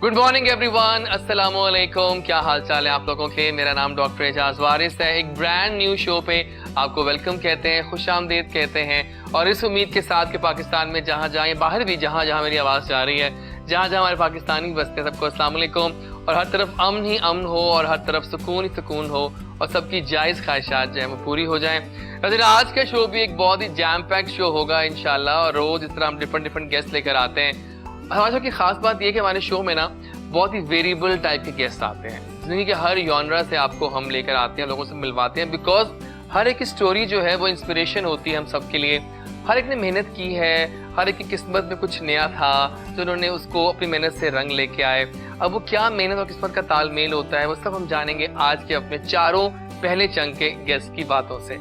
Good morning everyone, अस्सलाम वालेकुम। क्या हाल चाल है आप लोगों के। मेरा नाम डॉक्टर एजाज वारिस है। एक ब्रांड न्यू शो पे आपको वेलकम कहते हैं, खुशामदीद कहते हैं। और इस उम्मीद के साथ कि पाकिस्तान में जहाँ जहाँ बाहर भी जहाँ जहाँ मेरी आवाज़ जा रही है, जहाँ जहाँ हमारे पाकिस्तानी बसते हैं, सबको अस्सलाम वालेकुम। और हर तरफ अमन ही अमन हो और हर तरफ सुकून ही सुकून हो और सबकी जायज़ ख्वाहिशात जो है वो पूरी हो जाएं। वैसे आज का शो भी एक बहुत ही जैम पैक शो होगा इंशाल्लाह। और रोज़ इस तरह हम डिफरेंट गेस्ट लेकर आते हैं। हमारे शो की खास बात यह कि हमारे शो में ना बहुत ही वेरिएबल टाइप के गेस्ट आते हैं। जिंदगी के हर जॉनरा से आपको हम लेकर आते हैं, लोगों से मिलवाते हैं। बिकॉज हर एक स्टोरी जो है वो इंस्पिरेशन होती है हम सब के लिए। हर एक ने मेहनत की है, हर एक की किस्मत में कुछ नया था जो उन्होंने उसको अपनी मेहनत से रंग लेके आए। अब वो क्या मेहनत और किस्मत का तालमेल होता है वो सब हम जानेंगे आज के अपने चारों पहले चंग के गेस्ट की बातों से।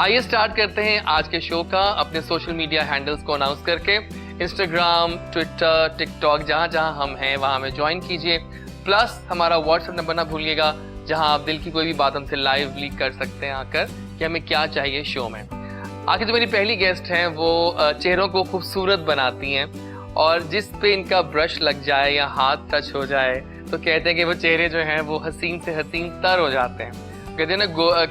आइए स्टार्ट करते हैं आज के शो का अपने सोशल मीडिया हैंडल्स को अनाउंस करके। इंस्टाग्राम, ट्विटर, टिकटॉक, जहाँ जहाँ हम हैं वहाँ हमें ज्वाइन कीजिए। प्लस हमारा व्हाट्सएप नंबर ना भूलिएगा, जहाँ आप दिल की कोई भी बात हमसे लाइव लीक कर सकते हैं आकर कि हमें क्या चाहिए शो में। आगे जो मेरी पहली गेस्ट हैं वो चेहरों को खूबसूरत बनाती हैं और जिस पे इनका ब्रश लग जाए या हाथ टच हो जाए तो कहते हैं कि वो चेहरे जो हैं वो हसीन से हसीन तर हो जाते हैं। कहते हैं ना,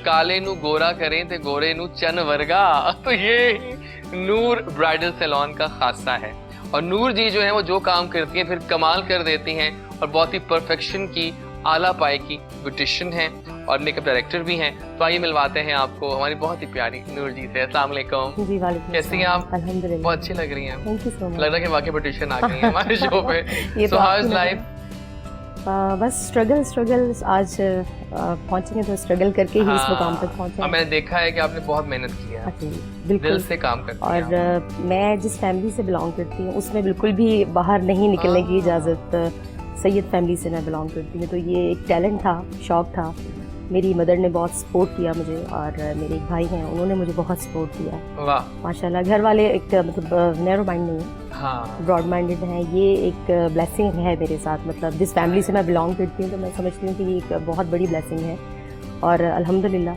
काले नू गोरा करें तो गोरे नू चन वर्गा। तो ये नूर ब्राइडल सैलून का खासा है। और नूर जी जो है वो जो काम करती हैं फिर कमाल कर देती हैं और बहुत ही परफेक्शन की आला पाए की ब्यूटिशियन हैं और मेकअप डायरेक्टर भी हैं। तो आइए मिलवाते हैं आपको हमारी बहुत ही प्यारी नूर जी से। अस्सलाम वालेकुम। जी वालेकुम। कैसी हैं आप? अल्हम्दुलिल्लाह बहुत अच्छी लग रही हैं। Thank you so much. लग रहा है कि वाकई ब्यूटिशियन आ गई है हमारे शो पे। सो हाउ इज लाइफ? बस स्ट्रगल आज पहुंचेंगे तो स्ट्रगल करके ही इस मुकाम तक पहुंचे। मैंने देखा है कि आपने बहुत मेहनत की है, बिल्कुल दिल से काम करती हैं और मैं जिस फैमिली से बिलोंग करती हूँ उसमें बिल्कुल भी बाहर नहीं निकलने की इजाज़त। सैयद फैमिली से मैं बिलोंग करती हूँ, तो ये एक टैलेंट था, शौक था। मेरी मदर ने बहुत सपोर्ट किया मुझे और मेरे एक भाई हैं, उन्होंने मुझे बहुत सपोर्ट किया। वाह माशाल्लाह। घर वाले एक मतलब नैरो माइंड नहीं है, हाँ, ब्रॉड माइंडेड हैं। ये एक ब्लेसिंग है मेरे साथ। मतलब जिस फैमिली से मैं बिलोंग करती हूँ तो मैं समझती हूँ कि ये एक बहुत बड़ी ब्लेसिंग है। और अल्हम्दुलिल्लाह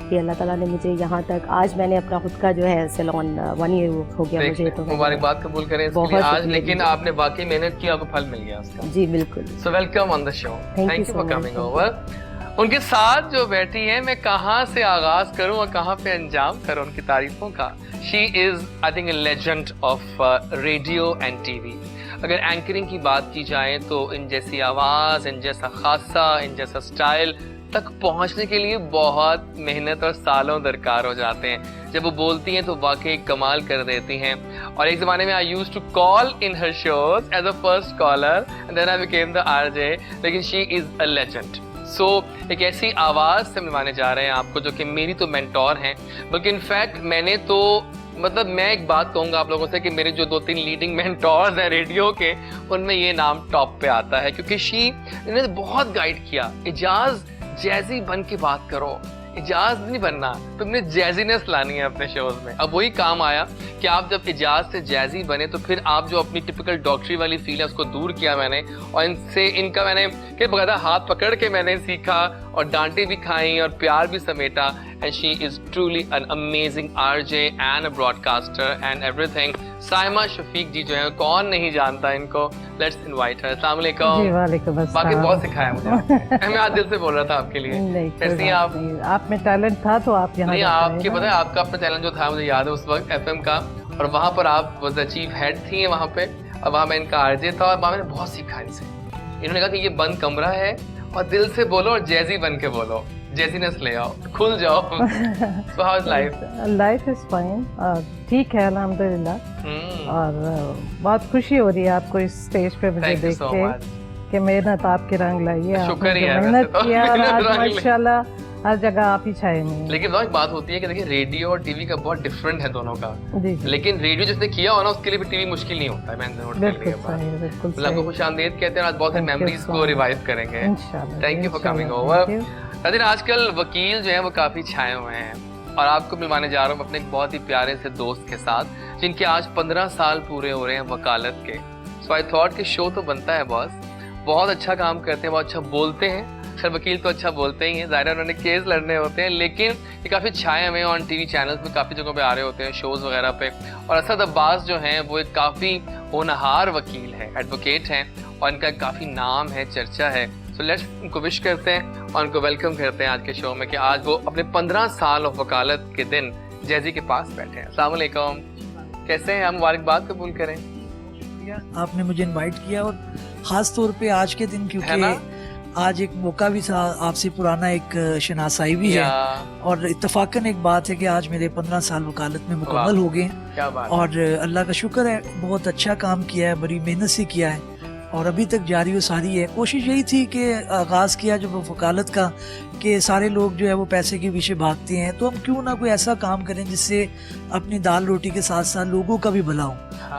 कि अल्लाह ताला ने मुझे यहाँ तक, आज मैंने अपना खुद का जो है सैलून 1 ईयर हो गया मुझे। तो मुबारकबाद कबूल करें इसके लिए आज। लेकिन आपने वाकई मेहनत की, आपको फल मिल गया उसका। जी बिल्कुल। So welcome on the show. Thank you for coming over. उनके साथ जो बैठी हैं, मैं कहाँ से आगाज करूं और कहाँ पे अंजाम करूं उनकी तारीफों का। She is I think A legend of radio and TV. अगर एंकरिंग की बात की जाए तो इन जैसी आवाज, इन जैसा खासा, इन जैसा स्टाइल तक पहुंचने के लिए बहुत मेहनत और सालों दरकार हो जाते हैं। जब वो बोलती हैं तो वाकई कमाल कर देती हैं। और एक ज़माने में I used to call in her shows as a first caller and then I became the RJ. लेकिन she is a legend. So एक ऐसी आवाज़ से मिलवाने जा रहे हैं आपको जो कि मेरी तो मेंटोर हैं, बल्कि इनफैक्ट मैंने तो मतलब मैं एक बात कहूँगा आप लोगों से कि मेरे जो 2-3 लीडिंग मेंटोर्स हैं रेडियो के, उनमें ये नाम टॉप पे आता है। क्योंकि इन्होंने बहुत गाइड किया। इजाज जैजी बन के बात करो, इजाज नहीं बनना, तुमने जैजीनेस लानी है अपने शोज में। अब वही काम आया कि आप जब इजाज से जैजी बने तो फिर आप जो अपनी टिपिकल डॉक्टरी वाली फील है उसको दूर किया मैंने। और इनका मैंने कि बकायदा हाथ पकड़ के मैंने सीखा और डांटे भी खाई और प्यार भी समेटा। And she is truly an amazing RJ and a broadcaster and everything. Saima Shafiq ji जो है, कौन नहीं जानता इनको। Let's invite her. अस्सलाम वालेकुम। जी वालेकुम अस्सलाम। बाकी बहुत सिखाया मुझे आपने। मैं आज दिल से बोल रहा था आपके लिए। कैसी हैं आप में टैलेंट था तो आप यहाँ नहीं, आपके पता है आपका अपना टैलेंट जो था, मुझे याद है उस वक्त एफएम का, और वहाँ पर आप वाज द चीफ हेड थी वहाँ पे। अब वहाँ मैं इनका आरजे था और वहाँ मैंने बहुत सीखा इनसे। इन्होंने कहा कि ये बंद कमरा है और दिल से बोलो और जैजी बन के बोलो, जैजीनेस ले आओ, खुल जाओ। सो how is life? Life is fine, ठीक है अल्हम्दुलिल्लाह। और बहुत खुशी हो रही है आपको इस स्टेज पे मुझे देख के कि मेहनत आपके रंग लाई है। शुक्रिया, मेहनत किया और आज माशाल्लाह हर जगह आप ही छाए हुए हैं। लेकिन एक बात होती है कि देखिए रेडियो और टीवी का बहुत डिफरेंट है दोनों का। जी। लेकिन रेडियो जिसने किया हो ना उसके लिए भी टीवी मुश्किल नहीं होता है। मैंने नोट कर लिया। आपको खुशामदीद कहते हैं। आज बहुत सारी मेमोरीज को रिवाइव करेंगे। Thank you for coming over. लेकिन आजकल वकील जो है वो काफी छाए हुए हैं और आपको मिलवाने जा रहा हूँ अपने एक बहुत ही प्यारे से दोस्त के साथ जिनके आज 15 साल पूरे हो रहे हैं वकालत के। सो आई थॉट कि शो तो बनता है बॉस, बहुत अच्छा काम करते हैं, बहुत अच्छा बोलते हैं। अक्सर वकील तो अच्छा बोलते ही हैं, ज़ाहिर है उन्होंने केस लड़ने होते हैं, लेकिन ये काफ़ी छाए हुए ऑन टीवी चैनल्स में, काफ़ी जगहों पे आ रहे होते हैं शोज़ वगैरह पे। और असद अब्बास जो हैं वो एक काफ़ी होनहार वकील हैं, एडवोकेट हैं और इनका काफ़ी नाम है, चर्चा है। तो लेट्स उनको विश करते हैं और उनको वेलकम करते हैं आज के शो में कि आज वो अपने 15 साल ऑफ वकालत के दिन जैजी के पास बैठे हैं। अस्सलाम वालेकुम, कैसे हैं? हम मुबारकबाद कबूल करें। आपने मुझे इनवाइट किया और ख़ास तौर पे आज के दिन, क्योंकि आज एक मौका भी था, आपसे पुराना एक शनासाई भी है और इत्तफाकन एक बात है कि आज मेरे 15 साल वकालत में मुकम्मल हो गए हैं और अल्लाह का शुक्र है, बहुत अच्छा काम किया है, बड़ी मेहनत से किया है और अभी तक जारी व सारी है। कोशिश यही थी कि आगाज़ किया जब वकालत का कि सारे लोग जो है वो पैसे के पीछे भागते हैं, तो हम क्यों ना कोई ऐसा काम करें जिससे अपनी दाल रोटी के साथ साथ लोगों का भी भला हो।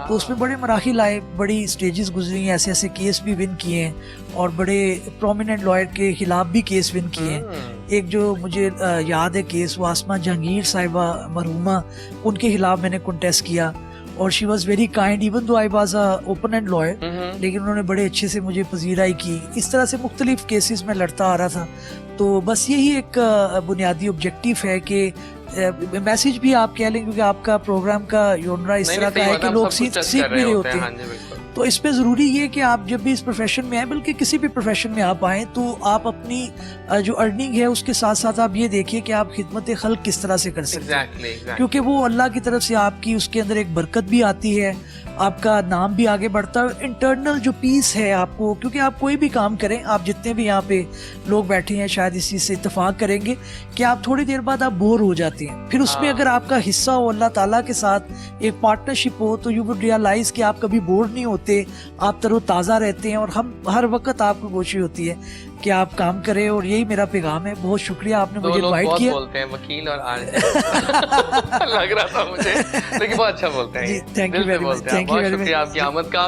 तो उसमें बड़े मराहिल आए, बड़ी स्टेजेस गुजरी हैं, ऐसे ऐसे केस भी विन किए हैं और बड़े प्रोमिनेंट लॉयर के खिलाफ भी केस विन किए हैं। एक जो मुझे याद है केस, वो आसमा जहांगीर साहिबा मरहुमा, उनके खिलाफ मैंने कंटेस्ट किया और she was very kind even though I was a opponent lawyer, लेकिन उन्होंने बड़े अच्छे से मुझे पजीराई की। इस तरह से मुख्तलिफ केसेस में लड़ता आ रहा था। तो बस यही एक बुनियादी ऑब्जेक्टिव है कि मैसेज भी आप कह लें, क्योंकि आपका प्रोग्राम का योनरा इस तरह का है कि लोग सीख भी रहे होते हैं। तो इस पे ज़रूरी ये कि आप जब भी इस प्रोफेशन में आए, बल्कि किसी भी प्रोफेशन में आप आएँ, तो आप अपनी जो अर्निंग है उसके साथ साथ आप ये देखिए कि आप खिदमत खल्क किस तरह से कर सकते हैं। क्योंकि वो अल्लाह की तरफ से आपकी उसके अंदर एक बरकत भी आती है, आपका नाम भी आगे बढ़ता है, इंटरनल जो पीस है आपको, क्योंकि आप कोई भी काम करें, आप जितने भी यहाँ पे लोग बैठे हैं शायद इस चीज़ से इत्तेफाक करेंगे कि आप थोड़ी देर बाद आप बोर हो जाते हैं। फिर उसमें अगर आपका हिस्सा हो अल्लाह ताला के साथ एक पार्टनरशिप हो, तो यू वुड रियलाइज कि आप कभी बोर नहीं होते, आप तरोताज़ा रहते हैं और हम हर वक्त आपको कोशिश होती है कि आप काम करें। और यही मेरा पैगाम है। बहुत शुक्रिया आपने मुझे इनवाइट किया। बोलते हैं वकील और लग रहा था मुझे, लेकिन बहुत अच्छा बोलते हैं। थैंक यू वेरी मच, बहुत शुक्रिया आपकी आमद का।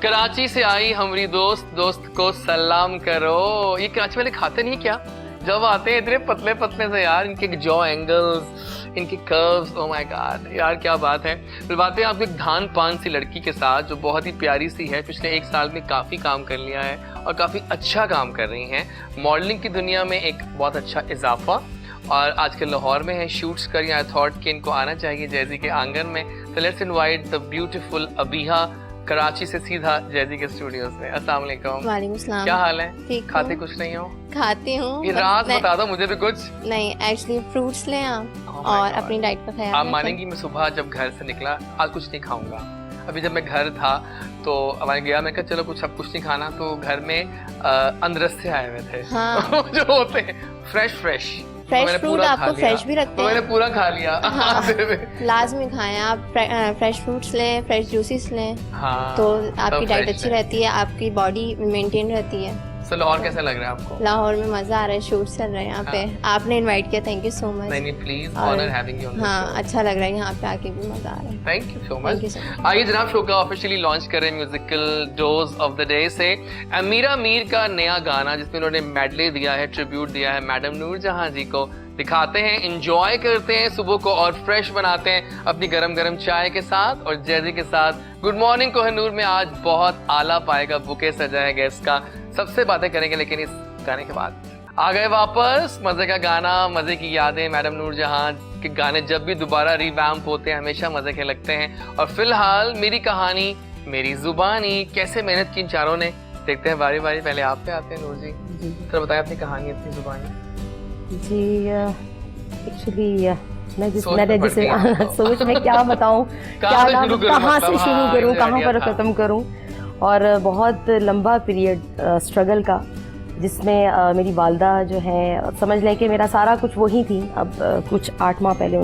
कराची से आई हमारी दोस्त को सलाम करो। ये कराची वाले खाते नहीं क्या? जब आते हैं इतने पतले पतले से यार, इनके जॉ एंगल्स, इनके कर्व्स, ओह माय गॉड यार क्या बात है। फिर बातें आपको एक धान पान सी लड़की के साथ जो बहुत ही प्यारी सी है, पिछले 1 साल में काफ़ी काम कर लिया है और काफ़ी अच्छा काम कर रही हैं। मॉडलिंग की दुनिया में एक बहुत अच्छा इजाफा और आजकल लाहौर में है शूट्स कर। आई थॉट कि इनको आना चाहिए जैजी के आंगन में। तो let's invite the beautiful Abiha, Karachi से सीधा जैजी के स्टूडियोज में। अस्सलाम वालेकुम। वालेकुम सलाम। क्या हाल है? ठीक। खाते कुछ नहीं हो? खाती हूँ। ये रात बता दो मुझे भी कुछ। नहीं, एक्चुअली फ्रूट्स लें आप और अपनी डाइट का ख्याल। आप मानेंगी मैं सुबह जब घर से निकला आज कुछ नहीं खाऊंगा। अभी जब मैं घर था तो हमारे गया, मैं कहा चलो कुछ नहीं खाना, तो घर में अंदरस्ते आए हुए थे। हाँ। जो होते हैं फ्रेश फ्रूट आपको फ्रेश भी रखते हैं। मैंने पूरा खा लिया। हाँ। लाजमी खाएं आप, फ्रेश फ्रूट्स लें, फ्रेश जूसेस लें। हाँ, तो आपकी डाइट अच्छी रहती है, आपकी बॉडी मेंटेन रहती है। तो लाहौर कैसा लग रहा है आपको? लाहौर में मजा आ रहा है, शूट चल रहे हैं यहाँ पे। आपने इनवाइट किया, थैंक यू सो मच। नहीं please, honour having you on the show. हाँ, अच्छा लग रहा है यहाँ पे आके भी, मजा आ रहा है। Thank you so much. आइए जनाब, शो का ऑफिशियली लॉन्च करें musical dose of the day से अमीरा मीर का नया गाना, जिसमें उन्होंने मेडले दिया है, ट्रिब्यूट दिया है मैडम नूरजहां जी को। दिखाते हैं, एंजॉय करते हैं सुबह को और फ्रेश बनाते हैं अपनी गरम गरम चाय के साथ और जैजी के साथ। गुड मॉर्निंग कोहिनूर में आज बहुत आला पाएगा, बुके सजा है गेस्ट का, सबसे बातें करेंगे लेकिन इस गाने के बाद। आ गए वापस, मजे का गाना, मजे की यादें। मैडम नूरजहां के गाने जब भी दोबारा रिवैम्प होते हैं हमेशा मजे के लगते हैं। और फिलहाल मेरी कहानी मेरी जुबानी, कैसे मेहनत की इन चारों ने, देखते हैं बारी बारी। पहले आप पे आते हैं नूर जी, तो बताएं अपनी कहानी, अपनी जुबानी। जी एक्चुअली मैं जैसे सोच में क्या बताऊं, कहाँ से शुरू करूं, कहाँ पर ख़त्म करूं। और बहुत लंबा पीरियड स्ट्रगल का, जिसमें मेरी वालदा जो है, समझ लें कि मेरा सारा कुछ वही थी। अब कुछ 8 माह पहले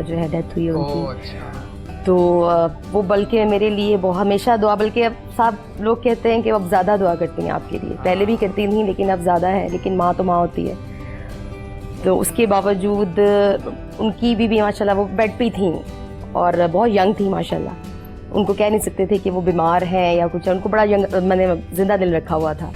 जो है डेथ हुई उनकी। तो वो बल्कि मेरे लिए बहुत हमेशा दुआ, बल्कि अब सब लोग कहते हैं कि अब ज़्यादा दुआ करती हैं आपके लिए, पहले भी करती थी लेकिन अब ज़्यादा है। लेकिन माँ तो माँ होती है, तो उसके बावजूद उनकी भी माशाल्लाह वो बेड पे थी और बहुत यंग थी माशाल्लाह। उनको कह नहीं सकते थे कि वो बीमार हैं या कुछ, उनको बड़ा यंग, मैंने जिंदा दिल रखा हुआ था।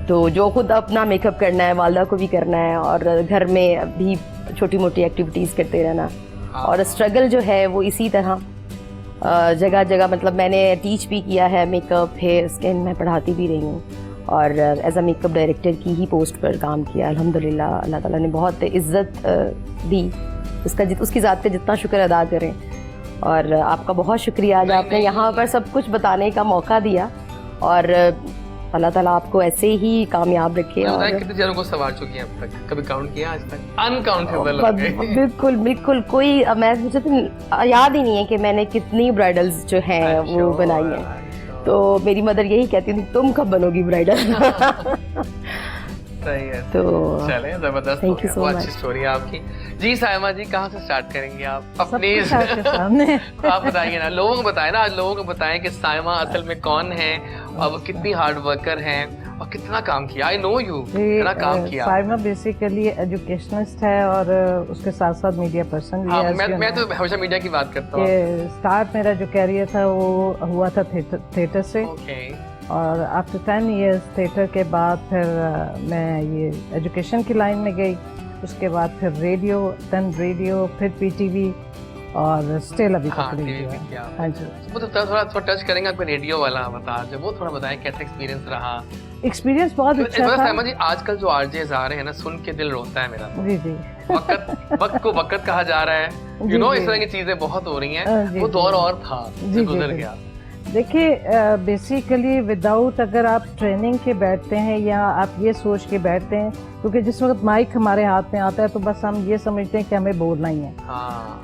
तो जो खुद अपना मेकअप करना है, वालदा को भी करना है और घर में भी छोटी मोटी एक्टिविटीज़ करते रहना। और स्ट्रगल जो है वो इसी तरह जगह जगह, मतलब मैंने टीच भी किया है, मेकअप, हेयर स्किन मैं पढ़ाती भी रही हूँ और एज अ मेकअप डायरेक्टर की ही पोस्ट पर काम किया। अल्हम्दुलिल्लाह अल्लाह ताला ने बहुत इज़्ज़त दी, उसकी ज़ात का जितना शुक्र अदा करें। और आपका बहुत शुक्रिया, आज आपने यहाँ पर सब कुछ बताने का मौका दिया। और अल्लाह ताला आपको ऐसे ही कामयाब रखे। और कितने जनों को सवार चुकी हैं अब तक, कभी काउंट किया आज तक? अनकाउंटेबल। बिल्कुल बिल्कुल, कोई मुझे तो याद ही नहीं है कि मैंने कितनी ब्राइडल्स जो हैं वो बनाई हैं। तो मेरी मदर यही कहती थी तुम कब बनोगी ब्राइडल। सही है। तो चले, जबरदस्त, थैंक यू सो मच। अच्छी स्टोरी है आपकी। जी सायमा जी, कहाँ से स्टार्ट करेंगे आप अपनी? सामने आप बताइए ना, लोगों को बताएं ना, आज लोगों को बताएं कि सायमा असल में कौन है और वो कितनी हार्ड वर्कर हैं और कितना काम किया। आई नो यू, कितना काम किया। सायमा बेसिकली एजुकेशनिस्ट है और उसके साथ साथ मीडिया पर्सन भी है। मैं तो हमेशा मीडिया की बात करता हूँ। स्टार्ट मेरा जो कैरियर था वो हुआ था थिएटर से। और आफ्टर 10 years थिएटर के बाद फिर मैं ये एजुकेशन की लाइन में गई। उसके बाद फिर रेडियो, फिर पीटीवी और स्टिल अभी तक रेडियो। हाँ जी, वो तो थोड़ा टच करेंगे आपको रेडियो वाला बता दो, वो थोड़ा बताएं कैसा एक्सपीरियंस रहा। एक्सपीरियंस बहुत अच्छा था। सायमा जी, आजकल जो आरजेस आ रहे हैं ना, सुन के दिल रोता है मेरा। जी जी, वक्त को वक्त कहा जा रहा है, यू नो, इस तरह की चीजें बहुत हो रही हैं। वो दौर और था जो गुजर गया। देखिए, बेसिकली विदाउट अगर आप ट्रेनिंग के बैठते हैं या आप ये सोच के बैठते हैं, क्योंकि जिस वक्त माइक हमारे हाथ में आता है तो बस हम ये समझते हैं कि हमें बोलना ही है।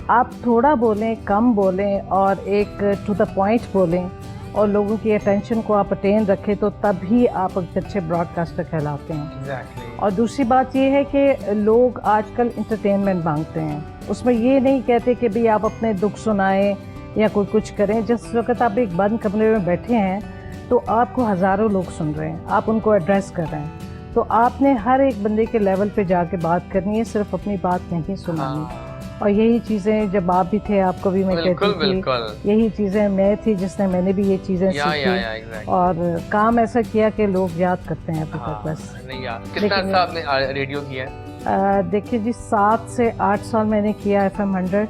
आप थोड़ा बोलें, कम बोलें और एक टू द पॉइंट बोलें और लोगों की अटेंशन को आप अटेन रखें, तो तभी आप एक अच्छे ब्रॉडकास्टर कहलाते हैं। और दूसरी बात ये है कि लोग आजकल इंटरटेनमेंट मांगते हैं। उसमें ये नहीं कहते कि भाई आप अपने दुख सुनाएं या कोई कुछ करें। जिस वक्त आप एक बंद कमरे में बैठे हैं तो आपको हज़ारों लोग सुन रहे हैं, आप उनको एड्रेस कर रहे हैं, तो आपने हर एक बंदे के लेवल पे जाके बात करनी है, सिर्फ अपनी बात नहीं सुनानी। और यही चीज़ें जब आप भी थे, आपको भी मैं कहती थी, यही चीज़ें मैं थी जिसने मैंने भी ये चीज़ें सीखी और काम ऐसा किया कि लोग याद करते हैं अभी तक। बस कितना अर्सा आपने रेडियो किया है? देखिए जी, 7 से 8 साल मैंने किया FM 100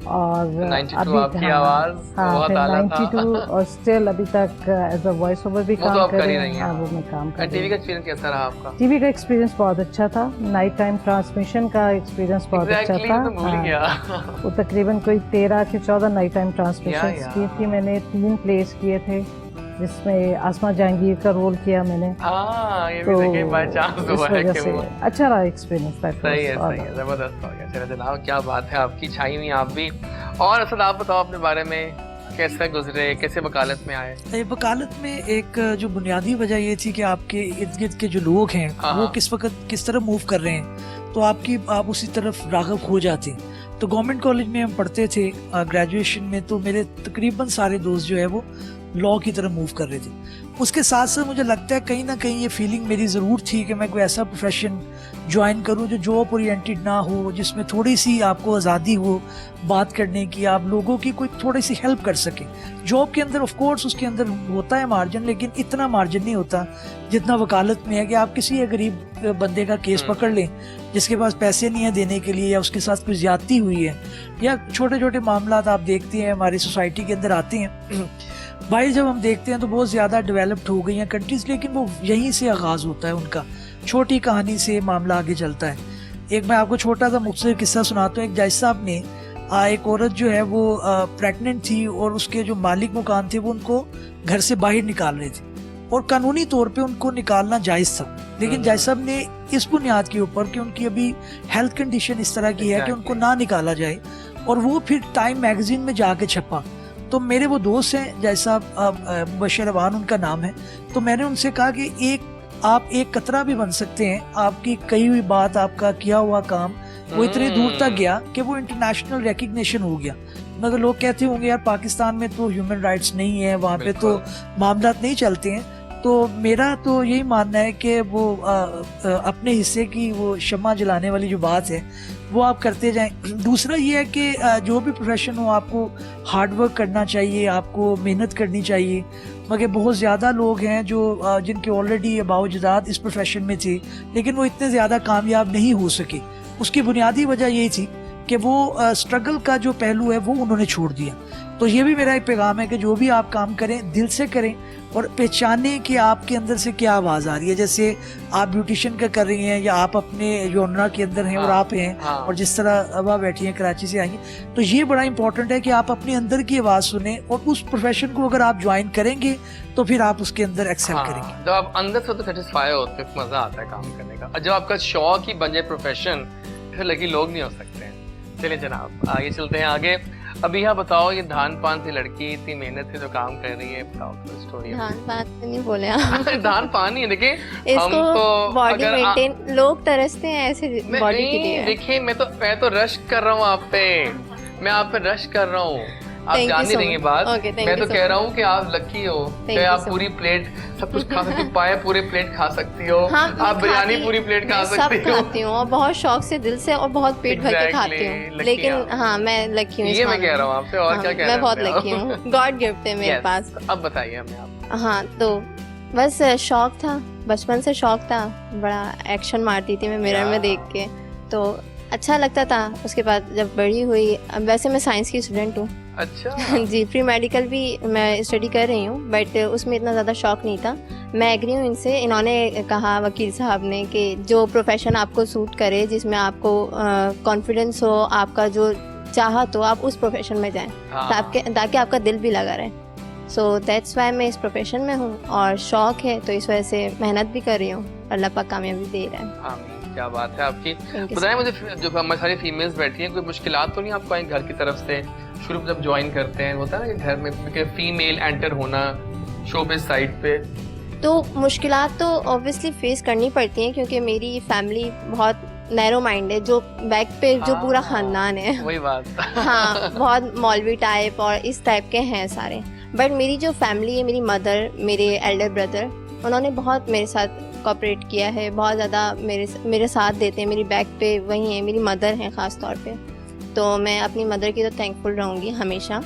और 92 आपकी आवाज बहुत आला था। 92 और स्टिल अभी तक एज अ वॉइस ओवर भी काम कर रही हैं। हाँ, वो मैं काम कर रही हूँ। टीवी का एक्सपीरियंस कैसा रहा आपका? टीवी का एक्सपीरियंस बहुत अच्छा था। नाइट टाइम ट्रांसमिशन का एक्सपीरियंस बहुत अच्छा था। वो तकरीबन कोई 13 से 14 नाइट टाइम ट्रांसमिशन की थी मैंने। 3 प्लेस किए थे जिसमें आसमा जहांगीर का रोल किया मैंने। ये भी देखे बाय चांस हुआ है कि वो अच्छा रहा एक्सपीरियंस। सही है, जबरदस्त हो गया। चलो जनाब, क्या बात है, आपकी छाई हुई आप भी। और असद, आप बताओ अपने बारे में, कैसे गुजरे, कैसे वकालत में आए? वकालत में एक जो बुनियादी वजह ये थी कि आपके इर्द गिर्द के जो लोग हैं वो किस वक्त किस तरफ मूव कर रहे हैं, तो आप उसी तरफ राग़िब हो जाते हैं। तो गवर्नमेंट कॉलेज में हम पढ़ते थे ग्रेजुएशन में, तो मेरे तकरीबन सारे दोस्त जो है वो लॉ की तरफ मूव कर रहे थे। उसके साथ साथ मुझे लगता है कहीं ना कहीं ये फीलिंग मेरी ज़रूर थी कि मैं कोई ऐसा प्रोफेशन ज्वाइन करूं जो जॉब ओरिएंटेड ना हो, जिसमें थोड़ी सी आपको आज़ादी हो बात करने की, आप लोगों की कोई थोड़ी सी हेल्प कर सके। जॉब के अंदर ऑफ कोर्स उसके अंदर होता है मार्जिन, लेकिन इतना मार्जिन नहीं होता जितना वकालत में है कि आप किसी गरीब बंदे का केस पकड़ लें जिसके पास पैसे नहीं है देने के लिए, या उसके साथ कुछ ज्यादती हुई है, या छोटे छोटे मामला आप देखते हैं हमारी सोसाइटी के अंदर आते हैं भाई, जब हम देखते हैं तो बहुत ज़्यादा डेवलप्ड हो गई हैं कंट्रीज़, लेकिन वो यहीं से आगाज़ होता है उनका, छोटी कहानी से मामला आगे चलता है। एक मैं आपको छोटा सा मुख्तसर किस्सा सुनाता हूँ। एक जज साहब ने एक औरत जो है वो प्रेग्नेंट थी और उसके जो मालिक मकान थे वो उनको घर से बाहर निकाल रहे थे और कानूनी तौर पे उनको निकालना जायज़ था, लेकिन जज साहब ने इस बुनियाद के ऊपर कि उनकी अभी हेल्थ कंडीशन इस तरह की है कि उनको ना निकाला जाए, और वो फिर टाइम मैगजीन में जाके छपा। तो मेरे वो दोस्त हैं जज साहब, मुबशर अवान उनका नाम है, तो मैंने उनसे कहा कि आप एक कतरा भी बन सकते हैं, आपकी कही हुई बात, आपका किया हुआ काम वो इतने दूर तक गया कि वो इंटरनेशनल रिकग्निशन हो गया। मगर लोग कहते होंगे यार पाकिस्तान में तो ह्यूमन राइट्स नहीं है, वहाँ पे तो मामला नहीं चलते हैं। तो मेरा तो यही मानना है कि वो अपने हिस्से की वो शम्मा जलाने वाली जो बात है वो आप करते जाएं। दूसरा ये है कि जो भी प्रोफेशन हो आपको हार्ड वर्क करना चाहिए, आपको मेहनत करनी चाहिए। मगर बहुत ज़्यादा लोग हैं जो जिनके ऑलरेडी बावजूद इस प्रोफेशन में थे लेकिन वो इतने ज़्यादा कामयाब नहीं हो सके। उसकी बुनियादी वजह यही थी कि वो स्ट्रगल का जो पहलू है वो उन्होंने छोड़ दिया। तो ये भी मेरा एक पैगाम है कि जो भी आप काम करें दिल से करें और पहचानें कि आपके अंदर से क्या आवाज़ आ रही है। जैसे आप ब्यूटिशियन का कर रही हैं या आप अपने योना के अंदर हैं और आप हैं, और जिस तरह अब आप बैठी हैं कराची से आई हैं, तो ये बड़ा इंपॉर्टेंट है कि आप अपने अंदर की आवाज़ सुने और उस प्रोफेशन को अगर आप ज्वाइन करेंगे तो फिर आप उसके अंदर एक्सेल करेंगे। जब आप अंदर से तो सेटिस्फाई होते हैं, मजा आता है काम करने का। और जब आपका शौक ही बन जाए प्रोफेशन, फिर लकी लोग नहीं हो सकते हैं। चलिए जनाब आगे चलते हैं आगे। अभी यहाँ बताओ, ये धान पान से लड़की इतनी मेहनत से जो काम कर रही है, बताओ तो स्टोरी। धान पान से नहीं बोले आप। धान पान नहीं है, देखिए हम इसको तो बॉडी अगर मेंटेन लोग तरसते हैं ऐसे बॉडी के लिए। देखिए मैं तो रश कर रहा हूँ आप पे, मैं आप पे रश कर रहा हूँ, आप जान नहीं रही बात। मैं तो कह रहा हूँ कि आप लकी हो कि आप पूरी प्लेट सब कुछ खा सकती हो, पाए पूरे प्लेट खा सकती हो, आप बिरयानी पूरी प्लेट खा सकती हो। सब खाती हूँ और बहुत शौक से, दिल से और बहुत पेट भर के खाती हूँ। लेकिन हाँ मैं लकी हूँ, ये मैं कह रहा हूँ आपसे, और क्या कह रहा हूँ, मैं बहुत लकी हूँ, गॉड गिफ्ट है मेरे पास। अब बताइए हमें आप। हाँ तो बस शौक था, बचपन से शौक था, बड़ा एक्शन मारती थी मैं मिरर में देख के, तो अच्छा लगता था। उसके बाद जब बड़ी हुई, अब वैसे मैं साइंस की स्टूडेंट हूँ। अच्छा जी, प्री मेडिकल भी मैं स्टडी कर रही हूँ, बट उसमें इतना ज़्यादा शौक नहीं था। मैं एग्री हूँ इनसे, इन्होंने कहा वकील साहब ने कि जो प्रोफेशन आपको सूट करे, जिसमें आपको कॉन्फिडेंस हो, आपका जो चाहत हो, आप उस प्रोफेशन में जाएं, ताकि आपका दिल भी लगा रहे। सो दैट्स वाई मैं इस प्रोफेशन में हूँ और शौक है, तो इस वजह से मेहनत भी कर रही हूँ, अल्लाह पाक कामयाबी दे रहा है। आमीन, क्या बात है आपकी। बताएं मुझे, जो हमारी सारी फीमेल्स बैठी हैं, कोई मुश्किलात तो नहीं आपको आई घर की तरफ से? शुरू में जब ज्वाइन करते हैं होता है ना कि घर में फीमेल एंटर होना शोबिज़ साइड पे, तो मुश्किलात तो ऑब्वियसली फेस करनी पड़ती हैं, क्योंकि मेरी फैमिली बहुत नैरो माइंड है, जो बैक पे जो पूरा खानदान है, वही बात। हाँ बहुत मौलवी टाइप और इस टाइप के हैं सारे। बट मेरी जो फैमिली है, मेरी मदर, मेरे एल्डर ब्रदर, उन्होंने बहुत मेरे साथ कोऑपरेट किया है, बहुत ज़्यादा मेरे साथ देते हैं, मेरी बैक पे वही है, मेरी मदर हैं ख़ास तौर पे। तो मैं अपनी मदर की तो थैंकफुल रहूँगी हमेशा,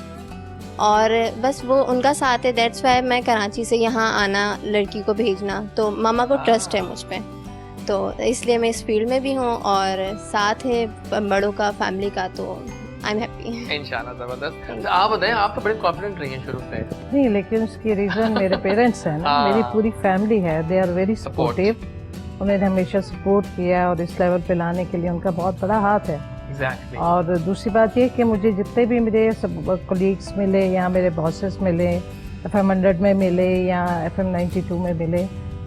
और बस वो उनका साथ है। दैट्स वाई मैं कराची से यहाँ आना, लड़की को भेजना, तो मामा को ट्रस्ट है मुझ पर, तो इसलिए मैं इस फील्ड में भी हूँ, और साथ है बड़ों का, फैमिली का, तो आई एम हैप्पी इंशाल्लाह। ज़बरदस्त। आप बताएं, आप तो बड़े कॉन्फिडेंट रही हैं शुरू से। नहीं, लेकिन उसकी रीज़न मेरे पेरेंट्स हैं ना, मेरी पूरी फैमिली है, दे आर वेरी सपोर्टिव। उन्होंने हमेशा सपोर्ट किया और इस लेवल पे लाने के लिए उनका बहुत बड़ा हाथ है। Exactly. और दूसरी बात ये कि मुझे जितने भी मेरे सब कोलीग्स मिले या मेरे बॉसेस मिले, FM 100 में मिले या FM 92 में मिले,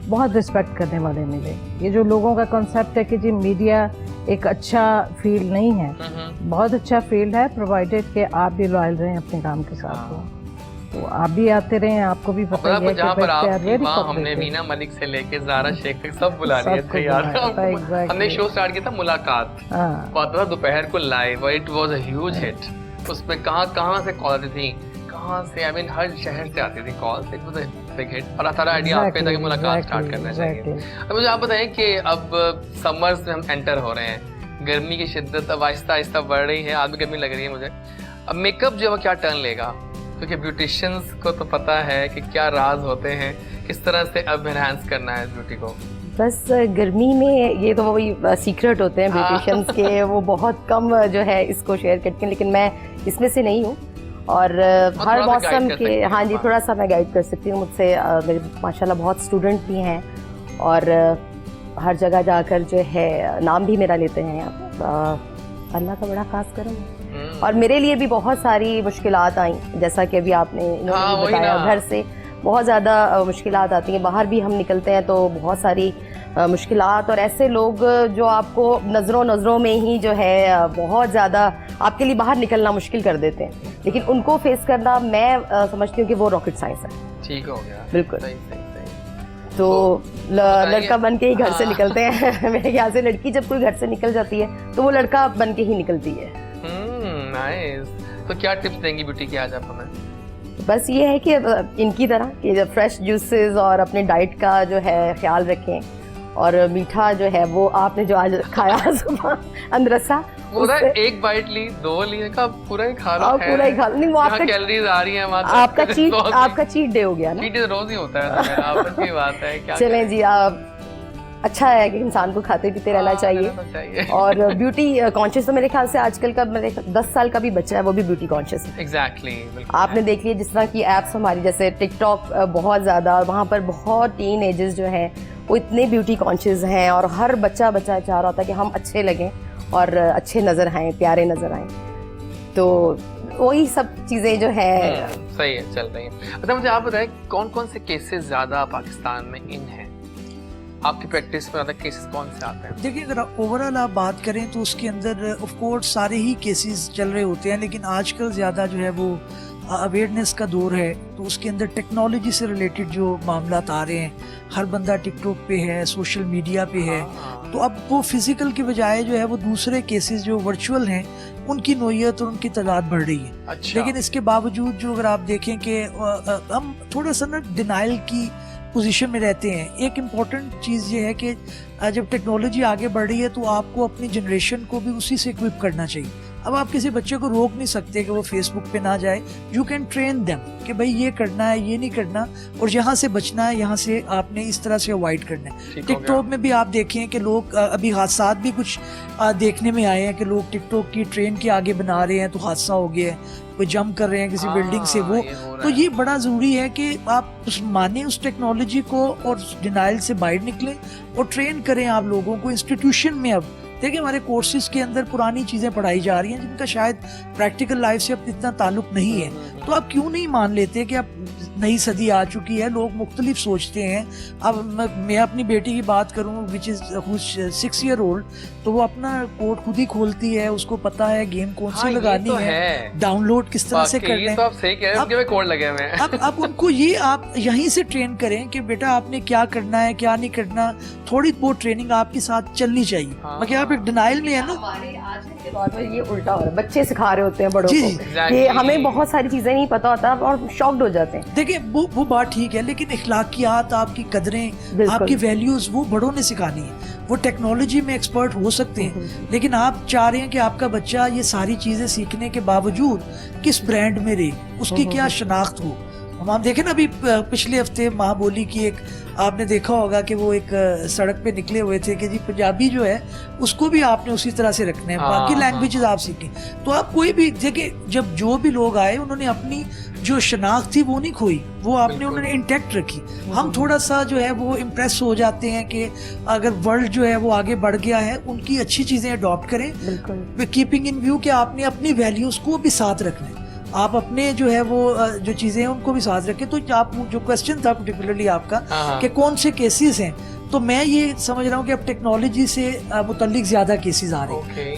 बहुत रिस्पेक्ट करने वाले मिले। ये जो लोगों का कॉन्सेप्ट है कि जी मीडिया एक अच्छा फील्ड नहीं है, बहुत अच्छा फील्ड है, प्रोवाइडेड कि आप भी लॉयल रहें अपने काम के साथ। तो आप भी आते रहे, आपको भी पता है कि जहाँ पर आप हमने वीना मलिक से लेके ज़ारा शेख तक सब बुला लिए थे यार। हमने शो स्टार्ट किया था मुलाकात, पता था दोपहर को live, it was a huge hit. उसमें कहाँ से कॉल आती थी, कहाँ से, आई मीन हर शहर से आती थी call, it was a big hit. और सारा आइडिया आप पे था कि मुलाकात स्टार्ट करना चाहिए। अब मुझे आप बताएं कि अब समर्स में हम एंटर हो रहे हैं, गर्मी की शिद्दत अब आहिस्ता आहिस्ता बढ़ रही है, आज भी गर्मी लग रही है मुझे। अब मेकअप जो है क्या टर्न लेगा, क्योंकि ब्यूटिशियंस को तो पता है कि क्या राज होते हैं, किस तरह से अब एनहांस करना है ब्यूटी को। बस गर्मी में ये तो वही सीक्रेट होते हैं ब्यूटिशियंस के, वो बहुत कम जो है इसको शेयर करते हैं, लेकिन मैं इसमें से नहीं हूँ। और हर मौसम के, हाँ जी, थोड़ा सा मैं गाइड कर सकती हूँ। मुझसे मेरे माशाल्लाह बहुत स्टूडेंट भी हैं, और हर जगह जाकर जो है नाम भी मेरा लेते हैं यहाँ। अल्लाह का बड़ा खास करम है। और मेरे लिए भी बहुत सारी मुश्किलात आई, जैसा कि अभी आपने इन्होंने बताया, घर से बहुत ज़्यादा मुश्किलात आती हैं, बाहर भी हम निकलते हैं तो बहुत सारी मुश्किलात, और ऐसे लोग जो आपको नज़रों में ही जो है बहुत ज़्यादा आपके लिए बाहर निकलना मुश्किल कर देते हैं, लेकिन उनको फेस करना मैं समझती हूँ कि वो रॉकेट साइंस है। ठीक हो गया, बिल्कुल सही सही। तो लड़का बन के ही घर से निकलते हैं। मेरे ख्याल से लड़की जब कोई घर से निकल जाती है तो वो लड़का बन के ही निकलती है। नाइस। तो क्या टिप्स देंगी ब्यूटी की आज आप हमें? बस ये है कि इनकी तरह कि फ्रेश जूसेस और अपने डाइट का जो है ख्याल रखें, और मीठा जो है वो आपने जो आज खाया सुबह अंदरसा, वो एक बाइट ली, 2 लिए का पूरा ही खा लो, पूरा ही खा लो। नहीं, वो आपका कैलोरीज आ रही है, आपका चीट डे हो गया ना। चीट डे रोज ही होता है, आपकी बात है क्या। चलें जी, आप अच्छा है कि इंसान को खाते पीते रहना चाहिए। और ब्यूटी कॉन्शियस तो मेरे ख्याल से आजकल का मेरे 10 साल का भी बच्चा है वो भी ब्यूटी कॉन्शियस है। एग्जैक्टली। आपने देख लिया जिस तरह की एप्स हमारी जैसे टिकटॉक बहुत ज़्यादा, और वहाँ पर बहुत टीन एजेस जो हैं वो इतने ब्यूटी कॉन्शियस हैं, और हर बच्चा चाह रहा होता है कि हम अच्छे लगें और अच्छे नज़र आएँ, प्यारे नज़र आएँ। तो वही सब चीज़ें जो है सही है, चल रही हैं। अच्छा मुझे आप बताएं कौन कौन से केसेस ज़्यादा पाकिस्तान में इन हैं? आपकी प्रैक्टिस में ज़्यादा केसेस कौन से आते हैं? देखिए, अगर ओवरऑल आप बात करें तो उसके अंदर ऑफ कोर्स सारे ही केसेस चल रहे होते हैं, लेकिन आजकल ज़्यादा जो है वो अवेयरनेस का दौर है, तो उसके अंदर टेक्नोलॉजी से रिलेटेड जो मामला आ रहे हैं, हर बंदा टिकटॉक पे है, सोशल मीडिया पे है, तो अब वो फिजिकल के बजाय जो है वो दूसरे केसेस जो वर्चुअल हैं उनकी नोयत और उनकी तादाद बढ़ रही है। अच्छा। लेकिन इसके बावजूद जो अगर आप देखें कि हम थोड़ा सा ना डिनाइल की पोजीशन में रहते हैं। एक इम्पॉर्टेंट चीज़ ये है कि जब टेक्नोलॉजी आगे बढ़ रही है तो आपको अपनी जनरेशन को भी उसी से इक्विप करना चाहिए। अब आप किसी बच्चे को रोक नहीं सकते कि वो फेसबुक पे ना जाए। यू कैन ट्रेन देम कि भाई ये करना है, ये नहीं करना, और यहाँ से बचना है, यहाँ से आपने इस तरह से अवॉइड करना है। टिकटॉक में भी आप देखें कि लोग अभी हादसा भी कुछ देखने में आए हैं कि लोग टिकटॉक की ट्रेन के आगे बना रहे हैं तो हादसा हो गया है, कोई जंप कर रहे हैं किसी बिल्डिंग से। वो तो ये बड़ा ज़रूरी है कि आप माने उस टेक्नोलॉजी को और डिनाइल से बाहर निकलें और ट्रेन करें आप लोगों को इंस्टीट्यूशन में। अब देखिए हमारे कोर्सेज के अंदर पुरानी चीज़ें पढ़ाई जा रही हैं जिनका शायद प्रैक्टिकल लाइफ से अब इतना ताल्लुक नहीं है, तो आप क्यों नहीं मान लेते कि अब नई सदी आ चुकी है, लोग मुख्तलिफ सोचते हैं। अब मैं अपनी बेटी की बात करूं विच इज़ 6 ईयर ओल्ड, तो वो अपना कोड खुद ही खोलती है, उसको पता है गेम कौन सी लगानी तो है, डाउनलोड किस तरह से करना है। तो आप सही कह रहे हैं, उनके कोड लगे हुए हैं। अब उनको ये आप यहीं से ट्रेन करें कि बेटा आपने क्या करना है क्या नहीं करना, थोड़ी बहुत ट्रेनिंग आपके साथ चलनी चाहिए। बाकी आप एक डिनाइल में है ना। हमारे आज के दौर में ये उल्टा हो रहा है, बच्चे सिखा रहे होते हैं बड़ों जी, को कि हमें बहुत सारी चीजें नहीं पता होता और शॉक्ड हो जाते हैं। देखिए वो बात ठीक है, लेकिन इखलाकियात, आपकी कदरें, आपकी वैल्यूज वो बड़ों ने सिखानी है। वो टेक्नोलॉजी में एक्सपर्ट हो सकते हैं, लेकिन आप चाह रहे हैं कि आपका बच्चा ये सारी चीजें सीखने के बावजूद किस ब्रांड में रहे, उसकी क्या शनाख्त हो। हम देखें ना, अभी पिछले हफ्ते माँ बोली की एक आपने देखा होगा कि वो एक सड़क पे निकले हुए थे कि जी पंजाबी जो है उसको भी आपने उसी तरह से रखना है, बाकी लैंग्वेजेस आप सीखें। तो आप कोई भी देखिए, जब जो भी लोग आए उन्होंने अपनी जो शनाख्त थी वो नहीं खोई, वो आपने उन्होंने इंटैक्ट रखी। हम थोड़ा सा जो है वो इम्प्रेस हो जाते हैं कि अगर वर्ल्ड जो है वो आगे बढ़ गया है, उनकी अच्छी चीज़ें अडॉप्ट करें, कीपिंग इन व्यू कि आपने अपनी वैल्यूज़ को भी साथ रखना है, आप अपने जो है वो जो चीज़ें हैं उनको भी साथ रखें। तो आप जो क्वेश्चन था पर्टिकुलरली आपका कि कौन से केसेस हैं, तो मैं ये समझ रहा हूँ कि अब टेक्नोलॉजी से मुतल्लिक ज़्यादा केसेस आ रहे हैं।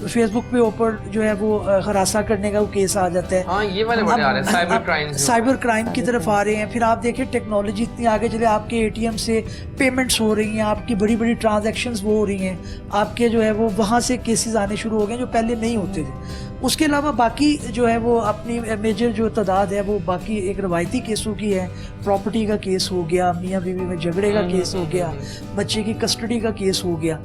फेसबुक पे ऊपर जो है वो हरासा करने का वो केस आ जाता है। हाँ, ये वाले बड़े आ रहे हैं, साइबर क्राइम की तरफ आ रहे हैं। फिर आप देखें टेक्नोलॉजी इतनी आगे चले, आपके एटीएम से पेमेंट्स हो रही हैं, आपकी बड़ी बड़ी ट्रांजैक्शंस वो हो रही हैं, आपके जो है वो वहाँ से केसेस आने शुरू हो गए जो पहले नहीं होते थे। उसके अलावा बाकी जो है वो अपनी मेजर जो तादाद है वो बाकी एक रवायती केसों की है। प्रॉपर्टी का केस हो गया, मियाँ बीवी में झगड़े का केस हो गया, बच्चे की कस्टडी का केस हो गया।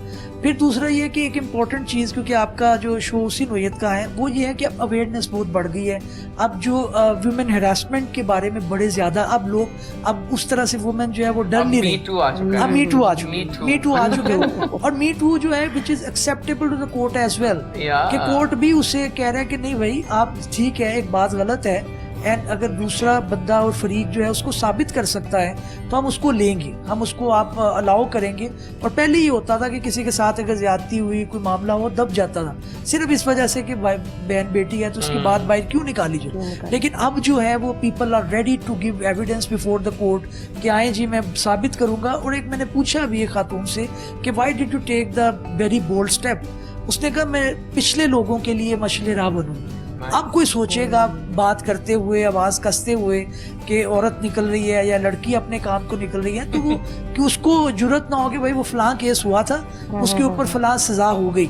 फिर दूसरा ये कि एक इम्पॉर्टेंट चीज़, क्योंकि आपका जो शो उसी नोयत का है, वो ये है कि अब अवेयरनेस बहुत बढ़ गई है। अब जो वुमेन हरासमेंट के बारे में बड़े ज़्यादा अब लोग अब उस तरह से वुमेन जो है वो डर नहीं रही। मी टू आ चुके हैं और मी टू जो है which is acceptable to the court as well, कि कोर्ट भी उसे कह रहा है कि नहीं भाई आप ठीक है, एक बात गलत है, एंड अगर दूसरा बंदा और फरीक जो है उसको साबित कर सकता है तो हम उसको लेंगे, हम उसको आप अलाउ करेंगे। और पहले ये होता था कि किसी के साथ अगर ज्यादती हुई, कोई मामला हो, दब जाता था सिर्फ इस वजह से कि बहन बेटी है तो उसकी बात बाहर क्यों निकाली जाए। लेकिन अब जो है वो people are ready to give evidence before the court कि आए जी मैं साबित करूंगा। और एक मैंने पूछा भी एक खातून से कि why did you take the very bold step, उसने कहा मैं पिछले लोगों के लिए मशले राह बनूंगी। अब कोई सोचेगा बात करते हुए, आवाज कसते हुए कि औरत निकल रही है या लड़की अपने काम को निकल रही है, तो वो कि उसको जुर्रत ना हो कि भाई वो फलां केस हुआ था, उसके ऊपर फलां सजा हो गई।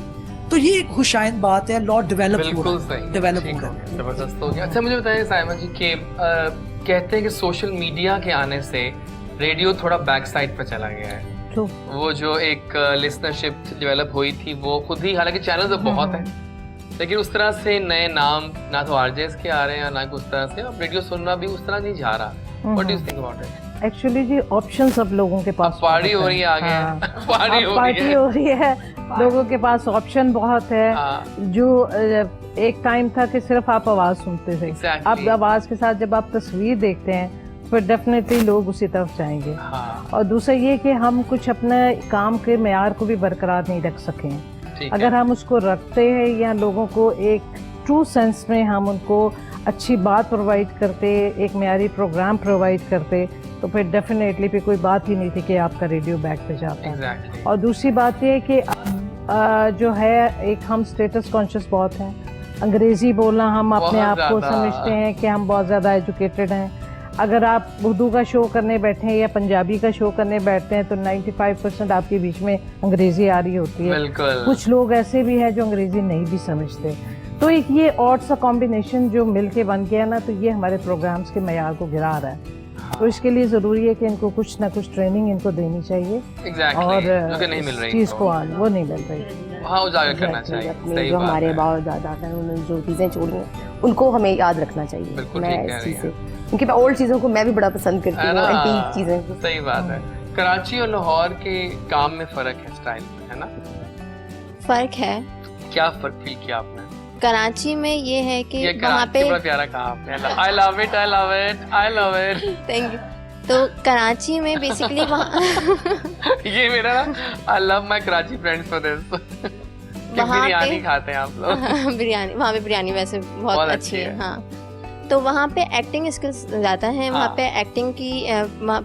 तो ये एक खुशाइन बात है, लॉ डेवलप हो रहा है। जबरदस्त हो गया। अच्छा मुझे बताइए साइमा जी कि कहते हैं कि सोशल मीडिया के आने से रेडियो थोड़ा बैक साइड पर चला गया है। वो जो एक लिसनरशिप डेवलप हुई थी वो खुद ही, हालांकि चैनल तो बहुत है, लेकिन उस तरह से नए नाम ना तो आरजेस के आ रहे हैं ना उस तरह से, अब रेडियो सुनना भी उस तरह नहीं जा रहा। What do you think about it? Actually जी ऑप्शन सब लोगों के पास पार्टी बहुत हो रही है आगे हाँ। पार्टी अब हो पार्टी रही हो रही है, लोगों के पास ऑप्शन बहुत है। हाँ। जो एक टाइम था कि सिर्फ आप आवाज सुनते थे, Exactly. अब आवाज के साथ जब आप तस्वीर देखते हैं फिर डेफिनेटली लोग उसी तरफ जाएंगे। हाँ, और दूसरा ये कि हम कुछ अपने काम के मेयार को भी बरकरार नहीं रख सकें। ठीक अगर है। हम उसको रखते हैं या लोगों को एक ट्रू सेंस में हम उनको अच्छी बात प्रोवाइड करते, एक मेयारी प्रोग्राम प्रोवाइड करते, तो फिर डेफिनेटली फिर कोई बात ही नहीं थी कि आपका रेडियो बैक पे जाता है। Exactly. और दूसरी बात ये है कि जो है एक हम स्टेटस कॉन्शियस बहुत हैं, अंग्रेज़ी बोलना हम अपने बहुत आप को ज़्यादा। समझते हैं कि हम बहुत ज़्यादा एजुकेटेड हैं। अगर आप उर्दू का शो करने बैठे हैं या पंजाबी का शो करने बैठते हैं तो 95% आपके बीच में अंग्रेज़ी आ रही होती है। बिल्कुल। कुछ लोग ऐसे भी हैं जो अंग्रेज़ी नहीं भी समझते। तो एक ये ऑड सा कॉम्बिनेशन जो मिल के बन गया ना, तो ये हमारे प्रोग्राम्स के मयार को गिरा रहा है। तो इसके लिए ज़रूरी है कि इनको कुछ ना कुछ ट्रेनिंग इनको देनी चाहिए। Exactly. और जो कि नहीं मिल रही चीज़ को इनको। वो नहीं मिल रही। हाँ उजागर करना Exactly, चाहिए। अपने सही जो बात हमारे है। बाप दादा हैं उन्होंने जो चीज़ें छोड़ी हैं उनको हमें याद रखना चाहिए। बिल्कुल मैं ठीक कह इस रही चीज़ से, क्योंकि मैं ओल्ड चीज़ों को मैं भी बड़ा पसंद करती है हूँ, ना? एंटीक चीज़ें को। सही बात है। कराची और लाहौर के काम में फर्क है, स्टाइल में, है ना? फ़र्क है। क्या फर्क फील किया आपने? कराची में ये है कि ये वहाँ कराची पे बड़ा प्यारा कहा आपने। I love it, I love it, I love it. Thank you. तो कराची में बेसिकली वहाँ ये मेरा ना, I love my Karachi friends for this. वहाँ बिरयानी पे- खाते हैं आप लोग। बिरयानी, वहाँ पे बिरयानी वैसे बहुत बहुत अच्छी अच्छी है। है। हाँ, तो वहाँ पे एक्टिंग स्किल्स ज़्यादा हैं, वहाँ हाँ। पे एक्टिंग की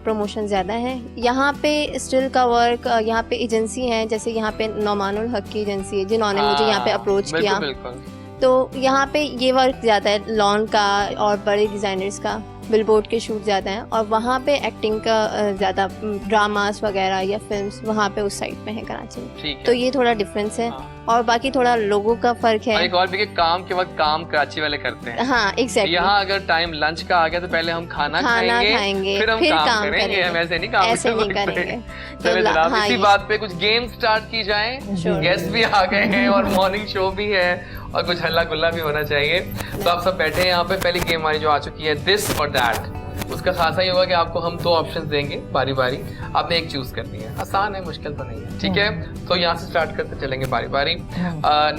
प्रमोशन ज़्यादा है। यहाँ पे स्टिल का वर्क, यहाँ पे एजेंसी है, जैसे यहाँ पे नौमानुल हक की एजेंसी है जिन्होंने मुझे यहाँ पे हाँ, अप्रोच बिल्कुल, किया। बिल्कुल। तो यहाँ पे ये वर्क ज़्यादा है, लॉन का और बड़े डिज़ाइनर्स का, बिलबोर्ड के शूट ज़्यादा हैं। और वहाँ पे एक्टिंग का ज़्यादा ड्रामास वगैरह या फिल्म्स वहाँ पे उस साइड पे है कराची में। ठीक है। तो ये थोड़ा डिफरेंस है। हाँ। और बाकी थोड़ा लोगों का फ़र्क और है। एक और भी कि काम के वक्त काम कराची वाले करते हैं। हाँ, एग्जैक्टली। यहाँ अगर टाइम लंच का आ गया तो पहले हम खाना खाएंगे, फिर हम फिर काम काम करेंगे। करेंगे। हम ऐसे नहीं काम ऐसे कर नहीं सकते। करेंगे। चले तो जनाब, हाँ, इसी ये- बात पे कुछ गेम स्टार्ट की जाए। Sure. गेस्ट भी आ गए हैं और मॉर्निंग शो भी है और कुछ हल्ला गुल्ला भी होना चाहिए। तो आप सब बैठे हैं यहाँ पे। पहली गेम हमारी जो आ चुकी है, दिस और दैट। उसका खासा ही होगा कि आपको हम 2 ऑप्शंस देंगे बारी बारी, आपने एक चूज करनी है। आसान है, मुश्किल तो नहीं है, ठीक है? तो यहाँ से स्टार्ट करते चलेंगे बारी बारी।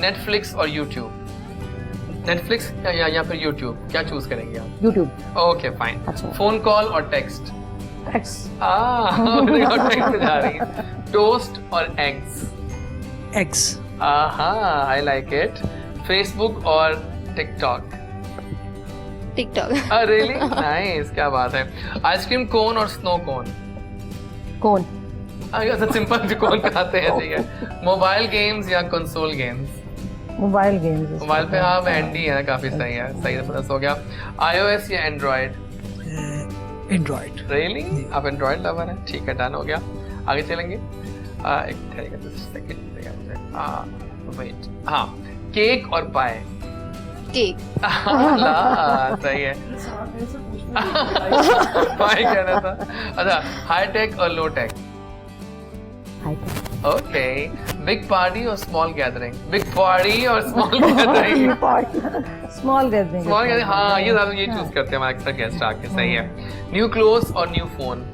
नेटफ्लिक्स और यूट्यूब। नेटफ्लिक्स या फिर यूट्यूब, क्या चूज करेंगे आप? यूट्यूब। Okay fine. अच्छा। फोन कॉल और टेक्स्ट? एक्स। टेक्स्ट जा रही है। टोस्ट और eggs? Eggs. I like it. Facebook और टिकटॉक? टिकटॉक। रियली नाइस, क्या बात है। आइसक्रीम कोन और स्नो कोन? कौन? अच्छा सिंपल जो कोन खाते हैं, ठीक है। मोबाइल गेम्स या console games? Mobile games. Mobile पे हाँ हैंडी है, काफी सही है, सही से हो गया। iOS या एंड्रॉइड? एंड्रॉइड। रियली, आप एंड्रॉइड लवर हैं, ठीक है, डन हो गया। आगे चलेंगे। एक सेकंड, वेट। हाँ, केक और पाए? केक। सही है। पाए कहना था। अच्छा, हाई टेक और low tech? Hi okay. Big party और स्मॉल गैदरिंग? बिग पार्टी और small gathering? Small gathering. Small gathering, हाँ ये ज्यादा ये चूज करते हैं हमारे अक्सर गेस्ट आके। सही है। न्यू क्लोथ्स और न्यू फोन?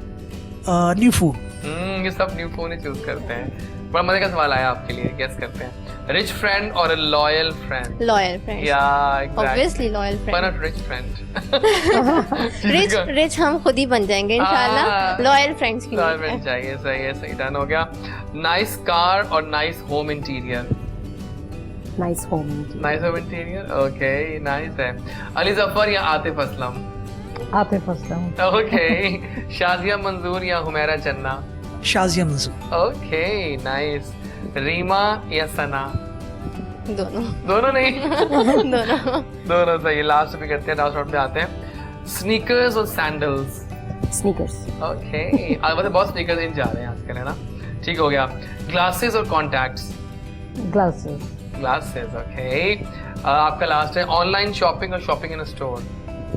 New food. ये सब न्यू फोन ही चूज करते हैं। बड़ा मजे का सवाल आया आपके लिए, गेस करते हैं। रिच फ्रेंड और अ लॉयल फ्रेंड? Loyal friend. या एग्जैक्टली, ऑब्वियसली लॉयल पर friend. Not rich friend. Rich rich हम खुद ही बन जाएंगे इंशाल्लाह। हाँ। लॉयल फ्रेंड्स की लॉयल नहीं फ्रेंड है। चाहिए, सही है, सही डन हो गया। नाइस कार और nice home interior? Nice home. Nice home interior, okay, nice है। अली जफर या आतिफ असलम? आतिफ असलम। ओके। शाजिया मंजूर या हुमैरा जन्ना? शाजिया मंजूर। Okay, nice. रीमा या सना? दोनों। दोनों नहीं? दोनों। दोनों सही। लास्ट भी करते हैं, लास्ट राउंड पे आते हैं। स्नीकर्स और सैंडल्स? स्नीकर्स। ओके। मतलब बहुत स्नीकर्स इन जा रहे हैं आजकल, है ना? ठीक हो गया। ग्लासेस और कॉन्टैक्ट्स? ग्लासेस। Glasses, okay. आपका लास्ट है ऑनलाइन शॉपिंग और शॉपिंग इन अ स्टोर?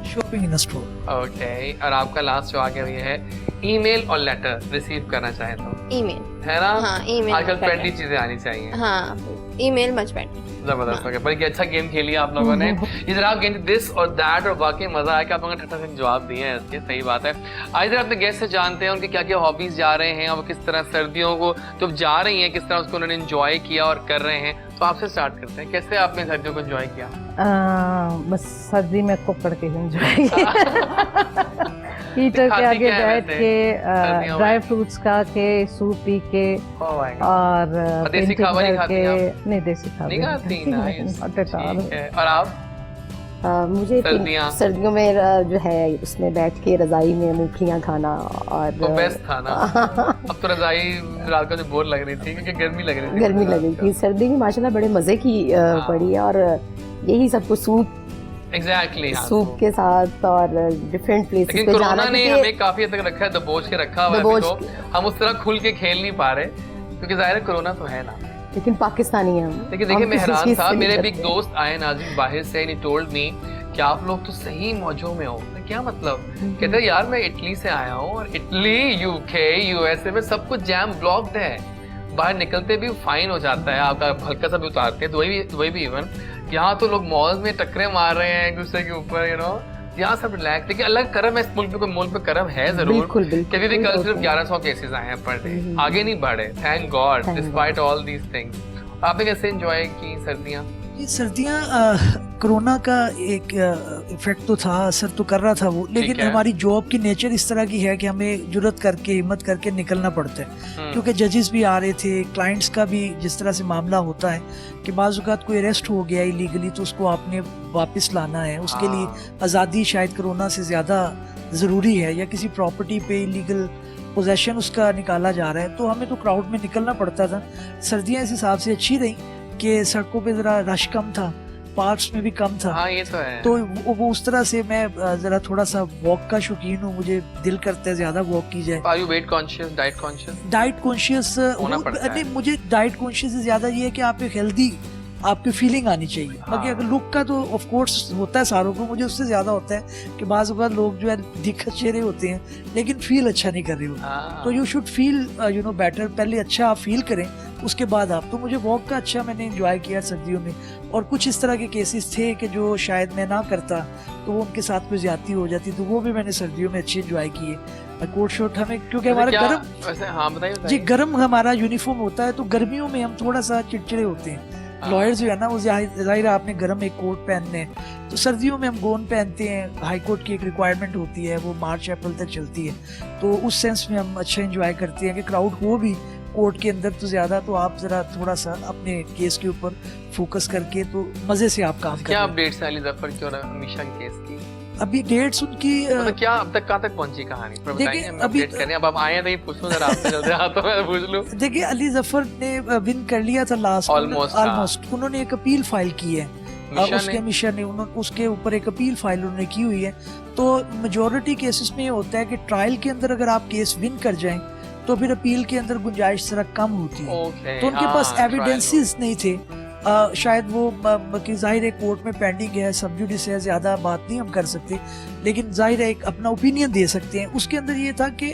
शॉपिंग इन स्टोर। ओके। और आपका लास्ट जो आगे ये है, ईमेल और लेटर रिसीव करना चाहे तो? ईमेल। है ना? हाँ, ईमेल आजकल better। ट्रेंडी चीजें आनी चाहिए। हाँ, ईमेल मच बेटर। जबरदस्त हो गया, बड़ी अच्छा गेम खेली आप लोगों ने। ये जरा आप गेम दिस और दैट, और वाकई मजा आया कि आप लोगों ने ठट्ठा से जवाब दिए हैं इसके, सही बात है। आज जरा अपने गेस्ट से जानते हैं उनके क्या क्या हॉबीज जा रहे हैं और किस तरह सर्दियों को जब जा रही हैं किस तरह उसको उन्होंने एंजॉय किया और कर रहे हैं। तो आपसे स्टार्ट करते हैं, कैसे आपने सर्दियों को एंजॉय किया? बस सर्दी में कुकर के एंजॉय हीटर के आगे बैठ के ड्राई फ्रूट्स खा के सूप पी के और देसी खावा नहीं खाती नहीं देसी खावा नहीं खाती, नाइस। और आप? मुझे सर्दियों में जो है उसमें बैठ के रजाई में मूंगफलियां खाना और बेस्ट था ना। अब तो रजाई रात को जो बोर लग रही थी क्योंकि गर्मी लग रही थी। सर्दी में माशाल्लाह बड़े मजे की पड़ी है और यही सबको सूप एग्जैक्टली सूप के साथ और डिफरेंट प्लेसेस पे जाना। कोरोना ने हमें काफी हद तक रखा है, दबोच के रखा हुआ है, तो हम उस तरह खुल के खेल नहीं पा रहे क्योंकि जाहिर है कोरोना तो है ना, लेकिन पाकिस्तानी है हम। लेकिन देखिए मैं हैरान था, मेरे भी एक दोस्त आए नाज़िम बाहर से, एंड ही टोल्ड मी कि आप लोग तो सही मौजों में हो। क्या मतलब? कहते यार मैं इटली से आया हूँ और इटली, यूके, यूएसए में सब कुछ जैम ब्लॉक्ड है, बाहर निकलते भी फाइन हो जाता है, आपका हल्का सा भी उतारते हैं, वही भी इवन यहाँ तो लोग मॉल में टक्करे मार रहे हैं एक दूसरे के ऊपर, यू नो, यहाँ सब रिलैक्स। देखिए अलग करम है इस मुल्क में, कोई मुल्क में करम है जरूर, क्योंकि भी कल सिर्फ 1100 केसेस आए हैं पर डे, आगे नहीं बढ़े, thank God despite all these things. आपने कैसे एंजॉय की सर्दियाँ? ये सर्दियाँ कोरोना का एक इफेक्ट तो था, असर तो कर रहा था वो, लेकिन हमारी जॉब की नेचर इस तरह की है कि हमें जुर्रत करके हिम्मत करके निकलना पड़ता है, क्योंकि जजेस भी आ रहे थे, क्लाइंट्स का भी जिस तरह से मामला होता है कि बाज़ औक़ात कोई अरेस्ट हो गया इलीगली तो उसको आपने वापस लाना है, उसके लिए आज़ादी शायद कोरोना से ज़्यादा ज़रूरी है, या किसी प्रॉपर्टी पे इलीगल पोजेशन उसका निकाला जा रहा है, तो हमें तो क्राउड में निकलना पड़ता था। सर्दियाँ इस हिसाब से अच्छी रही कि सड़कों पे ज़रा रश कम था, पार्क्स में भी कम था। हाँ, ये तो है। तो वो उस तरह से मैं ज़रा थोड़ा सा वॉक का शौकीन हूँ, मुझे दिल करता है ज़्यादा वॉक की जाए। Are you weight conscious, diet conscious? Diet conscious नहीं, मुझे डाइट कॉन्शियस से ज़्यादा ये है कि आप एक हेल्दी आपकी फीलिंग आनी चाहिए। बाकी अगर लुक का तो ऑफ कोर्स होता है सारों को, मुझे उससे ज़्यादा होता है कि बाज़ बार लोग जो है दिख अच्छे रहे होते हैं लेकिन फील अच्छा नहीं कर रहे होते, तो you should feel you know better, पहले अच्छा आप फील करें उसके बाद आप। तो मुझे वॉक का अच्छा मैंने एंजॉय किया सर्दियों में, और कुछ इस तरह के केसेस थे कि जो शायद मैं ना करता तो वो उनके साथ कोई ज्यादती हो जाती, तो वो भी मैंने सर्दियों में अच्छी एंजॉय किए। कोट शोट हमें क्योंकि हमारा गर्म, हाँ बताइए जी गर्म हमारा यूनिफॉर्म होता है, तो गर्मियों में हम थोड़ा सा चिड़चिड़े होते हैं। लॉयर्स जो है ना वो जाहिर आपने गर्म एक कोट पहनने हैं, तो सर्दियों में हम गोन पहनते हैं, हाई कोर्ट की एक रिक्वायरमेंट होती है, वो मार्च अप्रैल तक चलती है, तो उस सेंस में हम अच्छा एंजॉय करते हैं कि क्राउड हो भी कोर्ट के अंदर तो ज्यादा, तो आप जरा थोड़ा सा अपने केस के ऊपर फोकस करके तो मजे से आप काम करें। क्या अपडेट्स हैं अली जफर की और अमीशा के केस की? अभी डेट्स उनकी क्या अब तक कहाँ तक पहुंची कहानी? देखिए अभी अब आप आए तो ये पूछूं जरा आपसे, जल्दी हाथों में पूछ लूं। देखिए अली जफर ने विन कर लिया था लास्ट ऑलमोस्ट, उन्होंने एक अपील फाइल की है, उसके मिशन ने उसके ऊपर एक अपील फाइल उन्होंने की हुई है। तो मेजोरिटी केसेस में ये होता है कि ट्रायल के अंदर अगर आप केस विन कर जाएं तो फिर अपील के अंदर गुंजाइश जरा कम होती है, तो उनके पास एविडेंसेस नहीं थे, शायद वो जाहिर है कोर्ट में पेंडिंग है, सब जुडिस है, ज्यादा बात नहीं हम कर सकते, लेकिन जाहिर है एक अपना ओपिनियन दे सकते हैं। उसके अंदर ये था कि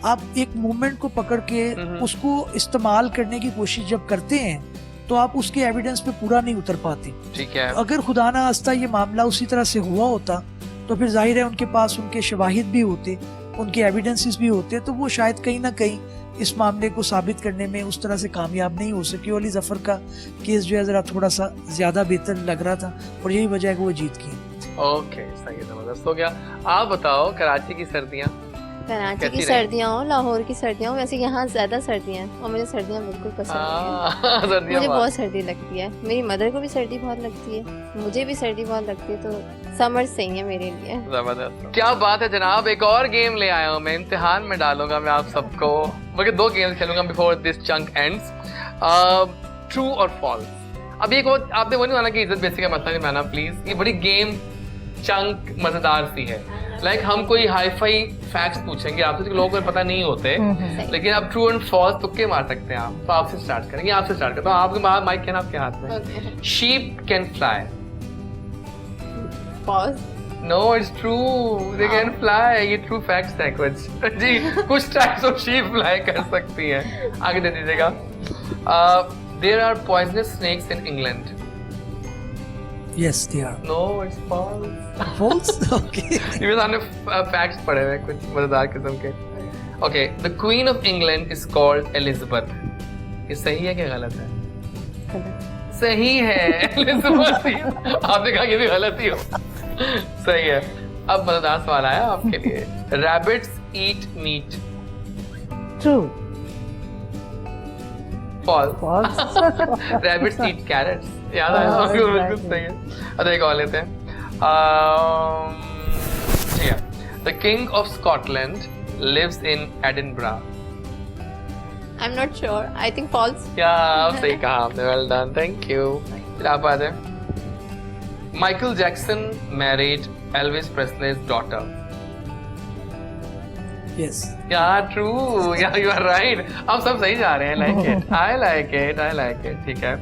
आप एक मूवमेंट को पकड़ के उसको इस्तेमाल करने की कोशिश जब करते हैं तो आप उसके एविडेंस पे पूरा नहीं उतर पाते। ठीक है, अगर खुदा ना खास्ता ये मामला उसी तरह से हुआ होता तो फिर जाहिर है उनके पास उनके शवाहिद भी होते, उनके एविडेंसेस भी होते, तो वो शायद कहीं ना कहीं इस मामले को साबित करने में उस तरह से कामयाब नहीं हो सके। अली जफर का केस जो है जरा थोड़ा सा ज्यादा बेहतर लग रहा था और यही वजह है कि वो जीत गई। ओके, सही है, जबरदस्त हो गया। आप बताओ कराची की सर्दियाँ? कराची की सर्दियाँ हो, लाहौर की सर्दियाँ हो, वैसे यहाँ ज्यादा सर्दियाँ हैं और मुझे सर्दियाँ बिल्कुल पसंद नहीं है। मुझे बहुत सर्दी लगती है, मेरी मदर को भी सर्दी बहुत लगती है, मुझे भी सर्दी बहुत लगती है, तो समर सही है मेरे लिए। जबरदस्त, क्या बात है जनाब। एक और गेम ले आया हूँ मैं, इम्तिहान में डालूंगा मैं आप सबको, बल्कि 2 गेम्स खेलूंगा before this chunk ends. True और फॉल्स। अब एक वो आपने वो नहीं माना कि इज्जत बेसिक का मतलब नहीं माना प्लीज, ये बड़ी गेम चंक मजेदार सी है। लाइक हम कोई हाई फाई फैक्ट्स पूछेंगे आपसे जो लोगों को पता नहीं होते, लेकिन आप ट्रू एंड फॉल्स तुक्के मार सकते हैं आप। तो आपसे स्टार्ट करेंगे, आपसे स्टार्ट करते हैं। आपके बाद माइक है आपके हाथ में। Sheep can fly. False. No, it's true, they can fly. ये ट्रू फैक्ट्स है कुछ जी, कुछ टाइप्स ऑफ शीप फ्लाई कर सकती हैं। आगे दे दीजिएगा। There are poisonous snakes in England. Yes, they are. No, it's false. False? Okay. ये भी सामने फैक्ट्स पढ़े हुए हैं कुछ मजेदार किस्म के. Okay, the Queen of England is called Elizabeth. ये सही है कि गलत है? सही है, एलिजाबेथ. आपने कहा ये भी गलत ही हो. सही है. अब मजेदार सवाल आया आपके लिए. Rabbits eat meat. True. False. False. Rabbits eat carrots. याद आया आपको? बिल्कुल सही है. अच्छा एक और लेते हैं. Yeah. The King of Scotland lives in Edinburgh. I'm not sure. I think false. क्या सही कहा आपने. Well done. Thank you. फिर आप आ जाए. Michael Jackson married Elvis Presley's daughter. Yes. Yeah, true. Yeah, you are right. आप सब सही जा रहे हैं. Like it. I like it. I like it. ठीक है.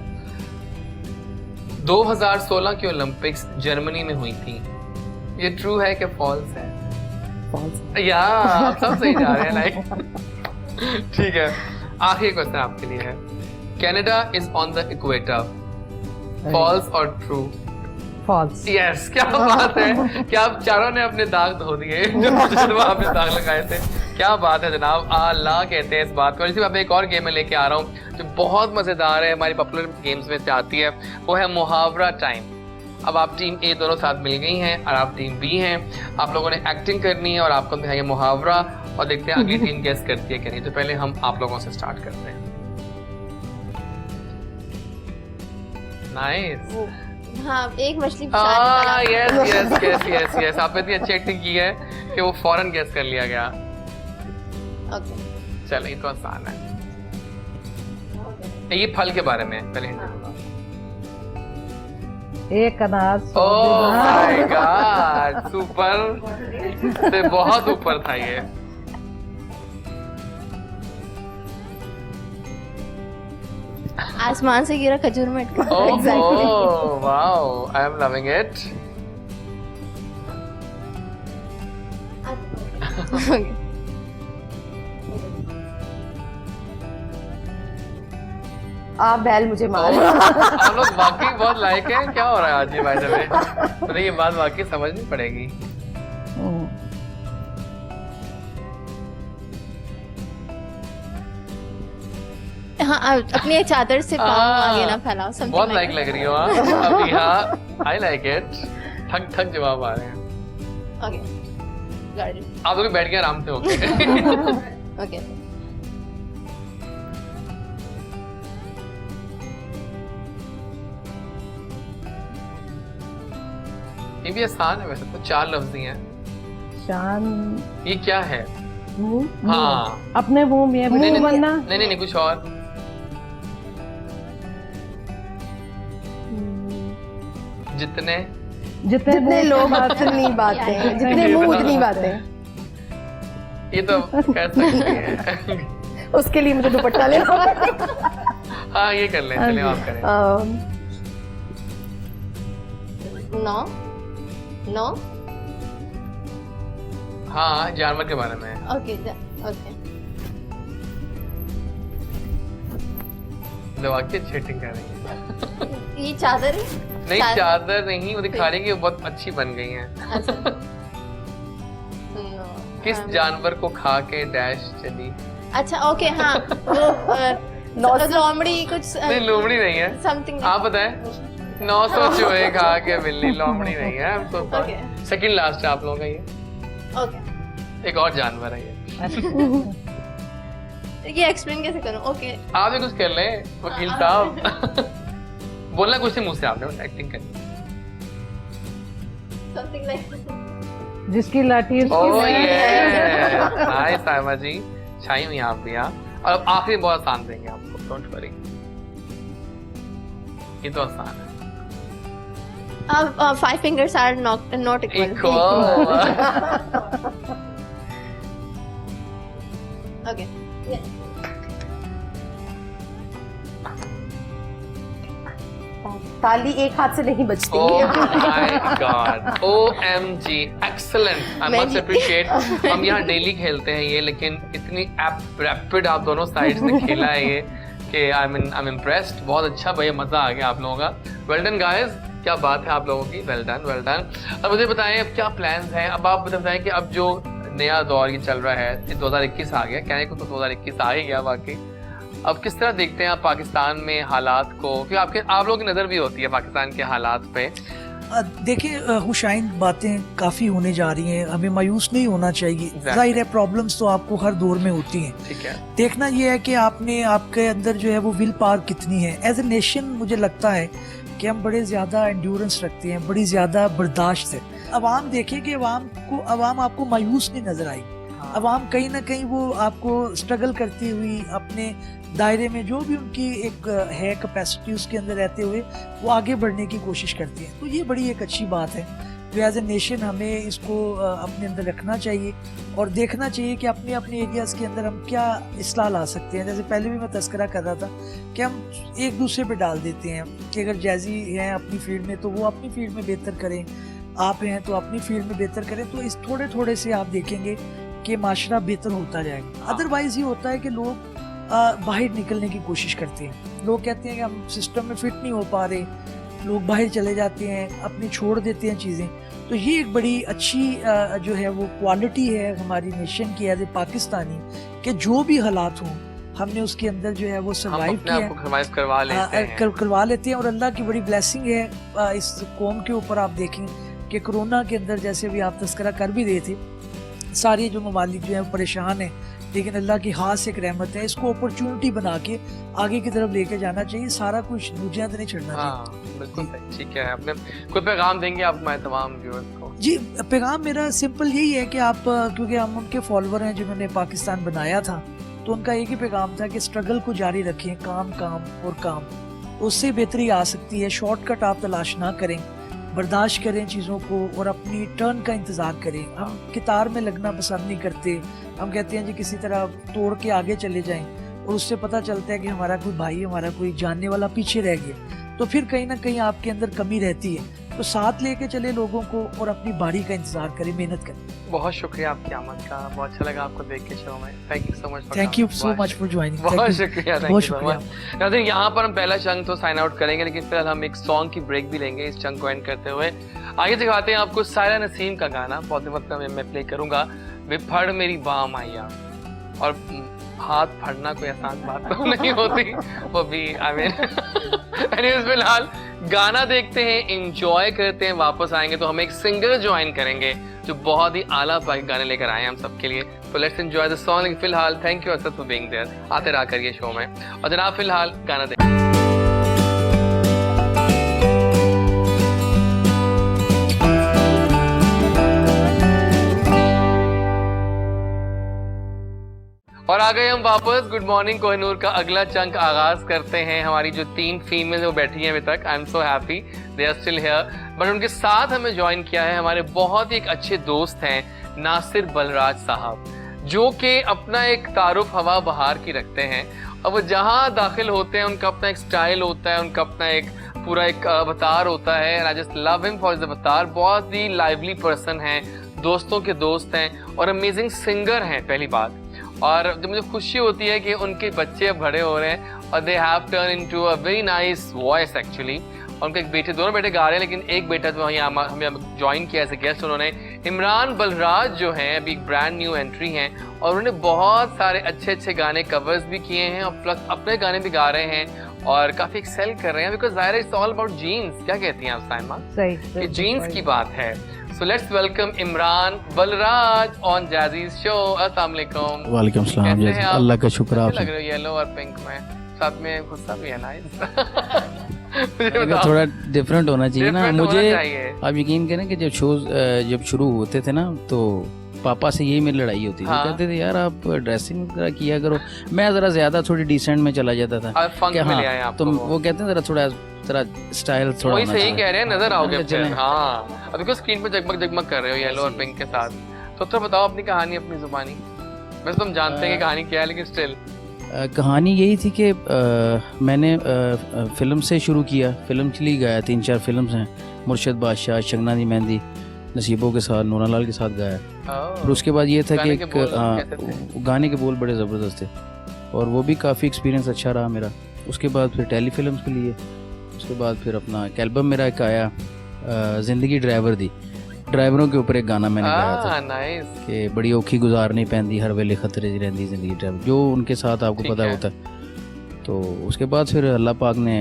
2016 की ओलंपिक्स जर्मनी में हुई थी. ये ट्रू है कि फॉल्स है? फॉल्स. या आप सब सही जा रहे हैं. लाइक ठीक है. आखिरी क्वेश्चन आपके लिए है. Canada is on the equator. False or true? False. Yes. क्या बात है. क्या आप चारों ने अपने दाग धो दिए जो आपने दाग लगाए थे. क्या बात है जनाब. अल्लाह कहते हैं इस बात को. इसी मैं एक और गेम में लेके आ रहा हूँ जो बहुत मजेदार है, हमारी पॉपुलर गेम्स में से आती है. वो है मुहावरा टाइम. अब आप टीम ए दोनों साथ मिल गई हैं और आप टीम बी हैं. आप लोगों ने एक्टिंग करनी है और आपको दिखाएंगे मुहावरा और देखते हैं अगली टीम गेस करती है कि नहीं. तो पहले हम आप लोगों से स्टार्ट करते हैं. नाइस. हाँ, एक मछली yes yes yes yes yes. आपने इतनी अच्छी एक्टिंग की है कि वो फौरन गेस कर लिया गया. ओके. चलो ये तो आसान है. ये फल के बारे में पहले हिंट दूंगा. एक अनाज. Oh my God. सुपर से बहुत ऊपर था ये. आसमान से गिरा खजूर में अटका. Oh wow. I am loving it. आप बैल मुझे मार. आप लोग वाकई बहुत लायक हैं. क्या हो रहा है आज ये बाय द वे? मुझे ये बात वाकई समझनी पड़ेगी. हाँ, अपनी चादर से पाँव आगे ना फैलाओ. बहुत लाइक लग रही हो आप. अभी हाँ, आई लाइक इट. ठक ठक जवाब आ रहे हैं. ओके. Got it. आप लोग बैठ के आराम से. ओके. ओके. ये भी आसान है वैसे तो. 4 लफ्ज ही हैं. शान. ये क्या है? मुंह. हाँ. अपने मुंह में नहीं मुंह बनना. नहीं कुछ और. जितने जितने लोग उतनी बातें हैं. जितने मुंह उतनी बातें. ये तो कह सकते हैं. उसके लिए मुझे दुपट्टा लेना होगा. हाँ ये कर लें. चलिए आप करें. नो. नो. हाँ जानवर के बारे में. ओके. ओके. वाकई चीटिंग कर रही है. ये चादर है? नहीं चादर नहीं. वो दिखा रही है कि वो बहुत अच्छी बन गई हैं. किस जानवर को खा के डैश चली? अच्छा ओके. हाँ वो लोमड़ी कुछ. नहीं लोमड़ी नहीं है. समथिंग. आप बताएं. 900 चूहे खा के बिल्ली. लोमड़ी नहीं है. I'm so sorry. Second last है आप लोगों का ये. ओके. एक और जानवर है ये. ये एक्सप्लेन कैसे करूं? ओके. आप भी कुछ कर लें वकील साहब. बोलना कुछ नहीं मुझसे. आपने एक्टिंग करनी. Something like. जिसकी लाठी उसकी. Oh yes. नाइस साइमा जी. छाई हुई आप भी. हाँ और अब आखिरी बहुत आसान देंगे आपको. Don't worry. ये तो आसान है. 5 fingers are not equal. Okay. Yeah. ताली एक हाथ से नहीं बजती. Oh my God. OMG. Excellent. I must appreciate. हम यहाँ डेली खेलते हैं ये, लेकिन इतनी रैपिड आप दोनों साइड्स ने खेला है ये कि I'm impressed. बहुत अच्छा भैया, मजा आ गया आप लोगों का. Well done guys. क्या बात है आप लोगों की, वेल डन वेल डन। अब मुझे बताएं अब क्या प्लान्स हैं, अब आप बताएं कि अब जो नया दौर ये चल रहा है, 2021 आ गया, कहने को तो 2021 आ ही गया बाकी, अब किस तरह देखते हैं आप पाकिस्तान में हालात को, क्योंकि आप लोगों की नज़र भी होती है पाकिस्तान के हालात पे। देखिए हुशाइन बातें काफ़ी होने जा रही हैं, हमें मायूस नहीं होना चाहिए। जाहिर है प्रॉब्लम्स तो आपको हर दौर में होती हैं, ठीक है। देखना ये है कि आपके अंदर जो है वो विल पावर कितनी है। एज ए नेशन मुझे लगता है कि हम बड़े ज़्यादा एंड्योरेंस रखते हैं, बड़ी ज़्यादा बर्दाश्त है। अवाम देखे कि अवाम आपको मायूस नहीं नज़र आई, अवाम कहीं ना कहीं वो आपको स्ट्रगल करती हुई अपने दायरे में जो भी उनकी एक है कैपेसिटी उसके अंदर रहते हुए वो आगे बढ़ने की कोशिश करती हैं। तो ये बड़ी एक अच्छी बात है जो एज ए नेशन हमें इसको अपने अंदर रखना चाहिए और देखना चाहिए कि अपने अपने एरियाज़ के अंदर हम क्या इस्लाह ला सकते हैं। जैसे पहले भी मैं तस्करा कर रहा था कि हम एक दूसरे पे डाल देते हैं कि अगर जैजी हैं अपनी फील्ड में तो वो अपनी फील्ड में बेहतर करें, आप हैं तो अपनी फील्ड में बेहतर करें, तो इस थोड़े थोड़े से आप देखेंगे कि माशरा बेहतर होता जाएगा। अदरवाइज़ ये होता है कि लोग बाहर निकलने की कोशिश करते हैं, लोग कहते हैं कि हम सिस्टम में फिट नहीं हो पा रहे, लोग बाहर चले जाते हैं, अपनी छोड़ देते हैं चीज़ें। तो ये एक बड़ी अच्छी जो है वो क्वालिटी है हमारी नेशन की एज ए पाकिस्तानी कि जो भी हालात हों हमने उसके अंदर जो है वो सर्वाइव किया, करवा लेते हैं। और अल्लाह की बड़ी ब्लेसिंग है इस कौम के ऊपर। आप देखें कि कोरोना के अंदर जैसे भी आप तस्करा कर भी रहे थे, सारे जो ममालिक जो है परेशान हैं, लेकिन अल्लाह की खास एक रहमत है, इसको अपॉर्चुनिटी बना के आगे की तरफ लेके जाना चाहिए, सारा कुछ दूसरे तो नहीं छोड़ना चाहिए। बिल्कुल ठीक है। आपने कोई पैगाम देंगे आप हमारे तमाम व्यूअर्स को? जी पैगाम मेरा सिंपल यही है कि आप, क्योंकि हम उनके फॉलोअर हैं जिन्होंने पाकिस्तान बनाया था, तो उनका एक ही पैगाम था कि स्ट्रगल को जारी रखें, काम काम और काम, उससे बेहतरी आ सकती है। शॉर्टकट आप तलाश ना करें, बर्दाश्त करें चीज़ों को और अपनी टर्न का इंतज़ार करें। हम कितार में लगना पसंद नहीं करते, हम कहते हैं जी किसी तरह तोड़ के आगे चले जाएं और उससे पता चलता है कि हमारा कोई भाई, हमारा कोई जानने वाला पीछे रह गया, तो फिर कहीं ना कहीं आपके अंदर कमी रहती है। तो साथ लेके चले लोगों को और अपनी बारी का इंतजार करें, मेहनत करें। बहुत शुक्रिया आपकी आमद का, बहुत अच्छा लगा आपको देख के शो में। Thank you so much. Thank you so much for joining. बहुत शुक्रिया, बहुत शुक्रिया। नाज़रीन यहाँ पर हम पहला चंक तो साइन आउट करेंगे, लेकिन फिलहाल हम एक सॉन्ग की ब्रेक भी लेंगे इस चंक को एंड करते हुए। आगे दिखाते हैं आपको सायरा नसीम का गाना, बहुत वक्त का मैं प्ले करूंगा, विफड़ मेरी बाम आया। और हाथ फड़ना कोई आसान बात तो नहीं होती, वो भी आई मीन एनीवेज फिलहाल गाना देखते हैं, एंजॉय करते हैं, वापस आएंगे तो हम एक सिंगर ज्वाइन करेंगे जो बहुत ही आला पाई गाने लेकर आए हैं हम सबके लिए। तो लेट्स एंजॉय द सॉन्ग। लेकिन फिलहाल thank you Asad for being there, आते रहा करिए शो में। और जनाब फिलहाल गाना देखते हैं। और आ गए हम वापस। गुड मॉर्निंग कोहिनूर का अगला चंक आगाज करते हैं। हमारी जो 3 फीमेल वो बैठी हैं अभी तक, I am so happy they are still here, but उनके साथ हमें ज्वाइन किया है हमारे बहुत ही एक अच्छे दोस्त हैं नासिर बलराज साहब, जो कि अपना एक तारुफ हवा बहार की रखते हैं और वो जहाँ दाखिल होते हैं उनका अपना एक स्टाइल होता है, उनका अपना एक पूरा एक अवतार होता है। And I just love him for his अवतार। बहुत ही लाइवली पर्सन हैं, दोस्तों के दोस्त हैं और अमेजिंग सिंगर हैं पहली बात। और जब मुझे खुशी होती है कि उनके बच्चे अब बड़े हो रहे हैं और they have turn into a very nice voice actually. और उनके एक बेटे, दोनों बेटे गा रहे हैं, लेकिन एक बेटा तो हमें ज्वाइन किया एज ए गेस्ट उन्होंने, इमरान बलराज जो हैं, अभी एक ब्रांड न्यू एंट्री हैं और उन्होंने बहुत सारे अच्छे अच्छे गाने कवर्स भी किए हैं और प्लस अपने गाने भी गा रहे हैं और काफी एक्सेल कर रहे हैं, बिकॉज ज़ाहिर इट्स ऑल अबाउट जीन्स। क्या कहती हैं आप साइमा? सही, जीन्स की बात है। So let's welcome Imran Balraj on Jazzy's show। अस्सलाम वालेकुम। वालेकुम सलाम। अल्लाह का शुक्र। आप लग रहे हो येलो और पिंक में, साथ में गुस्सा भी है नाइस। थोड़ा डिफरेंट होना चाहिए ना मुझे। आप यकीन करें कि जब शुरू होते थे ना तो पापा से यही मेरी लड़ाई होती थी। हाँ। कहते थे यार आप ड्रेसिंग किया करो, मैं जरा ज्यादा थोड़ी डिसेंट में चला जाता था। हाँ, तो वो कहते हैं जरा थोड़ा स्टाइल थोड़ा वही सही कह रहे हैं, नजर आओगे फिर। हाँ, अभी को स्क्रीन पे जगमग जगमग कर रहे हो येलो और पिंक के साथ। तो बताओ अपनी कहानी अपनी जुबानी। वैसे तुम जानते हैं कि कहानी क्या है, लेकिन स्टिल कहानी यही थी कि मैंने फिल्म से शुरू किया। फिल्म चली गाया, 3-4 फिल्म हैं, मुर्शद बादशाह, शगना दी मेहंदी, नसीबों के साथ, नूरा लाल के साथ गाया। फिर उसके बाद ये था कि गाने के बोल बड़े ज़बरदस्त थे और वो भी काफ़ी एक्सपीरियंस अच्छा रहा मेरा। उसके बाद फिर टेली फिल्म के लिए उसके बाद फिर अपना एक एल्बम मेरा एक आया जिंदगी ड्राइवर दी, ड्राइवरों के ऊपर एक गाना मैंने गाया था नाइस कि बड़ी औखी गुजारनी पैंदी हर वेले खतरे च रहिंदी जिंदगी ड्राइवर, जो उनके साथ आपको ठीक पता है। होता है। तो उसके बाद फिर अल्लाह पाक ने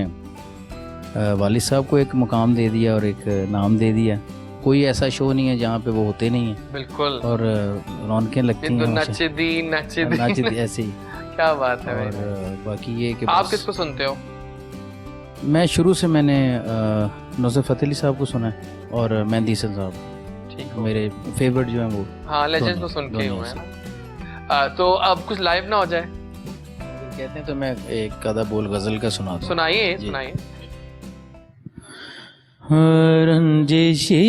वालिद साहब को एक मुकाम दे दिया और एक नाम दे दिया। कोई ऐसा शो नहीं है जहाँ पे वो होते नहीं हैं बिल्कुल, और रौनकें लगती जिंदू हैं नच दी नाचिद ऐसे ही। क्या बात है और भाई। बाकी ये कि आप बस किसको सुनते हो? मैं शुरू से मैंने नुसरत फ़तेह अली साहब को सुना है और मेहंदी हसन साहब, ठीक हो। मेरे फेवरेट जो हैं वो। हाँ लेजेंड्स दोनों- को सुन के ही दोनों हुए हैं ना। तो अब कुछ लाइव ना हो जाए, कहते हैं तो मैं एक आधा बोल गजल का सुना दूं। सुनाइए जी। सुनाइए। रंजिशी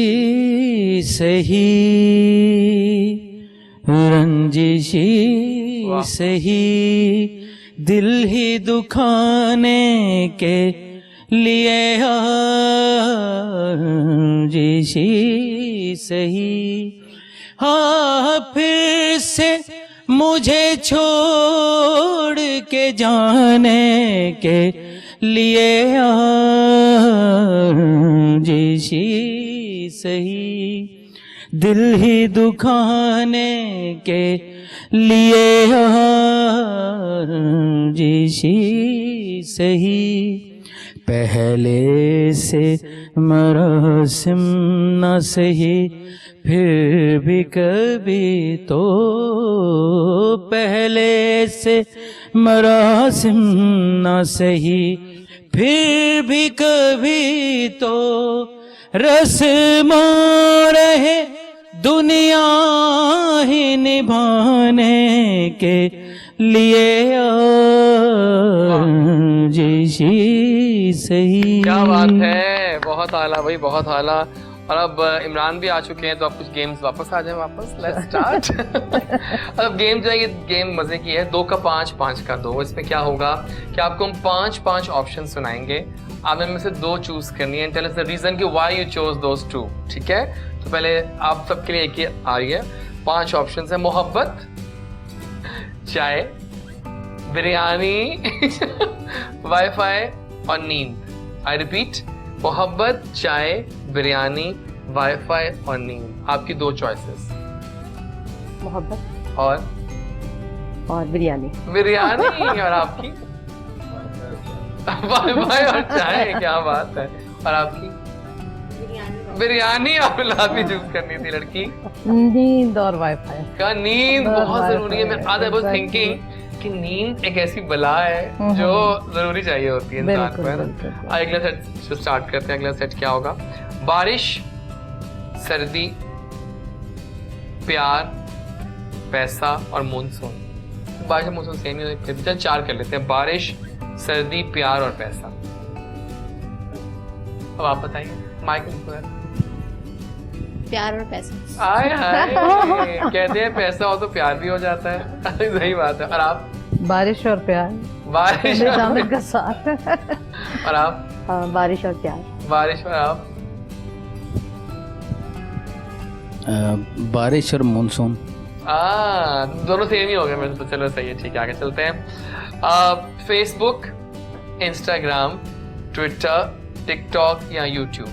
सही, रंजिशी वाह। सही, दिल ही दुखाने के लिए रंजिशी सही, हाँ फिर से मुझे छोड़ के जाने के लिए रंजिशी सही, दिल ही दुखाने के लिए रंजिशी सही, पहले से मरहम न सही फिर भी कभी तो, पहले से मरहम न सही फिर भी कभी तो, रस्म रहे दुनिया ही निभाने के लिए रंजिशी सही। क्या बात है, बहुत आला भाई, बहुत आला। और अब इमरान भी आ चुके हैं तो अब कुछ गेम्स वापस आ जाए वापस। Let's start. अब गेम जो है ये गेम मजे की है, 2 का 5, 5 का 2। इसमें क्या होगा कि आपको हम 5 ऑप्शन सुनाएंगे, आप इनमें से 2 चूज करनी है। टेल अस द रीजन कि व्हाई यू चोज दोस 2, ठीक है? तो पहले आप सबके लिए एक ही आ रही है। 5 ऑप्शन है, मोहब्बत, चाय, बिरयानी, वाईफाई और नींद। आई रिपीट, मोहब्बत, चाय, बिरयानी, वाईफाई और नींद। आपकी 2 चॉइसेस। मोहब्बत और बिरयानी। बिरयानी। और आपकी? वाईफाई और चाय। क्या बात है। और आपकी? बिरयानी। और लाभी चूज करनी थी लड़की नींद और वाईफाई। का नींद और बहुत जरूरी है। मैं Wi-Fi, आज आई वाज exactly. थिंकिंग कि नींद एक ऐसी बला है जो जरूरी चाहिए होती है इंसान को, है ना? अगला सेट स्टार्ट करते हैं। अगला सेट क्या होगा? बारिश, सर्दी, प्यार, पैसा और मानसून। बारिश और मानसून सेम ही होते हैं, 4 कर लेते हैं। बारिश, सर्दी, प्यार और पैसा। अब आप बताइए। माइक पर। प्यार और पैसा। आय हाय, कहते हैं पैसा हो तो प्यार भी हो जाता है। सही बात है। और आप? बारिश और प्यार। बारिश निजाम का साथ। और आप? हाँ, बारिश और प्यार। बारिश। और आप? बारिश और मानसून। दोनों सेम ही हो गए मेरे तो। चलो सही है, ठीक है, आगे चलते हैं। फेसबुक, इंस्टाग्राम, ट्विटर, टिकटॉक या यूट्यूब?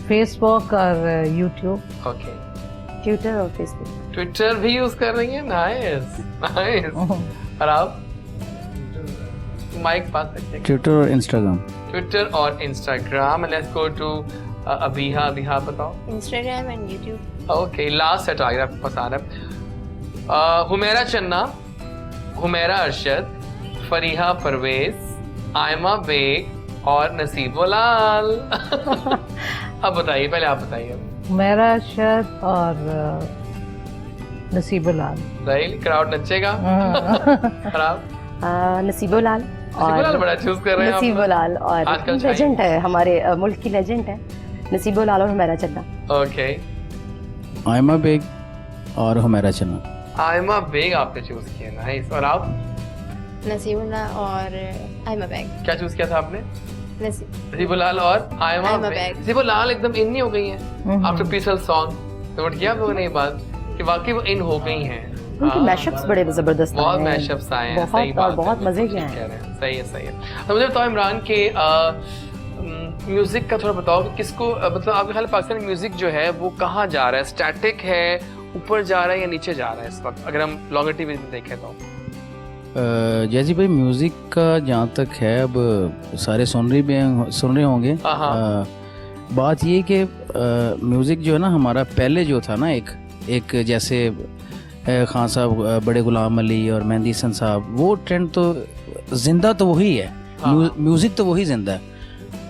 फेसबुक और यूट्यूब। ओके, ट्विटर और फेसबुक। ट्विटर भी यूज कर रही है। Nice nice. और आप? माइक पास रखिए। ट्विटर और इंस्टाग्राम। ट्विटर और Instagram. Let's go to Abiha. Abiha बताओ। Instagram and YouTube. Okay, last set आ गया, आपको पता है। हुमैरा चन्ना, हुमैरा अरशद, फरीहा परवेज, आयमा बेग और नसीबो लाल। अब बताइए, पहले आप बताइए। मेरा शर्त और नसीबुलाल। राइल, क्राउड नचेगा। और आप? नसीबो लाल। नसीबो लाल बड़ा चूज कर रहे हैं आप। नसीबो लाल और आजकल चाहिए। लेजेंड है, हमारे मुल्क की लेजेंड है नसीबो लाल और हुमैरा चन्ना। ओके, आयमा बेग और हुमैरा चन्ना। आयमा बेग आपने चूज किया। नाइस। और आप? नसीबुल्ला और आयमा बैग। क्या चूज किया था आपने? नसीब लाल और आयमा आयमा बेग। लाल एकदम इन नहीं हो गई है आफ्टर पीसल सॉन्ग। नोट किया आप लोगों ने ये बात कि वाकई वो इन हो गई हैं। उनके मैशअप्स बड़े ज़बरदस्त बहुत हैं, मैशअप्स आए हैं, बहुत और बहुत मज़े के आए हैं। सही है। तो मुझे बताओ इमरान के म्यूजिक का थोड़ा बताओ कि किसको मतलब आपके ख्याल पाकिस्तान में म्यूजिक जो है वो कहाँ जा रहा है, स्टैटिक है, ऊपर जा रहा है या नीचे जा रहा है इस वक्त, अगर हम लॉन्गर टीवी में देखें तो? जैसी भाई म्यूज़िक का जहाँ तक है, अब सारे सुन रहे होंगे। बात ये कि म्यूज़िक जो है ना हमारा पहले जो था ना एक जैसे खान साहब, बड़े गुलाम अली और मेहंदी हसन साहब, वो ट्रेंड तो जिंदा तो वही है। म्यूज़िक तो वही जिंदा है।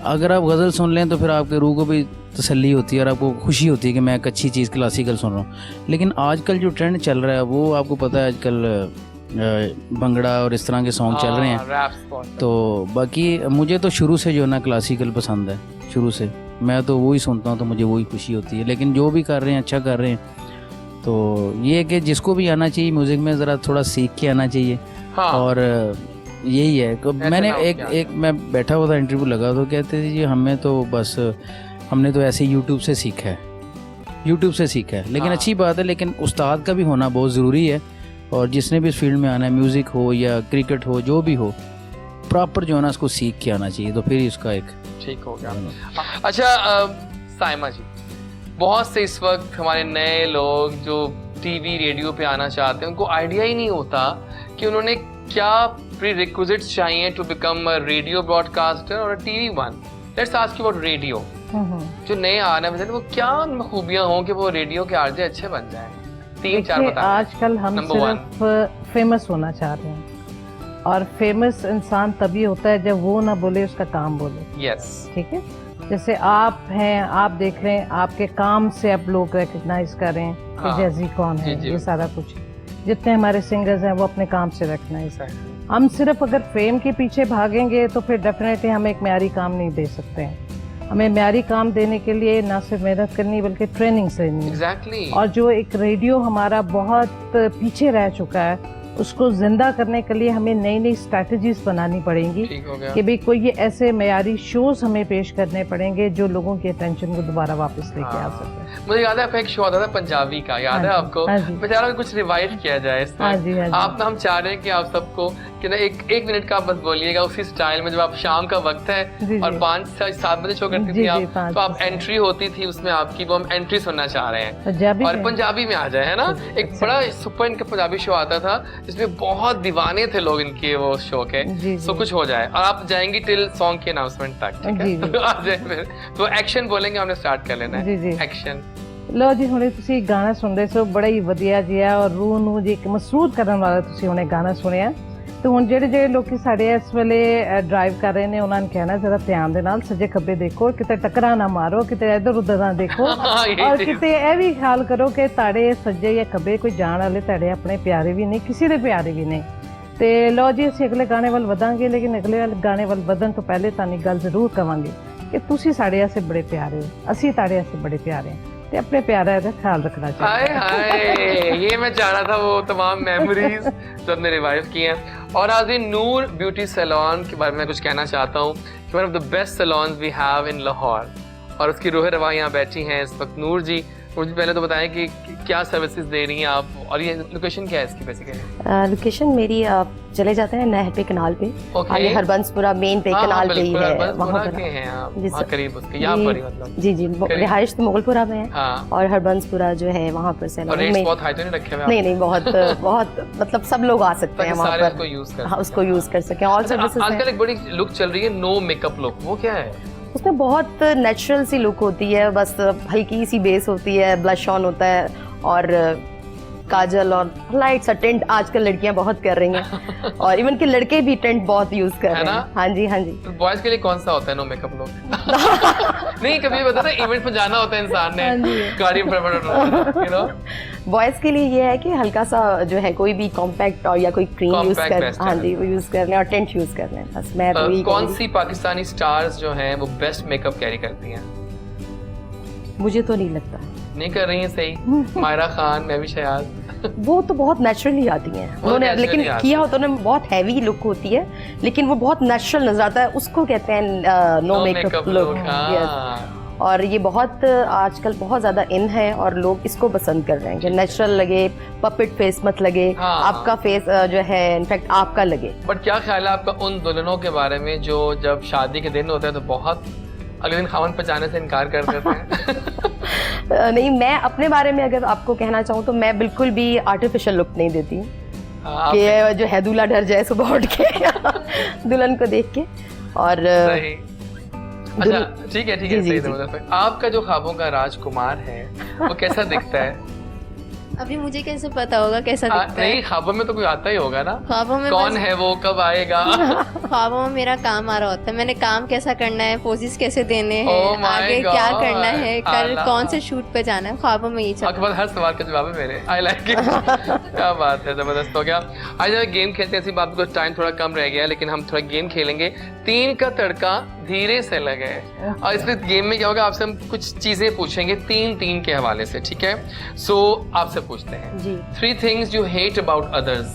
अगर आप गज़ल सुन लें तो फिर आपके रूह को भी तसल्ली होती है और आपको खुशी होती है कि मैं एक अच्छी चीज़ क्लासिकल सुन रहा हूँ। लेकिन आजकल जो ट्रेंड चल रहा है वो आपको पता है, आजकल भंगड़ा और इस तरह के सॉन्ग चल रहे हैं। तो बाकी मुझे तो शुरू से जो है ना क्लासिकल पसंद है, शुरू से मैं तो वही सुनता हूँ, तो मुझे वही खुशी होती है। लेकिन जो भी कर रहे हैं अच्छा कर रहे हैं। तो ये है कि जिसको भी आना चाहिए म्यूज़िक में ज़रा थोड़ा सीख के आना चाहिए। और यही है। मैंने एक मैं बैठा हुआ था, इंटरव्यू लगा, तो कहते थे जी हमने तो ऐसे यूट्यूब से सीखा है। लेकिन अच्छी बात है, लेकिन उस्ताद का भी होना बहुत ज़रूरी है। और जिसने भी इस फील्ड में आना है, म्यूज़िक हो या क्रिकेट हो, जो भी हो, प्रॉपर जो है ना उसको सीख के आना चाहिए, तो फिर इसका एक ठीक हो गया। अच्छा साइमा जी, बहुत से इस वक्त हमारे नए लोग जो टीवी रेडियो पे आना चाहते हैं, उनको आइडिया ही नहीं होता कि उन्होंने क्या प्रीरिक्विजिट्स चाहिए to become a radio broadcaster और a TV one. Let's ask you about radio. जो नए आने वाले वो क्या उनमें खूबियां हों कि वो रेडियो के आरजे अच्छे बन जाएं? 3-4 बताएं। आजकल हम सिर्फ फेमस होना चाह रहे हैं, और फेमस इंसान तभी होता है जब वो ना बोले उसका काम बोले। यस, ठीक है। जैसे आप हैं, आप देख रहे हैं, आपके काम से आप लोग रिकग्नाइज कर रहे हैं कि जैजी कौन है। ये सारा कुछ जितने हमारे सिंगर्स हैं वो अपने काम से रिकग्नाइज है। हम सिर्फ अगर फेम के पीछे भागेंगे तो फिर डेफिनेटली हम एक म्यारी काम नहीं दे सकते हैं। हमें म्यारी काम देने के लिए ना सिर्फ मेहनत करनी बल्कि ट्रेनिंग लेनी है। Exactly. और जो एक रेडियो हमारा बहुत पीछे रह चुका है, उसको जिंदा करने के लिए हमें नई नई स्ट्रैटेजीज बनानी पड़ेंगी कि भाई कोई ये ऐसे मयारी शोज हमें पेश करने पड़ेंगे जो लोगों की अटेंशन को दोबारा वापस लेके आ सके। मुझे याद है आपका एक शो आता था पंजाबी का, याद है आपको? मैं चाह रहा हूँ कुछ रिवाइव किया जाए इसमें। आप ना, हम चाह रहे हैं कि आप सबको कि ना एक मिनट का आप बस बोलिएगा उसी स्टाइल में, जब आप शाम का वक्त है और 5-7 बजे शो करती थी आप, तो आप एंट्री होती थी उसमें आपकी, वो हम एंट्री सुनना चाह रहे हैं और पंजाबी में आ जाए, है ना? एक बड़ा सुपर इनका पंजाबी शो आता था जिसमें बहुत दीवाने थे लोग इनके वो शो के। सो कुछ हो जाए और आप जाएंगी टिल सॉन्ग के अनाउंसमेंट तक, ठीक है? आ जाए फिर तो एक्शन बोलेंगे, हमने स्टार्ट कर लेना है। एक्शन। लो जी, हुणे तुसी गाना सुन रहे सो, बड़ा ही वधिया जिहा और रूह नूं जी एक मसरूद करन वाला तुसी हुणे गाना सुनिया। तो हुण ਜਿਹੜੇ ਲੋਕੀ ਸਾਡੇ ਇਸ ਵੇਲੇ ਡਰਾਈਵ ਕਰ ਰਹੇ ਨੇ, ਉਹਨਾਂ ਨੂੰ ਕਹਿਣਾ ਜ਼ਰਾ ਧਿਆਨ ਦੇ ਨਾਲ ਸੱਜੇ ਖੱਬੇ ਦੇਖੋ, ਕਿਤੇ ਟੱਕਰਾਂ ਨਾ ਮਾਰੋ, ਕਿਤੇ ਇੱਧਰ ਉੱਧਰ ਨਾ ਦੇਖੋ ਔਰ ਕਿਤੇ ਇਹ ਵੀ ਖਿਆਲ ਕਰੋ ਕਿ ਤੁਹਾਡੇ ਸੱਜੇ ਜਾਂ ਖੱਬੇ ਕੋਈ ਜਾਣ ਵਾਲੇ ਤੁਹਾਡੇ ਆਪਣੇ ਪਿਆਰੇ ਵੀ ਨੇ, ਕਿਸੇ ਦੇ ਪਿਆਰੇ ਵੀ ਨੇ। ਤੇ ਲਓ ਜੀ, ਅਸੀਂ ਅਗਲੇ ਗਾਣੇ ਵੱਲ ਵਧਾਂਗੇ, ਲੇਕਿਨ ਅਗਲੇ ਗਾਣੇ ਵੱਲ ਵਧਣ ਤੋਂ ਪਹਿਲੇ ਤੁਹਾਨੂੰ ਗੱਲ ਜ਼ਰੂਰ ਕਵਾਂਗੇ कि तुसी साढ़े ऐसे बड़े प्यारे हो, असी ताड़े ऐसे बड़े प्यारे हैं, ते अपने प्यारे का ख्याल रखना चाहिए। हाय ये मैं चाह रहा था, वो तमाम मेमोरीज जो हमने रिवाइव की हैं। और आज नूर ब्यूटी सैलून के बारे में कुछ कहना चाहता हूँ कि one of the best salons we have in Lahore, और उसकी रूह रवा यहाँ बैठी हैं इस वक्त। नूर जी, मुझे पहले तो बताएं कि क्या सर्विसेज दे रही हैं आप, और ये लोकेशन क्या है इसकी बेसिकली? लोकेशन मेरी चले जाते हैं नहर पे, कनाल पे। ये हरबंसपुरा मेन पे, कनाल पे ही है, वहाँ पर हैं आप, वहाँ करीब उसके, यहाँ पर ही मतलब। जी रिहाइश तो मोगलपुरा में है और हरबंसपुरा जो है वहाँ पर सैलून में। रेट्स बहुत हाई तो नहीं रखे हुए? नहीं, बहुत मतलब सब लोग आ सकते हैं वहाँ पर, उसको यूज कर सकें। और सर्विसेज आजकल एक बड़ी लुक चल रही है, नो मेकअप लुक, वो क्या है? उसमें बहुत नेचुरल सी लुक होती है, बस हल्की सी बेस होती है, ब्लश ऑन होता है और काजल और लाइट सा टेंट आजकल लड़कियां बहुत कर रही हैं और इवन के लड़के भी टेंट बहुत यूज कर रहे हैं। हाँ जी। तो बॉयज के लिए कौन सा होता है नो मेकअप लुक? नहीं, कभी बता था इवेंट में जाना होता है इंसान ने, गाड़ी पर, यू नो। बॉयज के लिए ये है कि हल्का सा जो है कोई भी कॉम्पैक्ट और या कोई क्रीम यूज कर, हाँ जी, वो यूज कर लें और टेंट यूज कर लें, बस। मैं कौन सी पाकिस्तानी स्टार्स जो हैं वो बेस्ट मेकअप कैरी करती हैं? मुझे तो नहीं लगता। नहीं कर रही हैं सही? मायरा खान, मैं भी शायद वो तो बहुत नेचुरली आती हैं उन्होंने, लेकिन किया होता है बहुत हैवी लुक होती है, लेकिन वो बहुत नेचुरल नजर आता है, उसको कहते हैं नो मेकअप लुक। और ये बहुत आजकल बहुत ज़्यादा इन है और लोग इसको पसंद कर रहे हैं कि नेचुरल लगे, पपेट फेस मत लगे, हाँ। आपका फेस जो है इनफैक्ट आपका लगे। बट क्या ख्याल है आपका उन दुल्हनों के बारे में जो जब शादी के दिन होते हैं तो बहुत अगले दिन खावन पचाने से इनकार कर देते हैं? नहीं, मैं अपने बारे में अगर आपको कहना चाहूँ तो मैं बिल्कुल भी आर्टिफिशियल लुक नहीं देती कि जो है दूल्हा डर जाए सुबह उठ के दुल्हन को देख के। और सही। अच्छा ठीक है जी, जी, जी। आपका जो ख्वाबों का राजकुमार है वो कैसा दिखता है? अभी मुझे कैसे पता होगा कैसा दिखता है? नहीं, ख्वाबों में तो कोई आता ही होगा ना। ख्वाबों में कौन है वो, कब आएगा? ख्वाबों में मेरा काम आ रहा होता है, मैंने काम कैसा करना है, पोजेस कैसे देने हैं, Oh my आगे क्या God! करना है, कल आला। कौन से शूट पे जाना है, ख्वाबों में यही चलता आपके पास हर सवाल का जवाब है मेरे। I like it. क्या बात है, जबरदस्त हो गया। आज जब गेम खेलते हैं, ऐसी बात को टाइम थोड़ा कम रह गया, लेकिन हम थोड़ा गेम खेलेंगे 3 का तड़का धीरे से लगे। और इस गेम में क्या होगा, आपसे हम कुछ चीजें पूछेंगे 3 के हवाले से, ठीक है? सो आपसे पूछते हैं जी 3 things you hate about others।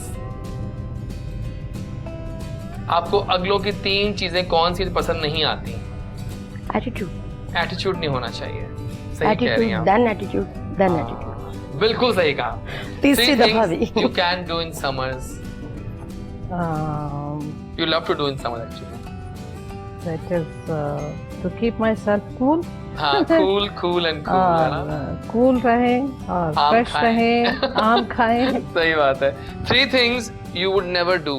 आपको अगलों की 3 चीजें कौन सी पसंद नहीं आती? एटीट्यूड, एटीट्यूड नहीं होना चाहिए। सही कह रही हैं एटीट्यूड आप। Then attitude then attitude. बिल्कुल सही कहा। तीसरी 3 दफा things भी। you can do in summers। You love to do in summer actually। that is to keep myself cool हाँ, cool and cool है ना? और कूल रहे और आम फ्रेश खाएं। रहे, आम खाएं। सही बात है। 3 things you would never do।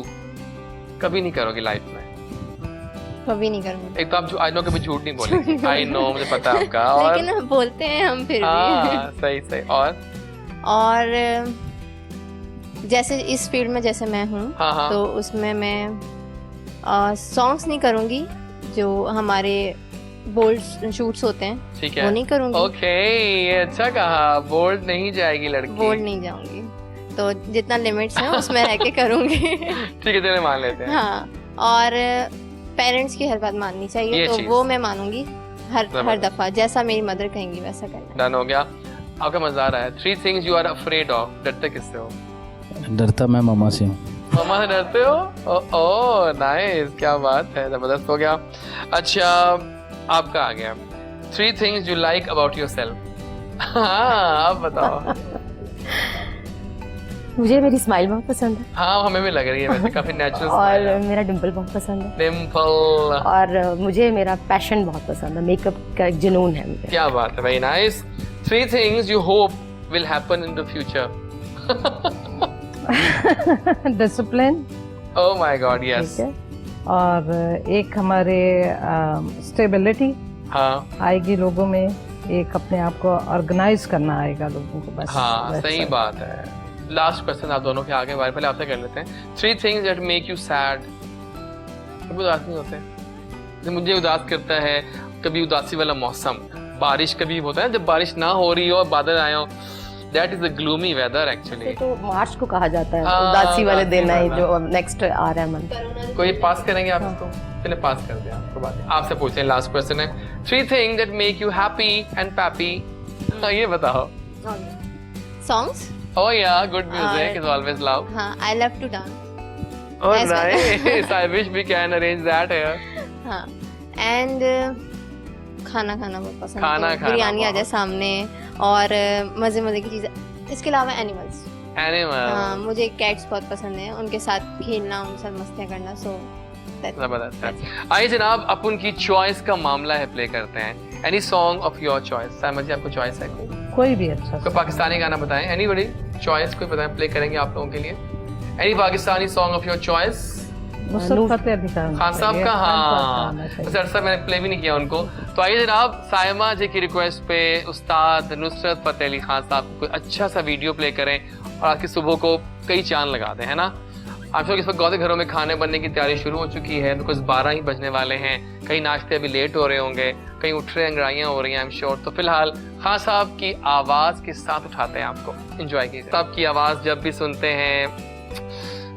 कभी नहीं करोगे लाइफ में। कभी नहीं करूँगी। एक तो आप आई नो कभी झूठ नहीं बोलेंगे। आई नो, मुझे पता है आपका। और लेकिन हम बोलते हैं हम फिर भी। हाँ, सही। और जैसे इस फील्ड में जैसे मैं हूँ, हाँ। तो उसमें मैं सॉन्ग्स नहीं करूँगी जो हमारे बोल्ड शूट्स होते हैं, ठीक है। वो नहीं करूँगी। ओके, ये अच्छा कहा। बोल्ड नहीं जाएगी लड़की। बोल्ड नहीं जाऊंगी, तो जितना लिमिट्स है उसमें रह के करूँगी। ठीक है, चलिए मान लेते हैं। हाँ, और पेरेंट्स की हर बात माननी ये चाहिए, तो चीज़। वो मैं मानूंगी हर जबरदस्त। दफा, जैसा मेरी मदर कहेंगी वैसा करना। डन हो गया। आपका मजा आ रहा है। 3 things you are afraid of। डरते किससे हो? डरता मैं मामा से हूँ। मामा से डरते हो? ओह नाइस, क्या बात है, जबरदस्त हो गया। अच्छा, आपका आ गया 3 things you like about yourself। हाँ, आप बताओ। मुझे मेरी स्माइल बहुत पसंद है हाँ, हमें भी लग रही है वैसे, काफी नेचुरल। और मेरा डिम्पल बहुत पसंद है डिम्पल। और मुझे मेरा पैशन बहुत पसंद है, मेकअप का एक जुनून है मुझे। क्या बात है, very nice. 3 things you hope will happen in the future। Discipline, Oh my God, yes। ठीक है, और एक हमारे स्टेबिलिटी हाँ आएगी लोगों में, एक अपने आप को ऑर्गेनाइज करना आएगा लोगों को, बस। हाँ, That's सही all. बात है। लास्ट क्वेश्चन आप दोनों के आगे बार पहले आपसे कर लेते हैं। 3 things that make you sad। कभी उदास नहीं होते? जैसे मुझे उदास करता है कभी उदासी वाला मौसम, बारिश कभी होता है जब बारिश ना हो रही हो और बादल आए हो, that is the gloomy weather actually. तो मार्च को कहा जाता है हाँ, उदासी वाले दिन उदासी है वाला। जो नेक्स्ट आ रहा है मंथ। कोई पास करेंगे आप इसको? चलिए पास कर दिया आपको बात। आपसे पूछते हैं, लास्ट क्वेश्चन है 3 things that make you happy and pappy। ये बताओ। Songs, Oh yeah, good music is always love। हाँ, I love to dance. Oh ऐसा- nice, I wish we can arrange that here। हाँ, एंड खाना खाना बहुत पसंद है, खाना तो खाना बिरयानी आ जाए बहुत। सामने, और मजे मजे की चीजें। इसके अलावा एनिमल्स, Animal। मुझे कैट्स बहुत पसंद है, उनके साथ खेलना, उनके साथ मस्तियाँ करना। सो जबरदस्त है। आइए जनाब, अब उनकी चॉइस का मामला है, प्ले करते हैं। Any song of your choice. Saima ji, आपको चॉइस है कोई भी अच्छा कोई पाकिस्तानी गाना बताएं, एनीबॉडी चॉइस कोई बताएं, प्ले करेंगे आप लोगों के लिए। Any Pakistani song of your choice. Nusrat Fateh Ali Khan Khan Sahab का, हाँ सर सर मैंने प्ले भी नहीं किया उनको। तो आइए जनाब, साइमा जी की रिक्वेस्ट पे उस्ताद नुसरत फतेह अली खान साहब कोई अच्छा सा वीडियो प्ले करें और आज की सुबह को कई चांद लगा दें, है ना? आप लोग इस वक्त गौदे घरों में खाने बनने की तैयारी शुरू हो चुकी है, बिकॉज 12 ही बजने वाले हैं। कई नाश्ते अभी लेट हो रहे होंगे, कहीं उठ रहे अंगड़ाइयाँ हो रही हैं, आई एम श्योर। तो फिलहाल खान साहब की आवाज़ के साथ उठाते हैं आपको, एंजॉय कीजिए। साहब की आवाज़ जब भी सुनते हैं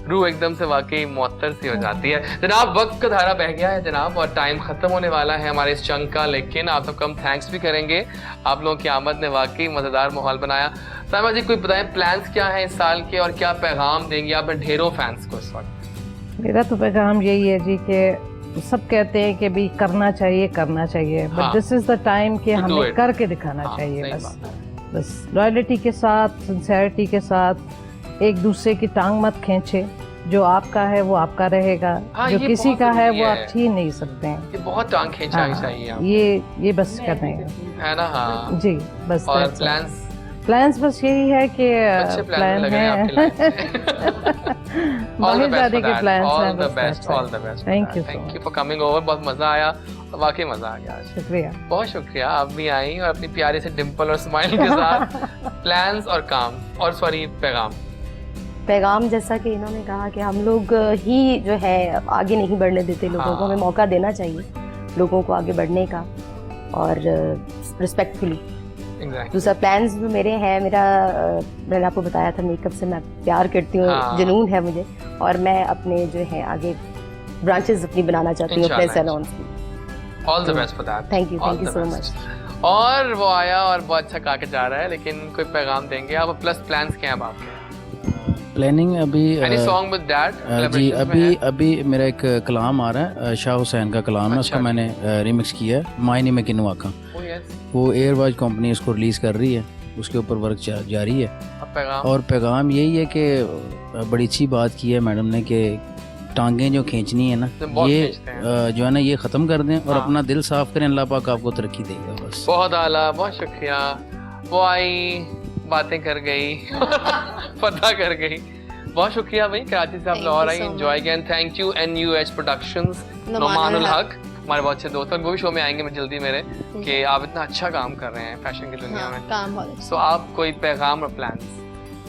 रूह एकदम से वाकई मुअत्तर सी हो जाती है। जनाब, वक्त का धारा बह गया है जनाब, और टाइम खत्म होने वाला है हमारे इस चंक का, लेकिन आप सबको हम थैंक्स भी करेंगे। आप लोगों की आमद ने वाकई मज़ेदार माहौल बनाया। साइमा जी, कोई बताएं प्लान्स क्या हैं इस साल के, और क्या पैगाम देंगे आप ढेरों फैंस को इस वक्त? मेरा तो पैगाम यही है जी कि तो सब कहते हैं कि भी करना चाहिए हाँ। But this is the time कि To do हमें it. करके दिखाना हाँ, चाहिए। सही बस बात है। बस लॉयल्टी के साथ, सिंसेरिटी के साथ, एक दूसरे की टांग मत खींचे। जो आपका है वो आपका रहेगा, हाँ, जो ये किसी बहुत का है जरूरी वो है। आप छीन नहीं सकते हैं। ये बहुत टांग खींचानी हाँ, चाहिए आप, ये बस करने का है ना? हाँ। जी, बस और that's all. प्लान्स बस यही है कि अच्छे प्लान लग रहे हैं आपके लाइफ से। बाहर जाने के प्लान ऑल हैं। The bus best, that's all. All the best. Thank you so thank you much. For coming over, बहुत मजा आया, वाकई मजा आ गया आज। शुक्रिया। बहुत शुक्रिया, आप भी आई और अपनी प्यारे से डिम्पल और स्माइल के साथ प्लान्स और काम और सॉरी पैगाम जैसा कि इन्होंने कहा कि हम लोग ही जो है आगे नहीं बढ़ने देते लोगों को, हाँ। हमें मौका देना चाहिए लोगों को आगे बढ़ने का और रिस्पेक्टफुली। एग्जैक्टली। दूसरा प्लान्स जो मेरे हैं, मैंने आपको बताया था मेकअप से मैं प्यार करती हूँ, हाँ। जुनून है मुझे, और मैं अपने जो है आगे ब्रांचेस अपनी बनाना चाहती हूँ अपने इंशाल्लाह, सैलून्स की। All the best for that. Thank you so much. और वो आया और बहुत अच्छा गा के जा रहा है, लेकिन कोई पैगाम देंगे आप? प्लस प्लान्स क्या हैं आपके? प्लानिंग अभी एनी सॉन्ग विद दैट? जी अभी मेरा एक कलाम आ रहा है, शाह हुसैन का कलाम है, अच्छा। उसका मैंने रिमिक्स किया है, मायने में किन्नू आका। Oh, yes. वो एयरवाइज कंपनी उसको रिलीज कर रही है, उसके ऊपर वर्क जारी है। अब पैगाम? और पैगाम यही है कि बड़ी अच्छी बात की है मैडम ने कि टांगें जो खींचनी है ना, बहुत ये खींचते हैं। जो है ना ये ख़त्म कर दें और हाँ। अपना दिल साफ करें, अल्लाह पाक आपको तरक्की देगा। बस बहुत आला, बहुत शुक्रिया। वो आई, बातें कर गई पता कर गई। बहुत शुक्रिया भाई, कराची से आप Thank लाहौर you आई, so enjoy much. Again. Thank you NUH productions, Nomanul Nomanul Haq, हमारे बहुत अच्छे दोस्त हैं, वो भी शो में आएंगे मैं जल्दी मेरे, कि आप इतना अच्छा काम कर रहे हैं फैशन की दुनिया हाँ, में। काम बहुत अच्छा। सो आप कोई पैगाम और प्लान्स?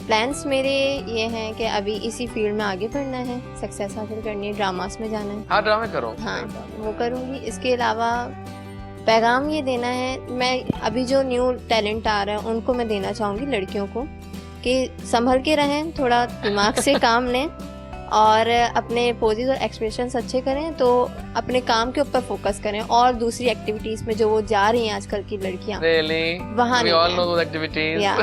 प्लान्स मेरे ये हैं कि अभी इसी फील्ड में आगे बढ़ना है, सक्सेस हासिल करनी है, ड्रामास में जाना है। हाँ, ड्रामे करो। हाँ, वो करूँगी। इसके अलावा पैगाम ये देना है, मैं अभी जो न्यू टैलेंट आ रहा है उनको मैं देना चाहूँगी लड़कियों को कि संभल के रहें, थोड़ा दिमाग से काम लें और अपने पोजेज और एक्सप्रेशंस अच्छे करें, तो अपने काम के ऊपर फोकस करें और दूसरी एक्टिविटीज़ में जो वो जा रही हैं आजकल की लड़कियाँ, Really? वहाँ We नहीं all है। know those activities. या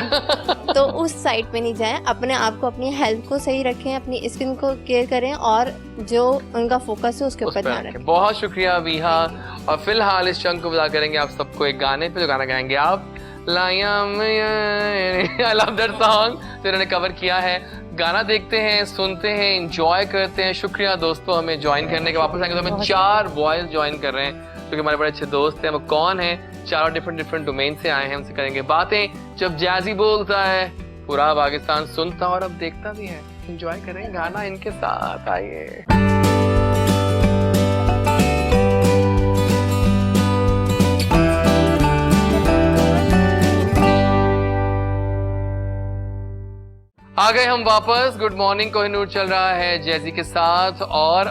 तो उस साइड पे नहीं जाएं, अपने आप को, अपनी हेल्थ को सही रखें, अपनी स्किन को केयर करें और जो उनका फोकस है उसके उस ऊपर पे ध्यान रखें। रखें। बहुत शुक्रिया विहा। और फिलहाल इस चंक को विदा करेंगे आप सबको एक गाने पे, जो गाना गाएंगे आप, आई लव दैट सॉन्ग जो इन्होंने कवर किया है। गाना देखते हैं, सुनते हैं, एंजॉय करते हैं। शुक्रिया दोस्तों हमें ज्वाइन करने के। वापस आएंगे तो हमें 4 बॉयज ज्वाइन कर रहे हैं जो कि हमारे बड़े अच्छे दोस्त हैं। वो कौन हैं? 4 डिफरेंट डोमेन से आए हैं, उनसे करेंगे बातें। जब जैजी बोलता है पूरा पाकिस्तान सुनता और अब देखता भी है। एंजॉय करें गाना इनके साथ, आइए। आ गए हम वापस। गुड मॉर्निंग कोहिनूर चल रहा है जैजी के साथ और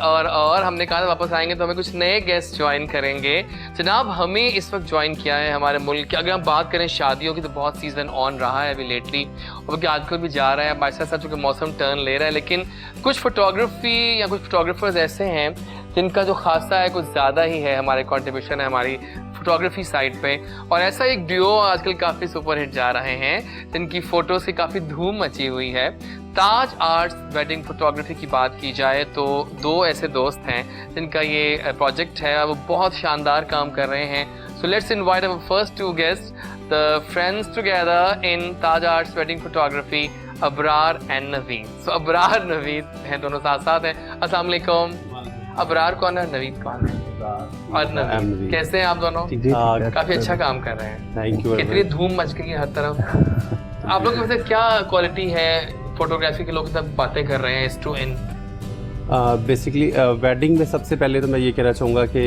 हमने कहा था वापस आएंगे तो हमें कुछ नए गेस्ट ज्वाइन करेंगे। जनाब हमें इस वक्त ज्वाइन किया है हमारे मुल्क की, अगर हम बात करें शादियों की तो बहुत सीजन ऑन रहा है अभी लेटली, और आजकल भी जा रहा है हमारे साथ साथ, चूँकि मौसम टर्न ले रहा है। लेकिन कुछ फोटोग्राफी या कुछ फोटोग्राफर्स ऐसे हैं जिनका जो खासा है कुछ ज़्यादा ही है, हमारे कॉन्ट्रीब्यूशन है हमारी फोटोग्राफी साइड पे। और ऐसा एक ड्यूओ आजकल काफ़ी सुपरहिट जा रहे हैं जिनकी फ़ोटोज़ की काफ़ी धूम मची हुई है। ताज आर्ट्स वेडिंग फोटोग्राफी की बात की जाए तो 2 ऐसे दोस्त हैं जिनका ये प्रोजेक्ट है, वो बहुत शानदार काम कर रहे हैं। So let's invite our first 2 guest, the friends together in Taj arts wedding photography, Abrar and Naveed. So Abrar Naveed हैं, दोनों साथ साथ हैं। अस्सलाम वालेकुम। अबरार कौन है, नवीद कौन है? और नवीद, कैसे हैं आप दोनों? काफी अच्छा काम कर रहे हैं, थैंक यू। कितनी धूम मच गई है हर तरफ। आप लोग के वैसे क्या क्वालिटी है फोटोग्राफी के, लोग सब बातें कर रहे हैं इस टू इन? बेसिकली वेडिंग में सबसे पहले तो मैं ये कहना चाहूँगा कि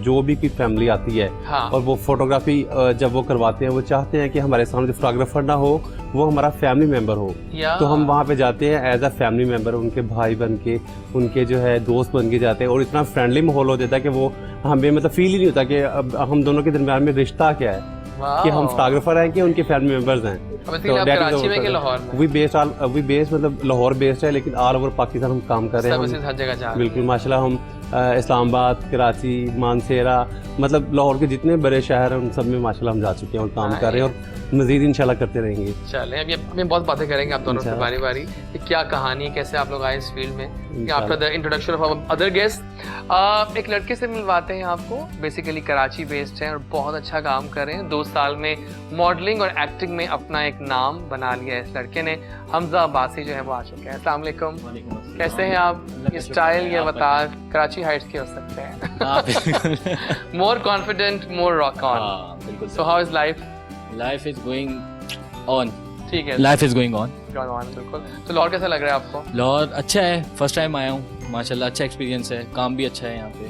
जो भी कोई फैमिली आती है हाँ। और वो फोटोग्राफी जब वो करवाते हैं, वो चाहते हैं कि हमारे सामने जो फोटोग्राफर ना हो वो हमारा फैमिली मेंबर हो। तो हम वहाँ पे जाते हैं एज अ फैमिली मेंबर, उनके भाई बन के, उनके जो है दोस्त बन के जाते हैं, और इतना फ्रेंडली माहौल हो जाता है कि वो हमें मतलब फील ही नहीं होता कि अब हम दोनों के दरमियान में रिश्ता क्या है, कि हम फोटोग्राफर हैं कि उनके फैमिली मेंबर्स हैं। बेसिकली आप कराची में कि लाहौर में? वी बेस्ड मतलब लाहौर बेस्ड है, लेकिन ऑल ओवर पाकिस्तान हम काम कर रहे हैं। सर्विसेज हर जगह जा रही बिल्कुल माशाल्लाह। हम इस्लामाबाद, कराची, मानसेरा, मतलब लाहौर के जितने बड़े शहर हैं उन सब में माशाल्लाह हम जा चुके हैं और काम कर रहे हैं, और मजीद इंशाल्लाह करते रहेंगे। चलें, अभी हमें बहुत बातें करेंगे आप दोनों से बारी बारी कि क्या कहानी, कैसे आप लोग आए इस फील्ड में, after the introduction of other guest. एक लड़के से मिलवाते हैं आपको, बेसिकली कराची बेस्ड है और बहुत अच्छा काम कर रहे हैं। 2 साल में मॉडलिंग और एक्टिंग में अपना एक नाम बना लिया है इस लड़के ने। हमजा अब्बासी जो है वो आ चुके हैं। अस्सलाम वालेकुम, कैसे हैं आप? ये स्टाइल ये बता कराची हाइट्स के हो सकते हैं। More confident, more rock on. So how is life? Life is going on. ठीक है, लाइफ इज गोइंग ऑन। बिल्कुल। तो लाहौर कैसा लग रहा है आपको? लाहौर अच्छा है, फर्स्ट टाइम आया हूँ, माशाल्लाह अच्छा एक्सपीरियंस है, काम भी अच्छा है यहाँ पे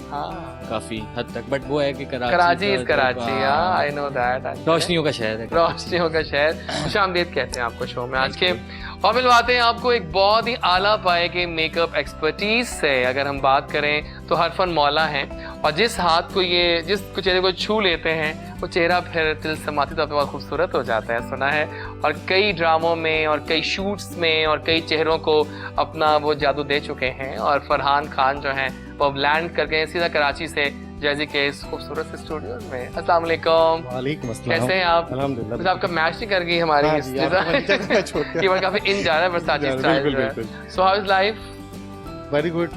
काफी हद तक। बट वो है कि Karachi is Karachi, I know that. रोशनियों का शहर है, रोशनियों का शहर। खुशामदीद कहते हैं आपको शो में आज के। और मिलवाते हैं आपको एक बहुत ही आला पाए के मेकअप एक्सपर्टीज से। अगर हम बात करें तो हरफन मौला हैं, और जिस हाथ को ये जिस चेहरे को छू लेते हैं वो चेहरा फिर तिलस्माती तौर पर बहुत खूबसूरत हो जाता है, सुना है। और कई ड्रामों में और कई शूट्स में और कई चेहरों को अपना वो जादू दे चुके हैं। और फरहान खान जो हैं वो अब लैंड कर गए सीधा कराची से जैसे के इस खूबसूरत से स्टूडियो में। अस्सलाम वालेकुम। वालेकुम अस्सलाम। कैसे हैं आप? अल्हम्दुलिल्लाह। बस आपका मैच नहीं कर गई हमारी इस कीवर्ड काफी इन जा रहा है Versace style. So how is life? Very good.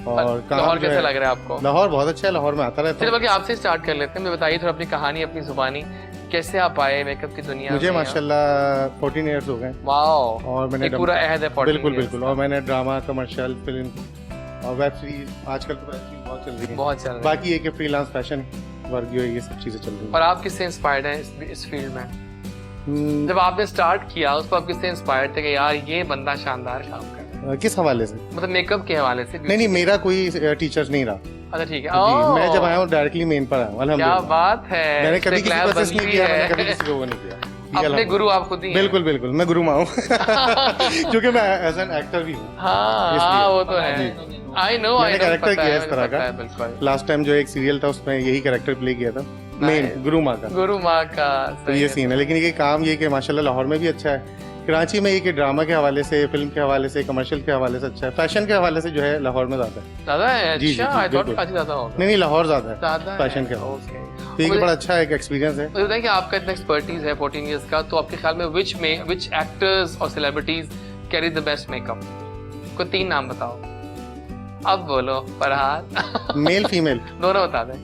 और लाहौर कैसा लग रहा है आपको? लाहौर बहुत अच्छा है, लाहौर में आता रहता चलिए हूं। बल्कि आपसे स्टार्ट कर लेते हैं। मैं बताइए थोड़ा अपनी कहानी, अपनी जुबानी, कैसे आप आए मेकअप की दुनिया में? मुझे माशाल्लाह 14 इयर्स हो गए। वाओ, और मैंने एक पूरा अहद है 14 बिल्कुल years। बिल्कुल। और मैंने ड्रामा, कमर्शियल, फिल्म और वेब सीरीज, आजकल तो वेब सीरीज बहुत चल रही है, बहुत चल रही है। बाकी ये कि फ्रीलांस फैशन वर्क जो है ये सब चीजें चल रही और हैं। आप किससे इंस्पायर्ड हैं इस फील्ड में? जब आपने स्टार्ट किया उस पर आप किससे इंस्पायर्ड थे कि यार ये बंदा शानदार काम कर रहा है? किस हवाले से? मतलब मेकअप के हवाले से? नहीं, मेरा कोई टीचर्स नहीं रहा। अच्छा ठीक है। जी, मैं जब आया हूँ डायरेक्टली मेन पर आया हूँ, क्या अल्हम्दुलिल्लाह। बात है। मैंने कभी किसी को असिस्ट नहीं किया, मैंने कभी है। किसी को वो नहीं किया। अपने गुरु आप खुद ही हैं। बिल्कुल बिल्कुल, मैं गुरु माँ हूँ। क्योंकि मैं एज एन एक्टर भी हूँ। हाँ वो तो है। आई नो, मैंने कैरेक्टर किया इस तरह का। बिल्कुल। लास्ट टाइम जो एक सीरियल था उसमें यही कैरेक्टर प्ले किया था, मेन गुरु माँ का। गुरु माँ का तो ये सीन है। लेकिन ये काम ये कि माशाल्लाह लाहौर में भी अच्छा है, कराची में ये कि ड्रामा के हवाले से, फिल्म के हवाले से, कमर्शियल के हवाले से अच्छा है, फैशन के हवाले से जो है लाहौर में ज्यादा है। ज्यादा है? जी, जी, अच्छा, आई थॉट बिल्कुल। कराची ज्यादा होगा। नहीं, लाहौर ज्यादा है ज्यादा फैशन के हवाले ओके। से। तो ये बड़ा अच्छा एक एक्सपीरियंस है। मुझे बताइए कि आपका इतना एक्सपर्टीज है 14 इयर्स का, तो आपके ख्याल में विच एक्टर्स और celebrities carry the best makeup? कोई 3 नाम बताओ। अब बोलो फरहान। मेल फीमेल दोनों बता दें,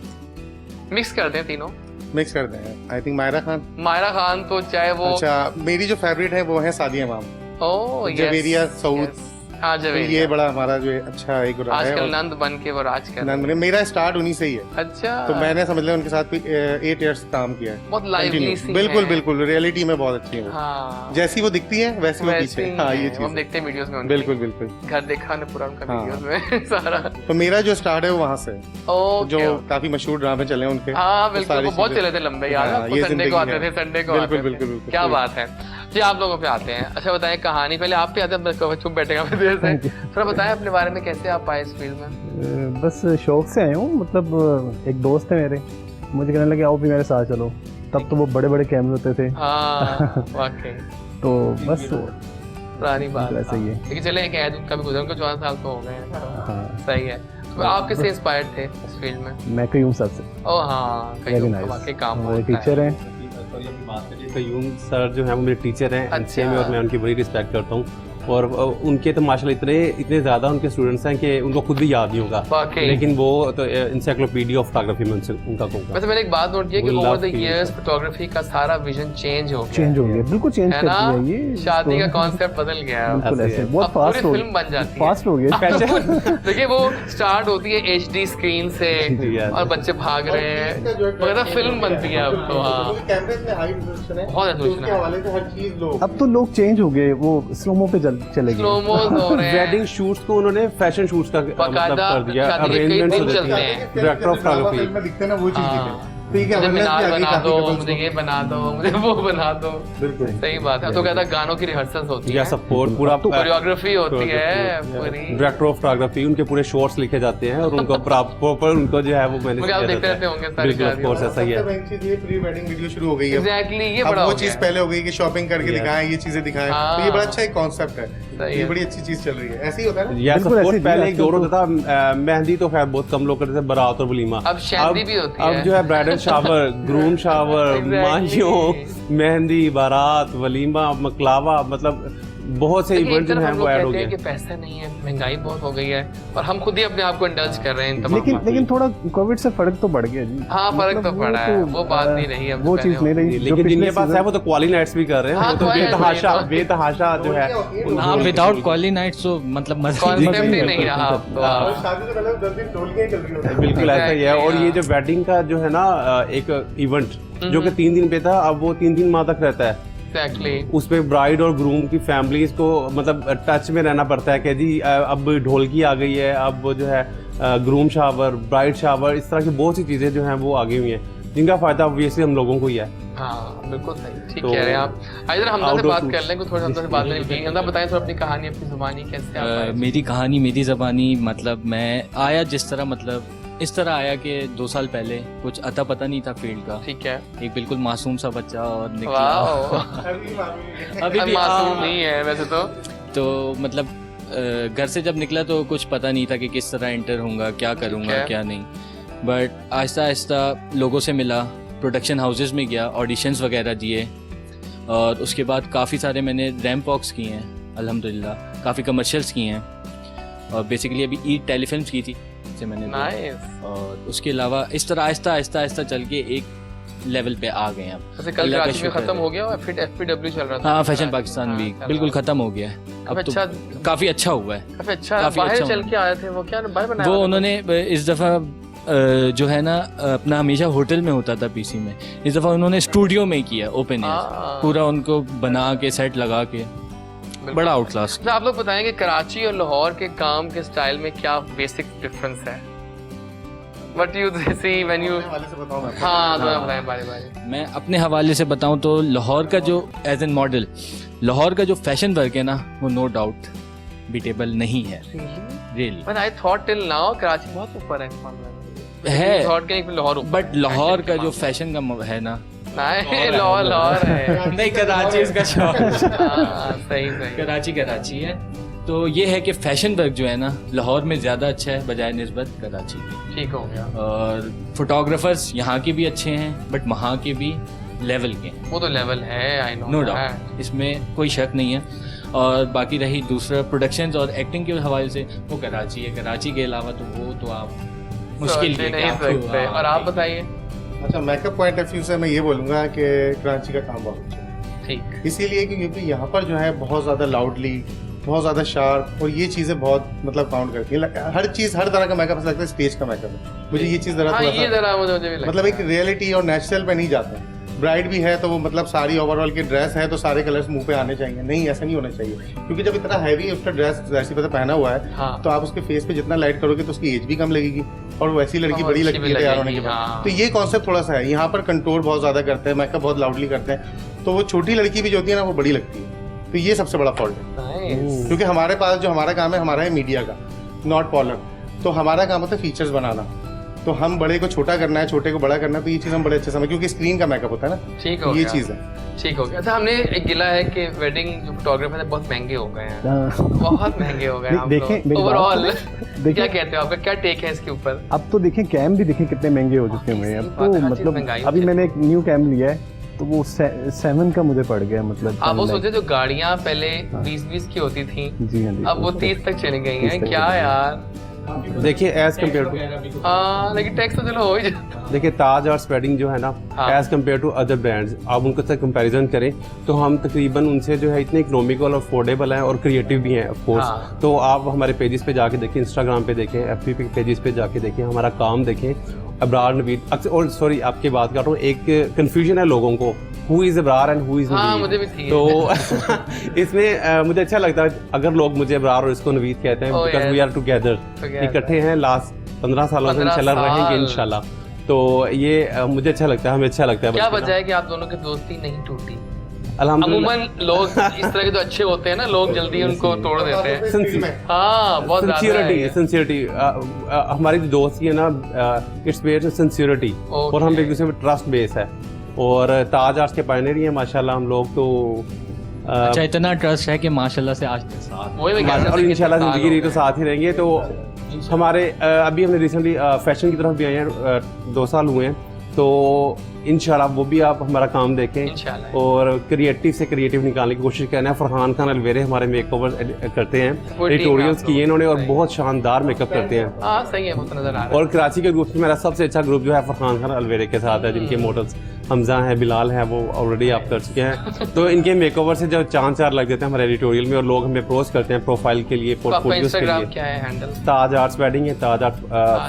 मिक्स कर दें तीनों। मिक्स कर दें। I think Myra Khan. मायरा खान तो चाहे वो अच्छा, मेरी जो फेवरेट है वो है सादिया इमाम। ओह जवेरिया सऊद। हाँ तो जवेरिया। ये बड़ा हमारा जो है अच्छा एक रहा है। आजकल और नंद बन के वो राज कर रहे नंद ने मेरा स्टार्ट उन्हीं से ही है। हैं। अच्छा, तो मैंने समझ लिया उनके साथ 8 इयर्स काम किया है। बहुत लाइवली Continue। सी बिल्कुल है। बिल्कुल, रियलिटी में बहुत अच्छी है वो। हाँ जैसी वो दिखती है वैसी वो वैसे पीछे। ही हाँ, है। ये हम चीज देखते हैं वीडियोस में उनकी। बिल्कुल बिल्कुल। घर देखा ने पूरा उनका हाँ। वीडियोस में सारा। तो मेरा जो स्टार्ट है वो वहाँ से है। ओके। जो काफी मशहूर ड्रामे चले हैं उनके। हाँ वो बिल्कुल, सारी वो बहुत चीजें- चले थे लंबे यार। हाँ, आपको ये संडे जिंदगी को आते है। थे, संडे को बिल्कुल आते थे। बिल्कुल बिल्कुल। क्या बात है जी। आप लोगों पे आते हैं। अच्छा बताएं कहानी, पहले आप पे आते हैं, चुप बैठेगा मैं देर से। थोड़ा बताएं अपने बारे में, कैसे आप आए इस फील्ड में? बस शौक से आए हूँ। मतलब एक दोस्त है मेरे, मुझे कहने लगे आओ भी मेरे साथ चलो। तब तो वो बड़े बड़े कैमरे होते थे। हाँ वाकई तो बस पुरानी बात वैसे ही है। लेकिन चले एक ऐड उनका भी गुजर, उनको 14 साल तो हो गए हैं। हाँ, सही है। तो आप किससे इंस्पायर्ड थे इस फील्ड में? मैं कयूम सर से। ओह हाँ, वेरी कई नाइस। वाकई काम हमारे होता है। टीचर हैं। कयूम सर जो है वो मेरे टीचर हैं अच्छा। एनसीए में, और मैं उनकी बड़ी रिस्पेक्ट करता हूँ। और उनके तो माशाल्लाह इतने ज़्यादा उनके स्टूडेंट्स हैं कि उनको खुद भी याद नहीं होगा, वाकई। लेकिन वो तो इंसाइक्लोपीडिया ऑफ फोटोग्राफी में उनका कहूँगा। वैसे मैंने एक बात नोट की है कि वो over love the field years photography का सारा विजन चेंज हो गया। चेंज हो गया, बिल्कुल चेंज है कर ना? दिया ये। शादी का इसको- कॉन्सेप्ट बदल गया है। बिल्कुल ऐसे ऐसे है। बहुत अब पूरी फास्ट हो फिल्म बन जाती है। फास्ट हो गया। देखिए वो स्टार्ट होती है HD स्क्रीन से यार। और बच्चे भाग रहे हैं, मतलब फिल्म बनती है अब तो। हाँ कैमरे में हाई रिजोल्यूशन है, बहुत तो resolution उसके है। हवाले से हर चीज लोग अब तो लोग चेंज हो गए, वो स्लोमो पे चले गए। स्लोमोज हो रहे हैं। वेडिंग शूट्स को उन्होंने फैशन शूट्स का मतलब बाकायदा कर दिया, शादी के कई अरेंजमेंट दिन हो चलते जाती हैं। है। डायरेक्टर ऑफ फिल्म फोटोग्राफी में दिखते हैं ना वो चीज हाँ। दिखे। तो ये क्या मुझे awareness भी मीनार आ गई बना काफी दो, couples मुझे को। ये बना दो, मुझे वो बना दो। बिल्कुल सही बात है। तो कहता है गानों की रिहर्सल्स होती या है, सपोर्ट पूरा कोरियोग्राफी होती है पूरी। डायरेक्टर ऑफ फोटोग्राफी, उनके पूरे शॉट्स लिखे जाते हैं और उनको प्रॉपर उनको जो है वो मैंने मुझे आप देखते रहते होंगे सारी बिल्कुल ऑफ कोर्स ऐसा ही है। सबसे बड़ी चीज ये प्री वेडिंग वीडियो शुरू हो गई है। एग्जैक्टली, ये अब बड़ा वो हो चीज गया है। पहले हो गई कि शॉपिंग करके दिखाएं, ये चीजें दिखाएं, तो ये बड़ा अच्छा एक कॉन्सेप्ट है, सही ये है। बड़ी अच्छी चीज चल रही है। ऐसे ही होता है ना। या बिल्कुल सपोर्ट ऐसे पहले भी एक दौर आजकल होता था, मेहंदी तो खैर बहुत कम लोग करते थे, बारात और वलीमा। अब शादी भी होती है। अब जो है bridal shower, groom shower, Exactly. माहियों, मेहंदी, बारात, वलीमा, मकलावा, मतलब बहुत से लेकिन इवेंट एक जो तरफ हैं हम वो लोग ऐड हो कहते गए। हैं कि पैसा नहीं है, महंगाई बहुत हो गई है और हम खुद ही अपने आप को इंडल्ज कर रहे हैं इन तमाम बातों लेकिन में। थोड़ा कोविड से फर्क तो बढ़ गया जी। हाँ, फर्क मतलब तो पड़ा है, वो बात नहीं रही अब वो पहले चीज नहीं रही। जो लेकिन पिछले जिनके पास है season- वो तो क्वाली नाइट्स भी कर रहे हैं, हाँ, वो तो quality बेतहाशा night, बेतहाशा जो है हाँ, विदाउट क्वाली नाइट्स तो मतलब मजा कॉन्सेप्ट ही नहीं रहा अब तो। और शादी से पहले 10 दिन ढोलकियां चल रही होती हैं। बिल्कुल ऐसा ही है। और ये Exactly, जो वेडिंग का जो है ना एक इवेंट जो कि 3 दिन पे था, अब वो 3 माह तक रहता है। एग्जैक्टली, उसमें ब्राइड और ग्रूम की फैमिलीज को मतलब टच में रहना पड़ता है कि जी अब ढोलकी आ गई है, अब वो जो है ग्रूम शावर, ब्राइड शावर, इस तरह की बहुत सी चीज़ें जो हैं वो आगे हुई हैं, जिनका फ़ायदा ऑब्वियसली हम लोगों को ही है। हाँ बिल्कुल सही, ठीक तो कह रहे हैं आप। आइए जरा हमजा से outdoor बात shoots। कर लें, कुछ थोड़ा हमजा से बात नहीं की। हमजा बताएं थोड़ा अपनी कहानी, अपनी जुबानी कैसे आप आए? मेरी कहानी, मेरी ज़बानी, मतलब मैं आया जिस तरह, मतलब इस तरह आया कि 2 साल पहले कुछ अता पता नहीं था फील्ड का। ठीक है, एक बिल्कुल मासूम सा बच्चा और निकला। वाह, अभी भी मासूम नहीं है वैसे तो मतलब घर से जब निकला तो कुछ पता नहीं था कि किस तरह एंटर होऊंगा, क्या करूंगा, है। क्या नहीं। बट आहिस्ता आहिस्ता लोगों से मिला, प्रोडक्शन हाउसेस में गया, ऑडिशंस वगैरह दिए और उसके बाद काफ़ी सारे मैंने रैम्प वॉक्स किए हैं अल्हम्दुलिल्लाह, काफ़ी कमर्शियल्स किए हैं और बेसिकली अभी ईद टेलीफिल्म्स की थी से मैंने दो। नाइस। और उसके अलावा इस तरह आहिस्ता आहिस्ता आहिस्ता चल के एक लेवल पे आ गए अब। वैसे कल अल्लाह का कराची में शुक्र खत्म है। हो गया और फिर FPW चल रहा था। हाँ, फैशन पाकिस्तान वीक चल बिल्कुल रहा ख़त्म हो गया है था। अब तो अच्छा, काफ़ी अच्छा हुआ है। काफी अच्छा, काफी बाहर अच्छा चल हुआ। के आए थे वो, क्या बाहर बनाया वो हुआ था? उन्होंने इस दफ़ा जो है ना अपना हमेशा होटल में होता था पीसी में, इस दफ़ा उन्होंने स्टूडियो में किया ओपन एयर, हाँ। पूरा उनको बना के सेट लगा के, बिल्कुल। बड़ा आउट क्लास। अच्छा, आप लोग बताएंगे कराची और लाहौर के काम के स्टाइल में क्या बेसिक डिफरेंस है? What do you see when you? वाले से बताओ मैं। हाँ, तो बताएं बारी बारी। मैं अपने हवाले से बताऊं तो लाहौर का जो एज एन मॉडल, लाहौर का जो फैशन वर्क है ना, वो नो डाउट बीटेबल नहीं है really. But I thought till now Karachi बहुत ऊपर है इस मामले में। है। Thought के एक लाहौर ऊपर। बट लाहौर का जो fashion फैशन का है ना, नहीं, लाहौर है। नहीं कराची इसका शौक। हाँ, सही सही। कराची है। तो ये है कि फैशन वर्क जो है ना लाहौर में ज़्यादा अच्छा है बजाय निस्बत कराची के। ठीक हो गया। और फोटोग्राफर्स यहाँ के भी अच्छे हैं बट वहाँ के भी लेवल के, वो तो लेवल है, आई नो। नो डाउट, इसमें कोई शक नहीं है। और बाकी रही दूसरा प्रोडक्शंस और एक्टिंग के हवाले से, वो कराची है। कराची के अलावा तो वो तो आप मुश्किल नहीं है कि आपको- सकते। और आप बताइए। अच्छा, मेकअप पॉइंट ऑफ व्यू से मैं ये बोलूँगा कि कराची का काम बहुत अच्छा है। ठीक। इसीलिए क्योंकि यहाँ पर जो है बहुत ज़्यादा लाउडली, बहुत ज़्यादा शार्प, और ये चीज़ें बहुत मतलब काउंट करती है। हर चीज़, हर तरह का मेकअप ऐसा लगता है स्टेज का मेकअप है। मुझे ये चीज़ ज़रा हाँ, थोड़ा ये सा जरा मुझे भी लगता मतलब एक है। रियलिटी और नेचुरल पे नहीं जाता है। ब्राइड भी है तो वो मतलब सारी ओवरऑल की ड्रेस है तो सारे कलर्स मुंह पे आने चाहिए, नहीं ऐसा नहीं होना चाहिए। क्योंकि जब इतना हैवी उसका ड्रेस जैसी पता पहना हुआ है, हाँ। तो आप उसके फेस पे जितना लाइट करोगे तो उसकी एज भी कम लगेगी और वैसी लड़की और बड़ी अच्छी लगती भी है तैयार होने लगेगी, के बाद। हाँ। तो ये कॉन्सेप्ट थोड़ा सा है। यहाँ पर कंट्रोल बहुत ज्यादा करते हैं, मेकअप बहुत लाउडली करते हैं, तो वो छोटी लड़की भी जो होती है ना वो बड़ी लगती है। तो ये सबसे बड़ा फॉल्ट है। Nice। क्योंकि हमारे पास जो हमारा काम है, हमारा है मीडिया का, नॉट पार्लर। तो हमारा काम होता है फीचर्स बनाना। तो हम बड़े को छोटा करना है, छोटे को बड़ा करना है, तो ये चीज़ हम बड़े अच्छे समझ, क्योंकि स्क्रीन का मेकअप होता है ना, ठीक हो ये गया। चीज़ है। ठीक हो गया। अच्छा, हमने एक गिला है कि वेडिंग जो फोटोग्राफर है बहुत महंगे हो गए हैं, हाँ। बहुत महंगे हो गए हैं आप देखें, लोग। मेरी बात ओवरऑल देखिए- क्या कहते हो, आपका क्या टेक है इसके ऊपर? अब तो देखें कैम भी देखें कितने महंगे हो चुके हुए हैं। अब सही बात है, तो हर चीज़ मतलब महंगाई अभी है। मैंने एक न्यू कैम लिया है तो वो 7 का मुझे पड़ गया, मतलब आप वो 10 लाख। सोचे जो गाड़ियाँ पहले 20-20 की होती थी, जी हाँ जी, अब वो 30 तक चली गई 30 हैं, तक क्या चली गई। यार। देखिए एज कम्पेयर टू, हाँ, लेकिन टैक्स तो चलो हो ही जाता। देखिए ताज आर्ट्स वेडिंग जो है ना, हाँ। As compare to other brands, आप उनके साथ कंपैरिजन करें तो हम तकरीबन उनसे जो है इतने इकोनॉमिकल और अफोर्डेबल हैं और क्रिएटिव भी हैं ऑफ कोर्स। हाँ। तो आप हमारे पेजेस पे जाके देखें, इंस्टाग्राम पे देखें, FB पे पेजेस पे जाके देखें, हमारा काम देखें। अब्रार नवीद अक्सर, और सॉरी आपकी बात कर रहा हूँ, एक कन्फ्यूजन है लोगों को, who is Abrar and who is हाँ, नवीद। मुझे भी थी। तो इसमें मुझे अच्छा लगता है अगर लोग मुझे अब्रार और इसको नवीद कहते हैं, Oh, because yes. We are together, Together. इकट्ठे हैं लास्ट 15 सालों से, 15 इंशाल्लाह रहेंगे साल। इंशाल्लाह। तो ये मुझे अच्छा लगता है, हमें अच्छा लगता है। क्या बस वजह है कि आप दोनों की दोस्ती नहीं टूटी? अल्हम्दुलिल्लाह अमूमन लोग इस तरह के तो अच्छे होते हैं ना, लोग जल्दी उनको तोड़ देते हैं। हाँ, बहुत सिंसियरिटी हमारी जो दोस्ती है ना, इट्स बेस्ड ऑन सिंसियरिटी, और हम एक दूसरे पे ट्रस्ट बेस है। और ताज आर्ट्स के पायनियर ही हैं माशाल्लाह हम लोग, तो अच्छा इतना ट्रस्ट है कि माशाल्लाह से आज तक साथ, और इंशाल्लाह जिंदगी रही तो साथ ही रहेंगे। तो हमारे अभी हमने रिसेंटली फैशन की तरफ भी आए हैं, 2 साल हुए हैं, तो इंशाल्लाह वो भी आप हमारा काम देखें और क्रिएटिव से क्रिएटिव निकालने की कोशिश करना है। फरहान खान अलवेरे हमारे मेकओवर करते हैं, एडिटोरियल्स किए इन्होंने और बहुत शानदार मेकअप करते हैं। हाँ सही है, बहुत नजर आ रहा है। और कराची के ग्रुप में मेरा सबसे अच्छा ग्रुप जो है फरहान खान अलवेरे के साथ है, जिनके मॉडल्स हमजा है, बिलाल है, वो ऑलरेडी आप कर चुके हैं। तो इनके मेकओवर से जो चार लग जाते हैं हमारे एडिटोरियल में, और लोग हमें अप्रोच करते हैं प्रोफाइल के लिए, पोर्टफोलियोज के लिए। क्या है हैंडल? ताज आर्ट्स वेडिंग है, ताज आर्ट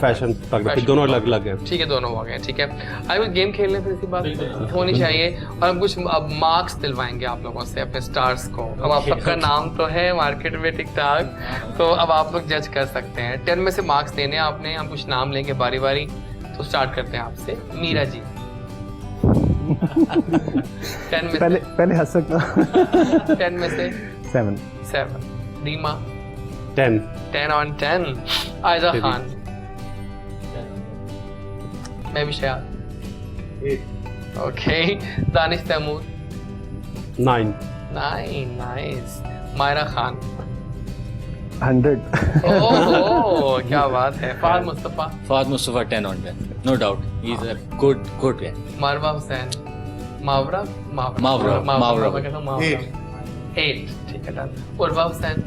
फैशन फोटोग्राफी, दोनों अलग अलग है। ठीक है, दोनों हो गए। ठीक है, आई विल गेम खेलने फिर इसी बात होनी चाहिए, और हम कुछ अब मार्क्स दिलवाएंगे आप लोगों से अपने स्टार्स को। अब आप सबका नाम तो है मार्केट में ठीक ठाक, तो अब आप लोग जज कर सकते हैं। 10 में से मार्क्स देने आपने, हम कुछ नाम लेंगे बारी बारी। तो स्टार्ट करते हैं आपसे, मीरा जी। 10 में पहले हंस सकता। 10 में से 7। रीमा 10 on 10। आयजा खान। मैं भी शायद 8। ओके, दानिश तैमूर 9। नाइस। मायरा खान 100। ओह क्या बात है। Fahad Mustafa 10 on 10, no doubt, he is a good guy. मारवा हुसैन मावरा मैं कहता हूँ 8। ठीक है, डन। उर्वा हुसैन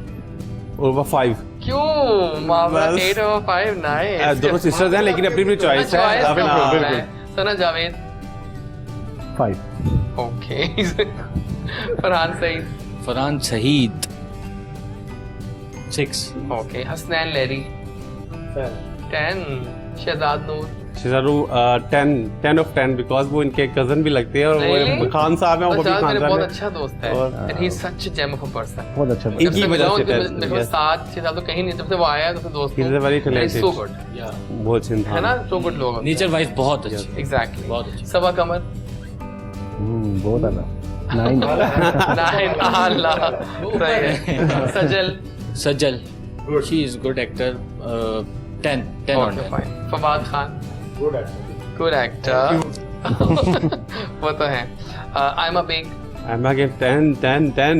और 5। क्यों मावरा 8 और 5? नाइस। दोनों सिस्टर्स हैं लेकिन अपनी अपनी चॉइस है। Sana Javed 5। Okay. Farhan Saeed 6। Okay. Hasnain Lehri 10। Shahzad Noor 10 of 10 because वो इनके कजन भी लगते हैं, और वो खान साहब हैं, वो भी खान साहब बहुत हैं। अच्छा दोस्त है, and he is such a gem of a person. बहुत अच्छा। इनकी वजह से देखो 7-6 साल तो कहीं नहीं, जब से वो आया है तो दोस्त He's a very talented. So good, बहुत अच्छे है ना, सो गुड लोग नेचर वाइज बहुत अच्छे। एग्जैक्टली। बहुत अच्छे। सबा कमर बहुत आला 9। अल्लाह सही है। Sajal she is good actor 10 on 10। Fawad Khan good actor वो तो है। आयमा बेग 10।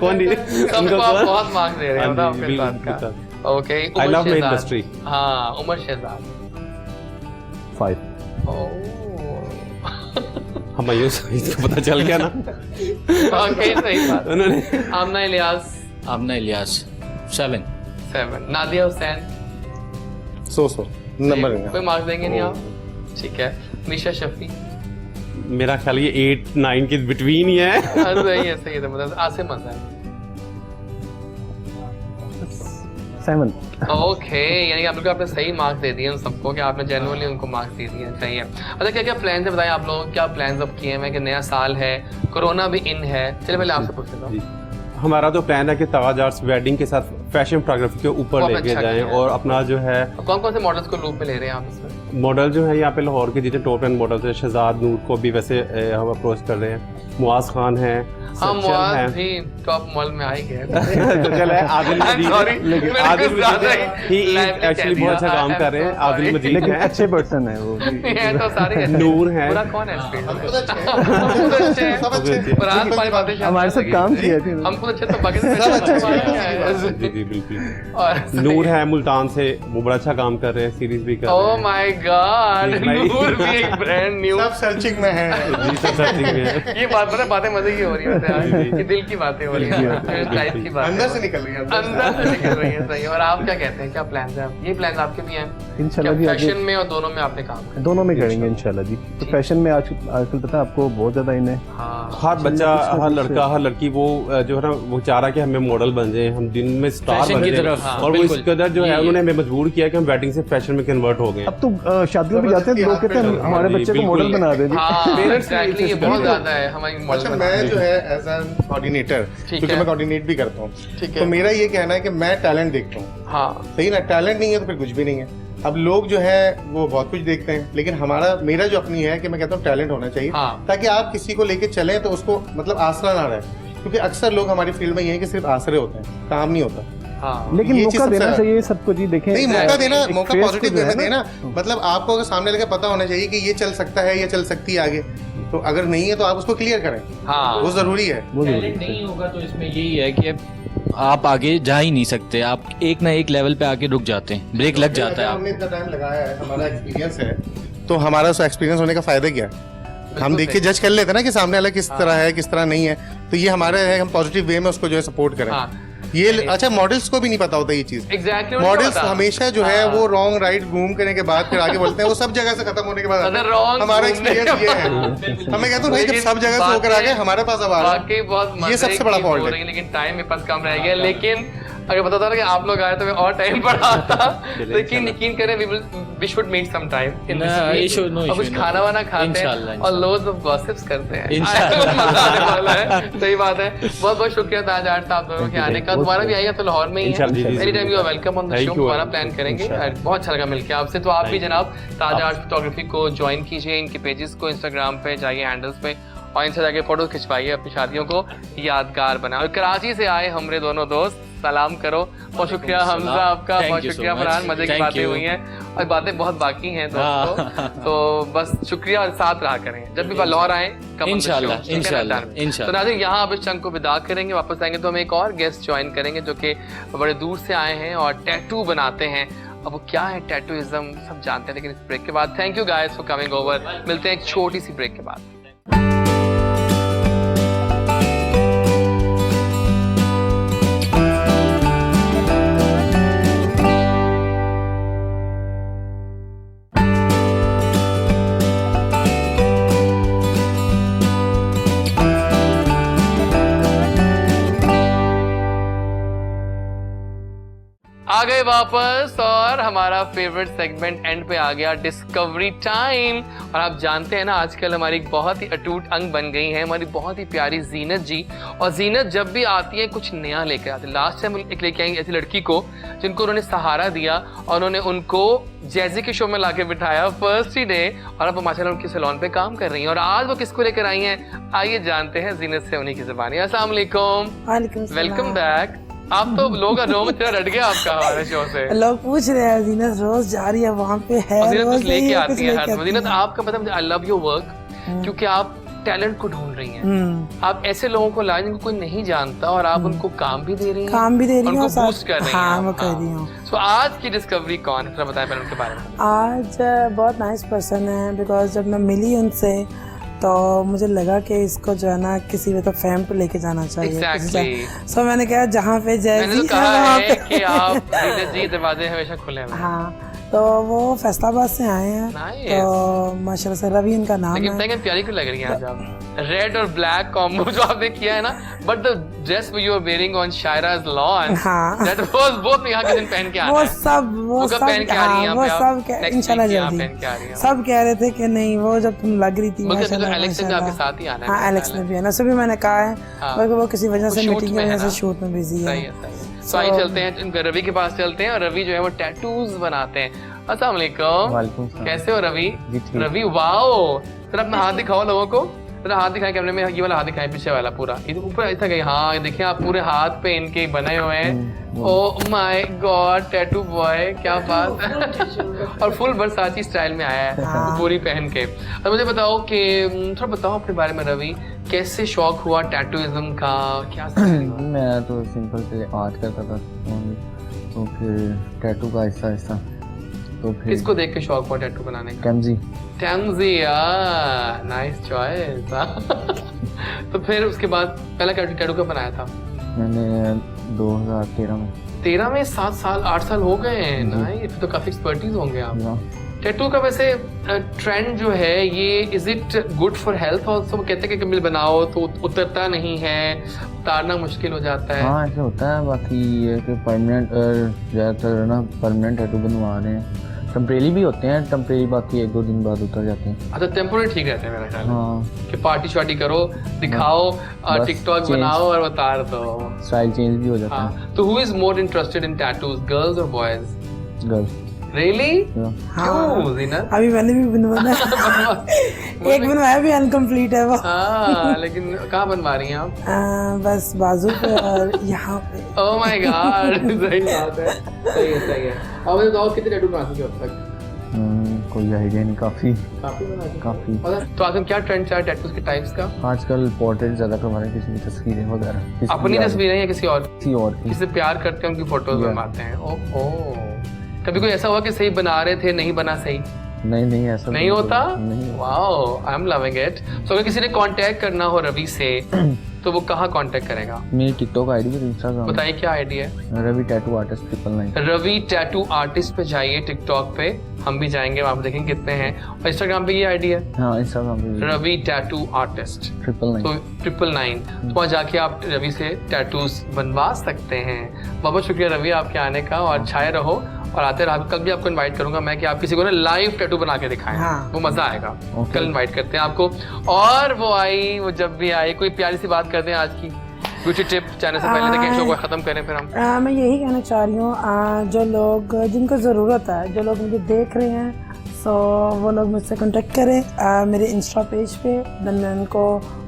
कौन नहीं सबको आप बहुत मार्क्स दे रहे हो ना अपने साथ का। Okay. I love my industry. हाँ, उमर शहजाद 5। हम इसको पता चल गया ना। ओके, सही बात। उन्होंने आमना इलियास 7। नादिया हुसैन सो नंबर कोई मार्क्स देंगे नहीं आप? ठीक है। निशा शफी मेरा ख्याल ये 8-9 के बिटवीन ही है। सही है। मतलब आसिम अजहर 7। ओके, यानी कि आप लोग आपने सही मार्क्स दे दिए उन सबको, कि आपने जेन्युइनली उनको मार्क्स दे दिए। सही है। अच्छा, क्या क्या प्लान्स है बताएं आप लोग, क्या प्लान्स अब किए हैं कि नया साल है, कोरोना भी इन है। चलिए पहले आपसे पूछ लेता हूँ। हमारा तो प्लान है कि ताज आर्ट्स वेडिंग के साथ फैशन फोटोग्राफी के ऊपर बहुत लेके अच्छा जाएं, किया है। और अपना जो है कौन कौन से मॉडल्स को लूप में ले रहे हैं आप इसमें? मॉडल जो है यहाँ पे लाहौर के जितने टॉप एंड मॉडल्स हैं, शहजाद नूर को भी वैसे हम अप्रोच कर रहे हैं, मुआज खान है, हाँ सच्चर मुआज है। भी टॉप मॉल में आई गए। तो चल है आदिल मजीद Sorry, है, लेकिन मैंने आदिल कुछ ज़्यादा मजीद ही lively एक्चुअली कह बहुत अच्छा दिया। काम कर रहे हैं। I'm so Adil sorry। मजीद लेकिन है, अच्छे पर्सन है वो। ये तो सारे अच्छे। नूर है, पूरा कौन है इस फील्ड में? खुद अच्छे हैं, सब अच्छे हैं। फरहान वाली बातें शायद हमारे साथ लगी। काम किया थी। हम खुद अच्छे तो बाकी सब अच्छे। जी जी बिल्कुल। और नूर है मुल्तान से, वो बड़ा अच्छा काम कर रहे हैं, सीरीज भी कर रहे ओह हैं। माय गॉड, जी भाई। नूर भी एक ब्रांड न्यू। सब सर्चिंग में है। जी, सब सर्चिंग में है। ये बात पता है, बातें मजे की हो रही होती है, ये दिल की बातें हो रही है, लाइफ की बात अंदर से निकल रही है। अंदर से निकल रही है। सही है। और आप क्या कहते हैं, क्या प्लान्स हैं? ये प्लान्स आपके भी हैं इंशाल्लाह जी, फैशन आगे में और दोनों में आपने काम किया? दोनों में करेंगे इंशाल्लाह जी। तो फैशन में आजकल पता है आपको बहुत ज़्यादा इन्हें हाँ हर बच्चा, हर लड़का, हर लड़की वो जो है ना, वो चाह रहा है कि हमें मॉडल बन जाए, हम दिन में स्टार Fashion बन की गए तरफ, और वो इस बिल्कुल। कदर जो है उन्होंने हमें मजबूर किया कि हम वेडिंग से फैशन में कन्वर्ट हो गए। अब तो शादियों में जाते हैं लोग कहते हैं हमारे बच्चे को मॉडल बना दे जी। एग्जैक्टली, ये बहुत ज्यादा है हमारी अच्छा, मॉडल। मैं जो है एज एन कोऑर्डिनेटर, क्योंकि मैं कोऑर्डिनेट भी करता हूँ, तो मेरा ये कहना है कि मैं टैलेंट देखता हूँ। हाँ सही ना, टैलेंट नहीं है तो फिर कुछ भी नहीं है। अब लोग जो है वो बहुत कुछ देखते हैं, लेकिन मेरा जो अपनी है कि मैं कहता हूँ टैलेंट होना चाहिए, ताकि आप किसी को लेके चलें तो उसको मतलब आसरा ना रहे, क्योंकि अक्सर लोग हमारी फील्ड में ये है कि सिर्फ आसरे होते हैं, काम नहीं होता। लेकिन ये मौका चीज़ देना सबसे- चाहिए सबको जी। देखें नहीं, मौका देना, मौका फेस पॉजिटिव को जो है वे में ना, देना, मतलब आपको अगर सामने लगे पता होना चाहिए कि ये चल सकता है, ये चल सकती है आगे, तो अगर नहीं है तो आप उसको क्लियर करें। वो जरूरी है। टैलेंट नहीं होगा तो इसमें यही है कि आप आगे जा ही नहीं सकते, आप एक ना एक लेवल पे आके रुक जाते हैं, ब्रेक लग जाता है। हमने इतना टाइम लगाया है, हमारा एक्सपीरियंस है, तो हमारा उस एक्सपीरियंस होने का फायदा क्या है? हम देख के जज कर लेते हैं ना कि सामने वाला किस तरह है, किस तरह नहीं है, तो ये हमारा है, हम पॉजिटिव वे में उसको जो है सपोर्ट करें। ये अच्छा, मॉडल्स को भी नहीं पता होता ये चीज। एग्जैक्टली, मॉडल्स हमेशा जो है वो रॉन्ग राइट घूम करने के बाद फिर आगे बोलते हैं, वो सब जगह से खत्म होने के बाद हमारा एक्सपीरियंस ये है। हमें कहते हैं भाई जब सब जगह से होकर आ गए हमारे पास अब आ रहा है, ये सबसे बड़ा फॉल्ट है। लेकिन टाइम मेरे पास कम रह गया, लेकिन अगर पता था ना कि आप लोग आए तो मैं और टाइम बढ़ा आता, लेकिन यकीन करें we should make some time in this week और कुछ खाना वाना खाते हैं और लोड्स ऑफ गॉसिप्स करते हैं। मजा आने वाला है, सही बात है। बहुत बहुत शुक्रिया ताज आर्ट साहब दोनों के आने का। दोबारा भी आएगा तो लाहौर में ही है, any time you are welcome on the show. दोबारा प्लान करेंगे, बहुत अच्छा लगा मिलके आपसे। तो आप भी जनाब ताज आर्ट फोटोग्राफी को ज्वाइन कीजिए, इनके पेजेस को इंस्टाग्राम पे जाइए, हैंडल्स पे, और इनसे जाके फोटो खिंचवाइए, अपनी शादियों को यादगार बनाओ। और कराची से आए हमारे दोनों दोस्त, सलाम करो। बहुत शुक्रिया हमजा आपका, बहुत शुक्रिया फरहान, मजे की बातें हुई हैं और बातें बहुत बाकी हैं दोस्तों। तो बस शुक्रिया और साथ रहा करें, जब भी लाहौर आए इंशाल्लाह। तो नाज़रीन, यहाँ अब इस चंक को विदा करेंगे, वापस आएंगे तो हम एक और गेस्ट ज्वाइन करेंगे जो कि बड़े दूर से आए हैं और टैटू बनाते हैं। अब वो क्या है टैटूइज्म सब जानते हैं, लेकिन इस ब्रेक के बाद। Thank you guys for coming over. मिलते हैं एक छोटी सी ब्रेक के बाद। आ गए वापस और हमारा फेवरेट सेगमेंट एंड पे आ गया, डिस्कवरी टाइम। और आप जानते हैं ना, आजकल हमारी एक बहुत ही अटूट अंग बन गई है हमारी बहुत ही प्यारी जीनत जी। और जीनत जब भी आती है कुछ नया लेकर आती है। लास्ट टाइम एक लेके आई ऐसी लड़की को जिनको उन्होंने सहारा दिया और उन्होंने उनको जैजी के शो में लाके बिठाया फर्स्ट ही डे, और अब माशाल्लाह उनके सैलून पे काम कर रही हैं। और आज वो किसको लेकर आई हैं, आइए जानते हैं जीनत से उन्हीं की ज़बानी। अस्सलाम वालेकुम, वेलकम बैक। आप तो लोग रोम तेरा रट गया आपका हमारे शो से। लोग पूछ रहे हैं जीनत रोज जा रही है वहाँ पे है, जीनत रोज कुछ लेके आती है लेके हर जीनत। आपका पता मुझे, आई लव योर वर्क, क्योंकि आप टैलेंट को ढूंढ रही हैं। आप ऐसे लोगों को लाए जिनको कोई नहीं जानता और आप उनको काम भी दे रही हैं, काम भी दे रही उनको हूँ, बूस्ट कर रही हैं। हाँ मैं कर रही हूँ। तो आज की डिस्कवरी कौन है, थोड़ा बताएं पहले उनके बारे में। आज बहुत नाइस पर्सन है, बिकॉज जब मैं मिली उनसे तो मुझे लगा कि इसको जो है ना किसी भी तो फैम पे लेके जाना चाहिए। Exactly. सो मैंने कहा जहाँ पे मैंने तो जैसी कहा वहाँ है कि आप जीनत जी दरवाजे हमेशा खुले हैं। हाँ, तो वो फैसलाबाद से आए हैं। Nice. तो माशाल्लाह से रवि उनका नाम लेकिन है। पता है क्या प्यारी क्यों लग रही हैं आज आप, रेड और ब्लैक कॉम्बो जो आपने किया है ना, but the dress you are wearing on शायराज लॉन, हाँ, दैट वाज बहुत यहाँ के दिन पहन के आना वो है। सब पहन के आ रही हैं हाँ, वो सब इंशाल्लाह जल्दी पहन के आ रही हैं। सब कह रहे थे कि नहीं वो जब तुम लग रही थी मुझे तो माशाल्लाह एलेक्स ने भी आपके साथ ही आना है। हाँ एलेक्स ने भी है ना, सुबह मैंने कहा है मगर वो किसी वजह से शूट मीटिंग की में है वजह ना। से शूट में बिजी सही है। है, सही है। तो आइए चलते हैं इनके रवि के पास चलते हैं, और रवि जो है वो टैटूज बनाते हैं। अस्सलाम वालेकुम, कैसे हो रवि? रवि वाओ, जरा अपना हाथ दिखाओ लोगों को, जरा हाथ दिखाएं कैमरे में, ये वाला हाथ दिखाएं पीछे वाला पूरा, ये तो ऊपर ऐसा गई। हाँ देखिए आप पूरे हाथ पे इनके बने हुए हैं। Oh my God, tattoo boy, क्या बात। और फुल बरसाती स्टाइल में आया है पूरी पहन के। अब मुझे बताओ कि थोड़ा बताओ अपने बारे में रवि, कैसे शौक हुआ टैटूइज्म का, क्या? मैं तो सिंपल से आर्ट करता था, तो फिर टैटू का आहिस्ता तो फिर किसको देख के शौक हुआ टैटू बनाने का? टैमजी, नाइस चॉइस। तो फिर उसके बाद पहला टैटू कब बनाया था? मैंने 2013 में। 13 में 7 साल 8 साल हो गए हैं। नाइस, तो काफी एक्सपर्टीज होंगे आप। टैटू का वैसे ट्रेंड जो है ये, is it good for health also? कहते हैं कि कभी बनाओ तो उतरता नहीं है उतारना मुश्किल हो जाता है? हाँ ऐसे होता है, बाकी ये कि परमानेंट ज़्यादातर ना परमानेंट टैटू बनवा रहे हैं। टेम्परेरी भी होते हैं, टेम्परेरी बाकी 1-2 दिन बाद उतर जाते हैं। अच्छा टेम्पोरेरी ठीक रहते हैं मेरा ख्याल। हाँ कि पार्टी शार्टी करो, दिखाओ, टिकटॉक बनाओ और उतार दो, स्टाइल चेंज भी हो जाता है। तो who is more interested in tattoos, girls और बॉयज? गर्ल्स। रियली? हाँ, जीनत? अभी मैंने भी बनवाना एक बनवाया भी अनकम्प्लीट है वो। हाँ, लेकिन कहाँ बनवा रही हैं आप? बस बाजू पे और यहाँ पे। ओह माय गॉड, सही बात है, सही है। अब मुझे बताओ कितने टैटू बना चुके हो अब तक? कोई आइडिया नहीं, काफी तो आजकल क्या ट्रेंड चल रहा है टैटूज के टाइप्स का? आजकल पोर्ट्रेट ज्यादा करवा रहे हैं, किसी की तस्वीरें वगैरह। अपनी तस्वीरें या किसी और की? किसी प्यार करते हैं उनकी फोटोज बनवाते हैं। ओह, कभी कोई ऐसा हुआ कि सही बना रहे थे, नहीं बना सही? नहीं ऐसा नहीं होता। नहीं। Wow, I am loving it. So अगर किसी ने कांटेक्ट करना हो रवि से तो वो कहाँ कांटेक्ट करेगा? मेरी टिकटॉक आईडी है, इंस्टाग्राम। बताइए क्या आईडी है? Ravi tattoo artist 999। Ravi tattoo artist पे जाइए टिकटॉक पे, हम भी जाएंगे वहाँ पे देखेंगे कितने हैं। और इंस्टाग्राम पे ये आईडी है? हाँ इंस्टाग्राम पे रवि टैटू आर्टिस्ट 999। तो 999 तो वहाँ जाके आप रवि से टैटूज बनवा सकते हैं। बहुत शुक्रिया रवि आपके आने का, और छाए रहो और आते रहो। कल भी आपको इनवाइट करूंगा मैं कि आप किसी को ना लाइव टैटू बना के दिखाएं। हाँ। वो मजा आएगा। कल इनवाइट करते हैं आपको। और वो आई, वो जब भी आई, कोई प्यारी सी बात करते हैं आज की ब्यूटी टिप चैनल से पहले, लेकिन शो को खत्म करें फिर हम। मैं यही कहना चाह रही हूँ, जो लोग जिनको ज़रूरत है, जो लोग मुझे देख रहे हैं, सो वो लोग मुझसे कांटेक्ट करें मेरे इंस्टा पेज पे। मैं उनको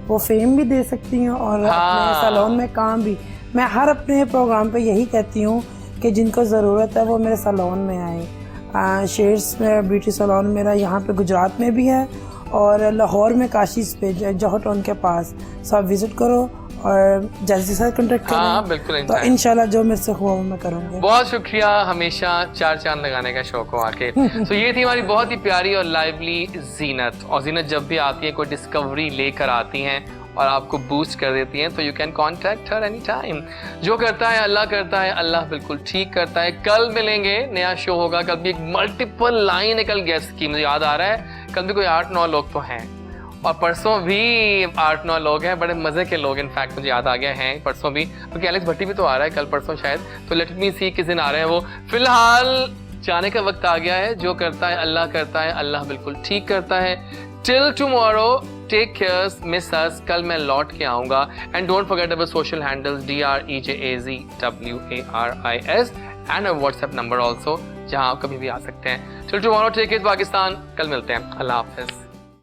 वो फेम भी दे सकती हूँ और अपने सैलून में काम भी। मैं हर अपने प्रोग्राम पे यही कहती हूँ कि जिनको ज़रूरत है वो मेरे सैलून में आए। शेड्स में ब्यूटी सैलून मेरा यहाँ पे गुजरात में भी है और लाहौर में काशीज़ पे जौहर टाउन के पास। सो आप विज़िट करो और जल्दी से कांटेक्ट करें। हाँ, बिल्कुल, तो इंशाल्लाह जो मेरे से हुआ वो मैं करूँगी। बहुत शुक्रिया हमेशा 4 चांद लगाने का शौक हो आके। तो ये थी हमारी बहुत ही प्यारी और लाइवली जीनत। और जीनत जब भी आती है कोई डिस्कवरी लेकर आती हैं और आपको बूस्ट कर देती हैं, तो you can contact her any time. जो करता है अल्लाह करता है, अल्लाह बिल्कुल ठीक करता है। कल मिलेंगे, नया शो होगा। कल भी एक मल्टीपल लाइन है कल गेस्ट की, मुझे याद आ रहा है कल भी कोई 8-9 लोग तो हैं, और परसों भी 8-9 लोग हैं, बड़े मज़े के लोग। इनफैक्ट मुझे याद आ गया हैं परसों भी, क्योंकि एलेक्स भट्टी भी तो आ रहा है कल परसों शायद। तो लेट मी सी किस दिन आ रहे हैं वो। फिलहाल जाने का वक्त आ गया है। जो करता है अल्लाह करता है, अल्लाह बिल्कुल ठीक करता है। Till tomorrow, take care, miss us. कल मैं लौट के आऊँगा। And don't forget our social handles DREJAZWARIS and a WhatsApp number also, जहाँ आप कभी भी आ सकते हैं। Till tomorrow, take care Pakistan. कल मिलते हैं। अल्लाह हाफिज़।